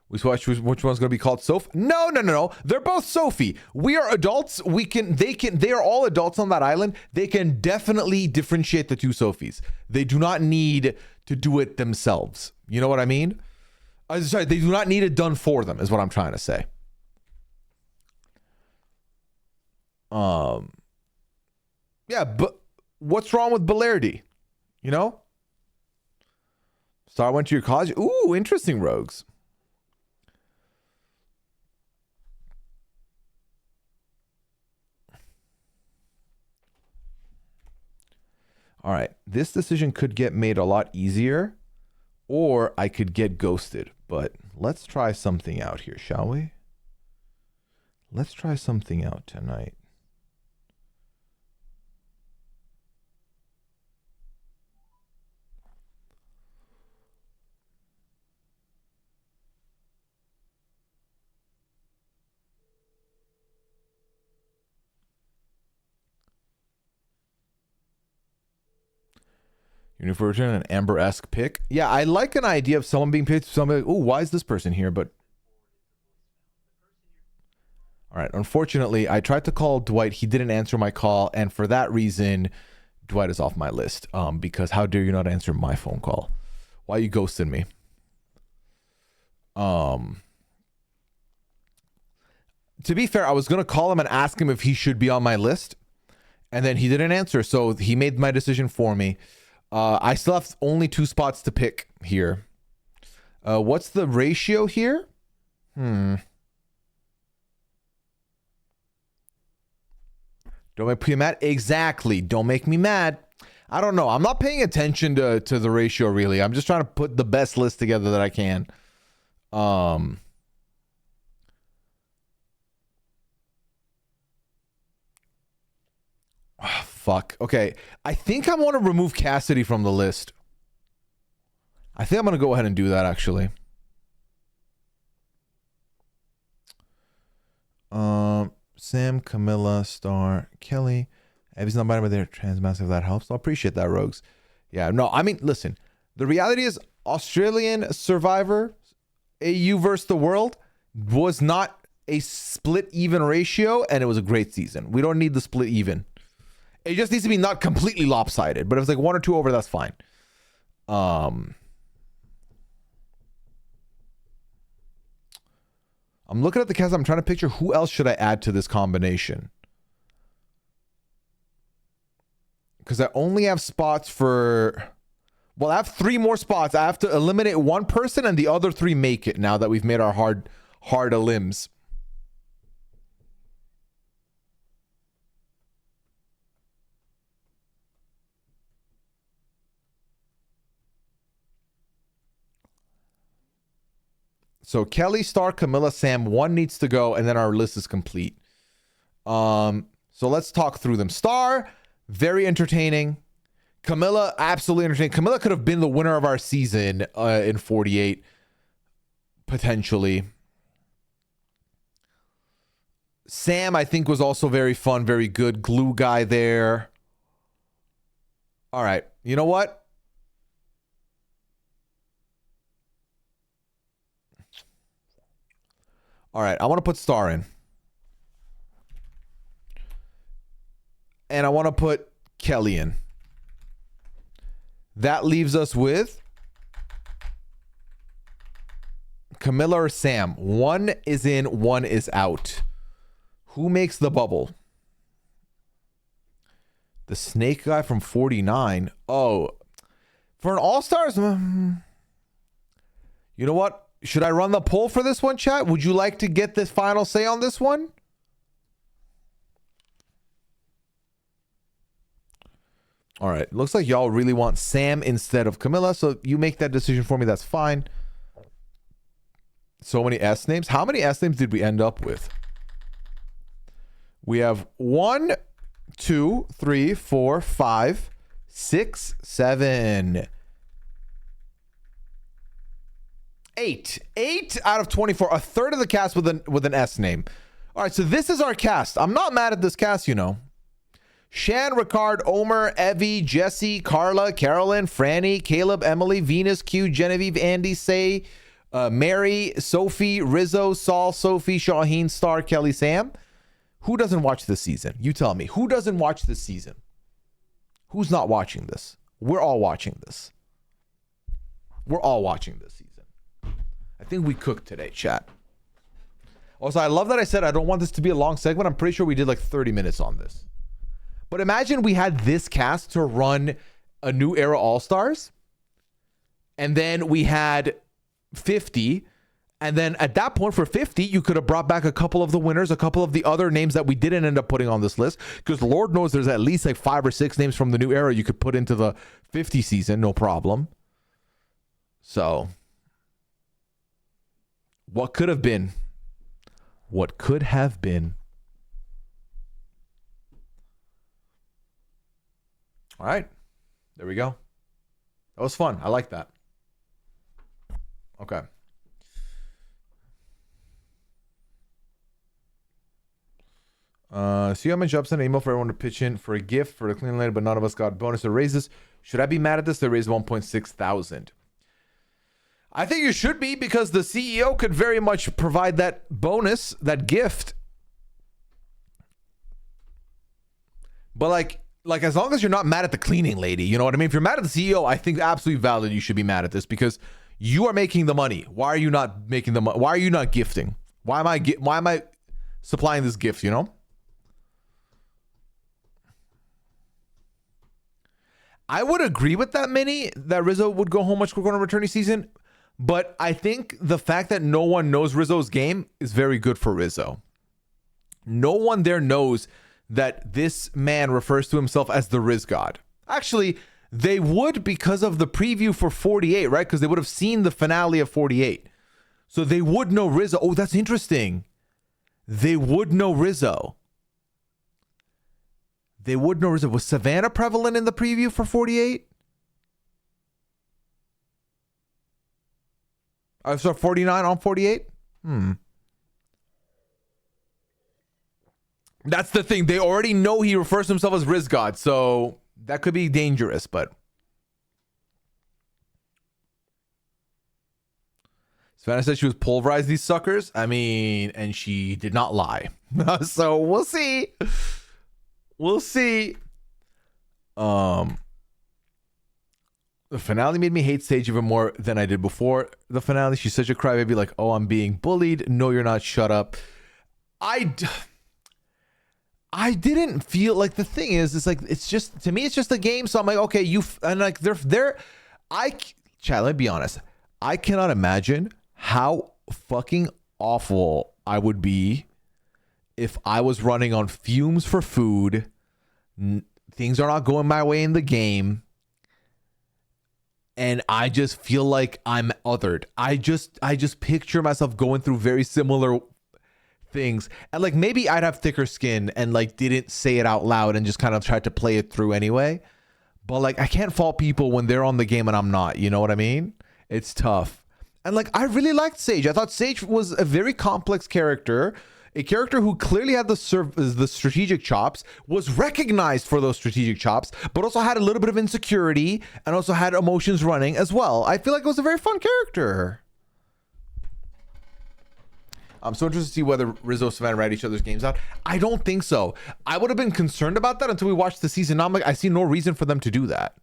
Which one's going to be called Sophie? No. They're both Sophie. We are adults. They are all adults on that island. They can definitely differentiate the 2 Sophies. They do not need to do it themselves. You know what I mean? Sorry, they do not need it done for them, is what I'm trying to say. Yeah, but what's wrong with Belardi? You know? Star went to your college. Ooh, interesting, Rogues. All right, this decision could get made a lot easier, or I could get ghosted, but let's try something out here, shall we? Let's try something out tonight. Universion, an Amber-esque pick. Yeah, I like an idea of someone being picked. Somebody, oh, why is this person here? But all right, unfortunately, I tried to call Dwight. He didn't answer my call, and for that reason, Dwight is off my list. Because how dare you not answer my phone call? Why are you ghosting me? To be fair, I was gonna call him and ask him if he should be on my list, and then he didn't answer, so he made my decision for me. I still have only 2 spots to pick here. What's the ratio here? Don't make me mad? Exactly. Don't make me mad. I don't know. I'm not paying attention to the ratio, really. I'm just trying to put the best list together that I can. Oh, fuck. Okay. I think I want to remove Cassidy from the list. I think I'm going to go ahead and do that, actually. Sam, Camilla, Star, Kelly. Evie's not bad, but they're transmassive. That helps. I appreciate that, Rogues. Yeah, no, I mean, listen. The reality is Australian Survivor, AU versus the world, was not a split even ratio, and it was a great season. We don't need the split even. It just needs to be not completely lopsided, but if it's like 1 or 2 over, that's fine. I'm looking at the cast. I'm trying to picture who else should I add to this combination. Because I only have spots for... Well, I have 3 more spots. I have to eliminate 1 person and the other 3 make it now that we've made our hard limbs. So Kelly, Star, Camilla, Sam, 1 needs to go, and then our list is complete. So let's talk through them. Star, very entertaining. Camilla, absolutely entertaining. Camilla could have been the winner of our season in 48, potentially. Sam, I think, was also very fun, very good. Glue guy there. All right. You know what? All right, I want to put Star in. And I want to put Kelly in. That leaves us with Camilla or Sam? One is in, one is out. Who makes the bubble? The snake guy from 49. Oh, for an All-Stars? You know what? Should I run the poll for this one, chat? Would you like to get this final say on this one? All right. Looks like y'all really want Sam instead of Camilla, so you make that decision for me. That's fine. So many S names. How many S names did we end up with? We have 1, 2, 3, 4, 5, 6, 7, 8. 8 out of 24. A third of the cast with an S name. All right, so this is our cast. I'm not mad at this cast, you know. Shan, Ricard, Omer, Evie, Jesse, Carla, Carolyn, Franny, Caleb, Emily, Venus, Q, Genevieve, Andy, Say, Mary, Sophie, Rizzo, Saul, Sophie, Shaheen, Star, Kelly, Sam. Who doesn't watch this season? You tell me. Who doesn't watch this season? Who's not watching this? We're all watching this. We're all watching this season. I think we cooked today, chat. Also, I love that I said I don't want this to be a long segment. I'm pretty sure we did like 30 minutes on this. But imagine we had this cast to run a New Era All-Stars. And then we had 50. And then at that point for 50, you could have brought back a couple of the winners, a couple of the other names that we didn't end up putting on this list. Because Lord knows there's at least like 5 or 6 names from the New Era you could put into the 50 season. No problem. So, what could have been? What could have been? All right. There we go. That was fun. I like that. Okay. CM and Jobs sent an email for everyone to pitch in for a gift for the clean later, but none of us got bonus or raises. Should I be mad at this? They raised 1.6 thousand. I think you should be, because the CEO could very much provide that bonus, that gift. But like as long as you're not mad at the cleaning lady, you know what I mean? If you're mad at the CEO, I think absolutely valid you should be mad at this, because you are making the money. Why are you not making the money? Why are you not gifting? Why am I supplying this gift, you know? I would agree with that, Minnie, that Rizzo would go home much quicker on a returning season. But I think the fact that no one knows Rizzo's game is very good for Rizzo. No one there knows that this man refers to himself as the Riz God. Actually, they would, because of the preview for 48, right? Because they would have seen the finale of 48. So they would know Rizzo. Oh, that's interesting. They would know Rizzo. They would know Rizzo. Was Savannah prevalent in the preview for 48? I saw 49 on 48? That's the thing. They already know he refers to himself as Riz God, so that could be dangerous, but Savannah said she was pulverized these suckers. I mean, and she did not lie. So we'll see. We'll see. The finale made me hate Sage even more than I did before the finale. She's such a crybaby, like, oh, I'm being bullied. No, you're not. Shut up. I didn't feel like, the thing is, it's like, it's just, to me, it's just a game. So I'm like, okay, and like, chat, let me be honest. I cannot imagine how fucking awful I would be if I was running on fumes for food. Things are not going my way in the game, and I just feel like I'm othered. I just picture myself going through very similar things, and like maybe I'd have thicker skin and like didn't say it out loud and just kind of tried to play it through anyway. But like, I can't fault people when they're on the game and I'm not. You know what I mean? It's tough. And like, I really liked Sage. I thought Sage was a very complex character. A character who clearly had the strategic chops, was recognized for those strategic chops, but also had a little bit of insecurity and also had emotions running as well. I feel like it was a very fun character. I'm so interested to see whether Rizzo and Savannah write each other's games out. I don't think so. I would have been concerned about that until we watched the season. Now I'm like, I see no reason for them to do that.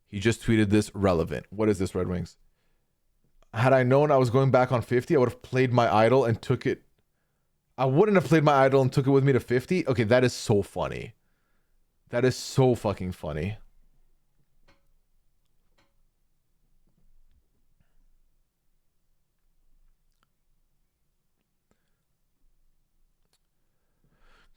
He just tweeted this relevant. What is this, Red Wings? Had I known I was going back on 50, I would have played my idol and took it. I wouldn't have played my idol and took it with me to 50. Okay, that is so funny. That is so fucking funny.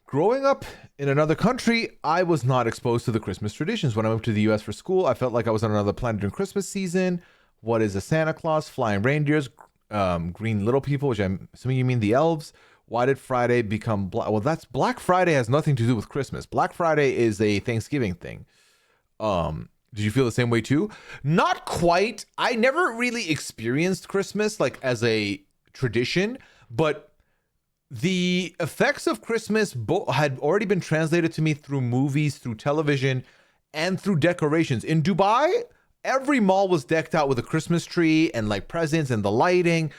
Growing up in another country, I was not exposed to the Christmas traditions. When I moved to the US for school, I felt like I was on another planet during Christmas season. What is a Santa Claus? Flying reindeers, green little people, which I'm assuming you mean the elves. Why did Friday become black? Well, that's Black Friday has nothing to do with Christmas. Black Friday is a Thanksgiving thing. Did you feel the same way too? Not quite. I never really experienced Christmas like as a tradition, but the effects of Christmas had already been translated to me through movies, through television, and through decorations. In Dubai, every mall was decked out with a Christmas tree and like presents and the lighting.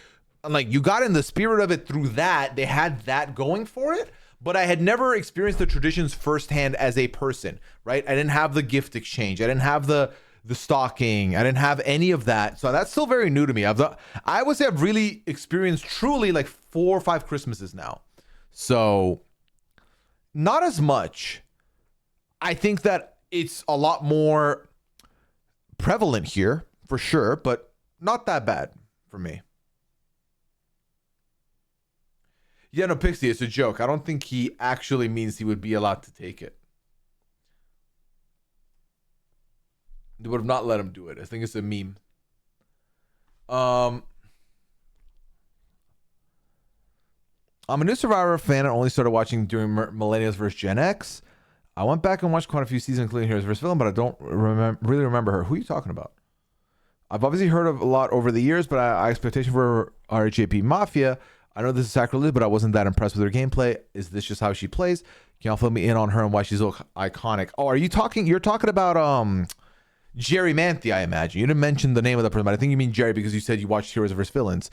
And like you got in the spirit of it through that. They had that going for it. But I had never experienced the traditions firsthand as a person, right? I didn't have the gift exchange. I didn't have the stocking. I didn't have any of that. So that's still very new to me. I would say I've really experienced truly like 4 or 5 Christmases now. So not as much. I think that it's a lot more prevalent here for sure, but not that bad for me. Yeah, no, Pixie, it's a joke. I don't think he actually means he would be allowed to take it. They would have not let him do it. I think it's a meme. I'm a new Survivor fan and only started watching during Millennials vs. Gen X. I went back and watched quite a few seasons, including Heroes vs. Villain, but I don't really remember her. Who are you talking about? I've obviously heard of a lot over the years, but I expectation for RHAP Mafia. I know this is sacrilege, but I wasn't that impressed with her gameplay. Is this just how she plays? Can y'all fill me in on her and why she's so iconic? Oh, you're talking about Jerry Manthey, I imagine. You didn't mention the name of the person, but I think you mean Jerry because you said you watched Heroes vs. Villains.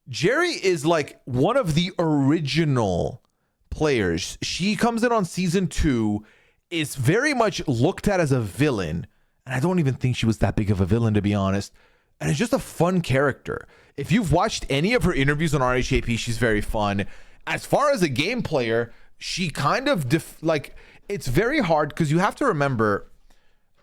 Jerry is like one of the original players. She comes in on season 2, is very much looked at as a villain, and I don't even think she was that big of a villain, to be honest. And it's just a fun character. If you've watched any of her interviews on RHAP, she's very fun. As far as a game player, she kind of it's very hard because you have to remember,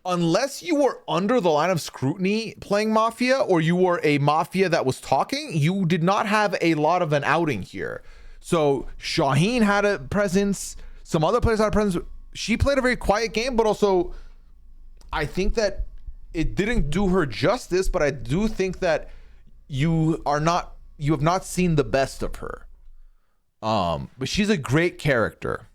unless you were under the line of scrutiny playing Mafia or you were a Mafia that was talking, you did not have a lot of an outing here. So Shaheen had a presence. Some other players had a presence. She played a very quiet game, but also I think that it didn't do her justice, but I do think that you have not seen the best of her. But she's a great character.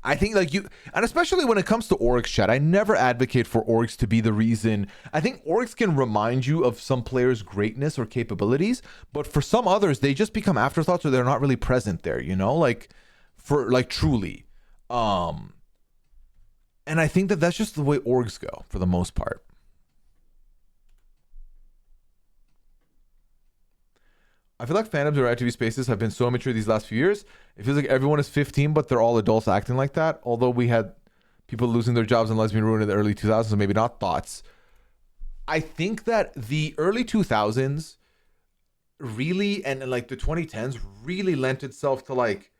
I think and especially when it comes to Oryx, chat, I never advocate for Oryx to be the reason. I think Oryx can remind you of some players' greatness or capabilities, but for some others, they just become afterthoughts or they're not really present there, truly. And I think that that's just the way orgs go for the most part. I feel like fandoms or TV spaces have been so immature these last few years. It feels like everyone is 15, but they're all adults acting like that. Although we had people losing their jobs and lesbian ruin in the early 2000s, so maybe not thoughts. I think that the early 2000s really, and like the 2010s, really lent itself to like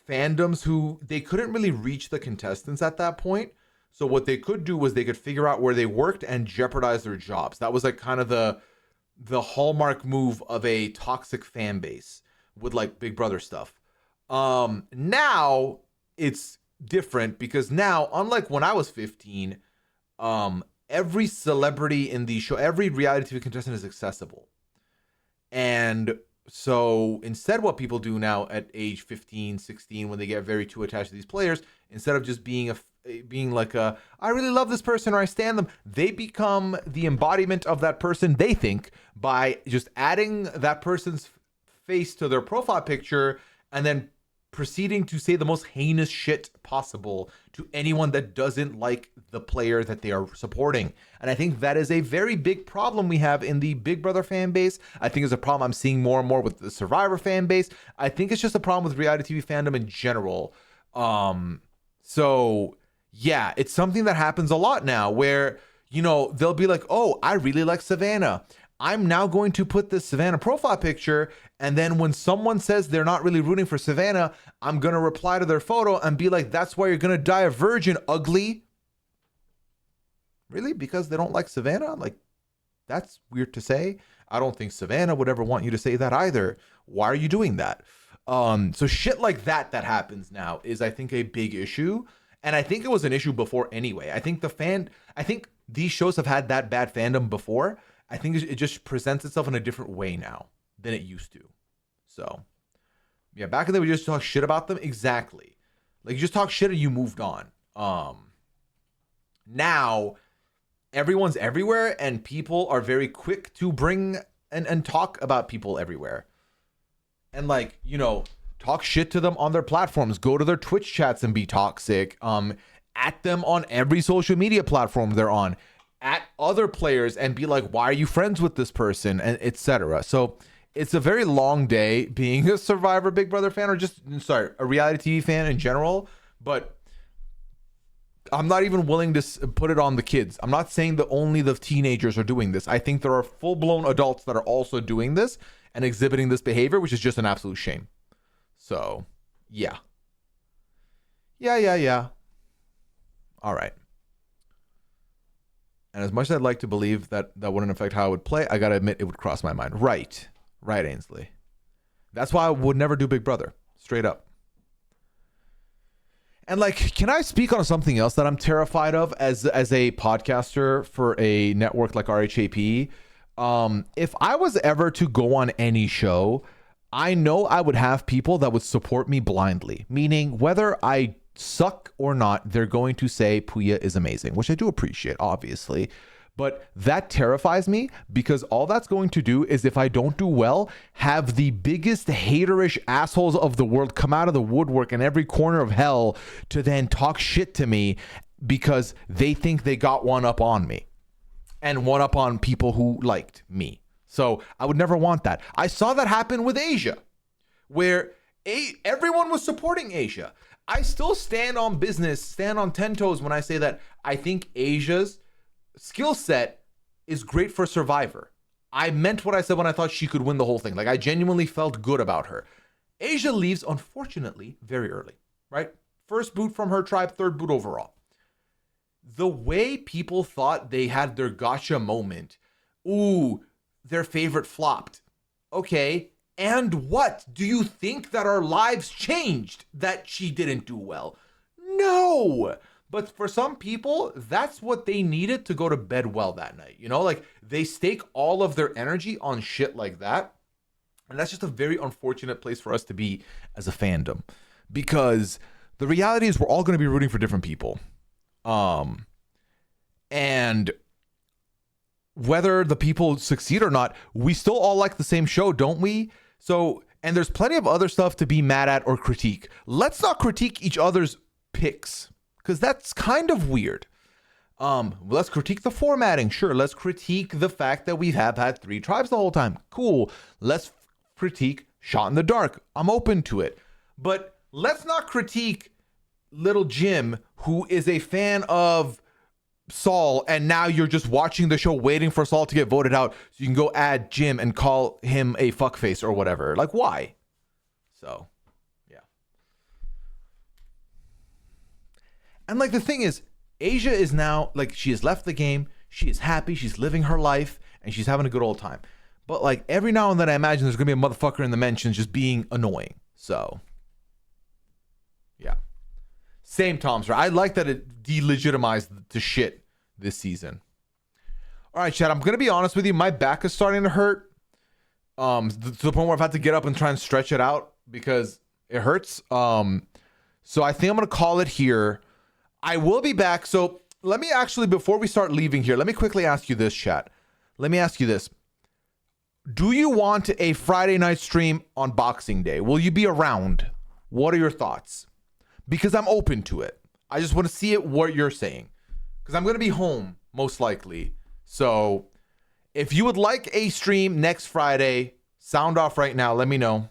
fandoms who they couldn't really reach the contestants at that point. So what they could do was they could figure out where they worked and jeopardize their jobs. That was like kind of the hallmark move of a toxic fan base with like Big Brother stuff. Now it's different because now, unlike when I was 15, every celebrity in the show, every reality TV contestant is accessible. And so instead what people do now at age 15, 16, when they get very too attached to these players, instead of just being I really love this person or I stand them, they become the embodiment of that person, they think, by just adding that person's face to their profile picture and then proceeding to say the most heinous shit possible to anyone that doesn't like the player that they are supporting. And I think that is a very big problem we have in the Big Brother fan base. I think it's a problem I'm seeing more and more with the Survivor fan base. I think it's just a problem with reality TV fandom in general. So Yeah, it's something that happens a lot now where, they'll be like, oh, I really like Savannah. I'm now going to put this Savannah profile picture. And then when someone says they're not really rooting for Savannah, I'm going to reply to their photo and be like, that's why you're going to die a virgin, ugly. Really? Because they don't like Savannah? Like, that's weird to say. I don't think Savannah would ever want you to say that either. Why are you doing that? So shit like that happens now is, I think, a big issue. And I think it was an issue before anyway. I think these shows have had that bad fandom before. I think it just presents itself in a different way now than it used to. So, yeah, back in the day, we just talk shit about them. Exactly. Like, you just talk shit and you moved on. Now, everyone's everywhere and people are very quick to bring and talk about people everywhere. And, like, talk shit to them on their platforms, go to their Twitch chats and be toxic, at them on every social media platform they're on, at other players and be like, why are you friends with this person, and etc. So it's a very long day being a Survivor Big Brother fan, or just, a reality TV fan in general. But I'm not even willing to put it on the kids. I'm not saying that only the teenagers are doing this. I think there are full-blown adults that are also doing this and exhibiting this behavior, which is just an absolute shame. So, yeah. Yeah. All right. And as much as I'd like to believe that wouldn't affect how I would play, I gotta admit it would cross my mind. Right, Ainsley. That's why I would never do Big Brother. Straight up. And, like, can I speak on something else that I'm terrified of as a podcaster for a network like RHAP? If I was ever to go on any show, I know I would have people that would support me blindly, meaning whether I suck or not, they're going to say Pooya is amazing, which I do appreciate, obviously. But that terrifies me, because all that's going to do is, if I don't do well, have the biggest haterish assholes of the world come out of the woodwork in every corner of hell to then talk shit to me because they think they got one up on me and one up on people who liked me. So I would never want that. I saw that happen with Asia, where everyone was supporting Asia. I still stand on business, stand on 10 toes when I say that I think Asia's skill set is great for Survivor. I meant what I said when I thought she could win the whole thing. Like, I genuinely felt good about her. Asia leaves, unfortunately, very early, right? First boot from her tribe, third boot overall. The way people thought they had their gotcha moment, ooh, their favorite flopped. Okay, and what? Do you think that our lives changed that she didn't do well? No. But for some people, that's what they needed to go to bed well that night. Like, they stake all of their energy on shit like that. And that's just a very unfortunate place for us to be as a fandom, because the reality is we're all going to be rooting for different people. And whether the people succeed or not, we still all like the same show, don't we? So, and there's plenty of other stuff to be mad at or critique. Let's not critique each other's picks, because that's kind of weird. Let's critique the formatting. Sure. Let's critique the fact that we have had 3 tribes the whole time. Cool. Let's critique Shot in the Dark. I'm open to it. But let's not critique little Jim, who is a fan of Saul, and now you're just watching the show waiting for Saul to get voted out so you can go add Jim and call him a fuckface or whatever. Like, why? So, yeah. And, like, the thing is, Asia is now, like, she has left the game, she is happy, she's living her life, and she's having a good old time. But, like, every now and then I imagine there's gonna be a motherfucker in the mentions just being annoying. So, yeah. Same, Tom, sir. I like that it delegitimized the shit this season. All right, Chad, I'm going to be honest with you. My back is starting to hurt to the point where I've had to get up and try and stretch it out because it hurts. So I think I'm going to call it here. I will be back. So let me actually, before we start leaving here, let me quickly ask you this, chat. Let me ask you this. Do you want a Friday night stream on Boxing Day? Will you be around? What are your thoughts? Because I'm open to it. I just want to see what you're saying. Because I'm going to be home, most likely. So if you would like a stream next Friday, sound off right now. Let me know.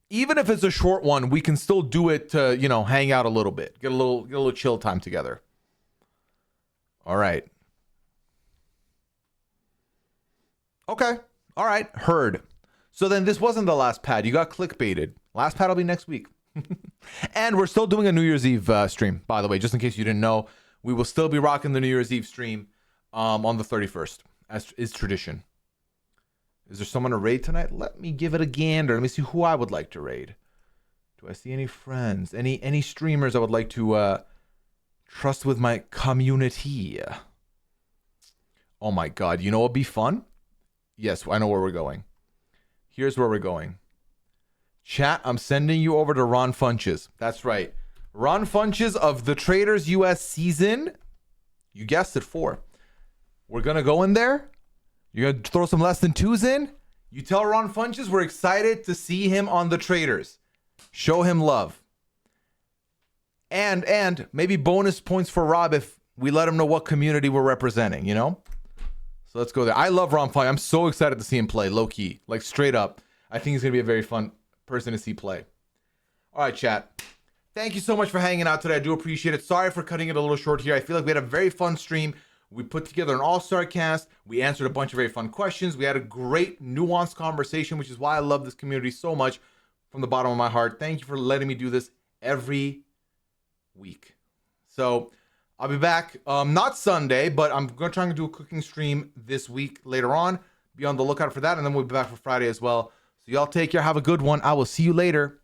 even if it's a short one, we can still do it to, you know, hang out a little bit, get a little chill time together. All right. Okay. All right. Heard. So then this wasn't the last pad. You got clickbaited. Last pad will be next week. And we're still doing a New Year's Eve stream, by the way, just in case you didn't know. We will still be rocking the New Year's Eve stream on the 31st, as is tradition. Is there someone to raid tonight? Let me give it a gander. Let me see who I would like to raid. Do I see any friends? Any streamers I would like to trust with my community? Oh my god, you know what would be fun? Yes, I know where we're going. Here's where we're going. Chat, I'm sending you over to Ron Funches. That's right. Ron Funches of the Traitors US season. You guessed it, 4. We're going to go in there. You're going to throw some less than 2s in. You tell Ron Funches we're excited to see him on the Traitors. Show him love. And maybe bonus points for Rob if we let him know what community we're representing, you know? So let's go there. I love Ron Funches. I'm so excited to see him play, low key. Like straight up. I think he's going to be a very fun person to see play. All right, chat. Thank you so much for hanging out today. I do appreciate it. Sorry for cutting it a little short here. I feel like we had a very fun stream. We put together an all-star cast. We answered a bunch of very fun questions. We had a great nuanced conversation, which is why I love this community so much from the bottom of my heart. Thank you for letting me do this every week. So I'll be back, not Sunday, but I'm going to try and do a cooking stream this week later on. Be on the lookout for that, and then we'll be back for Friday as well. So y'all take care. Have a good one. I will see you later.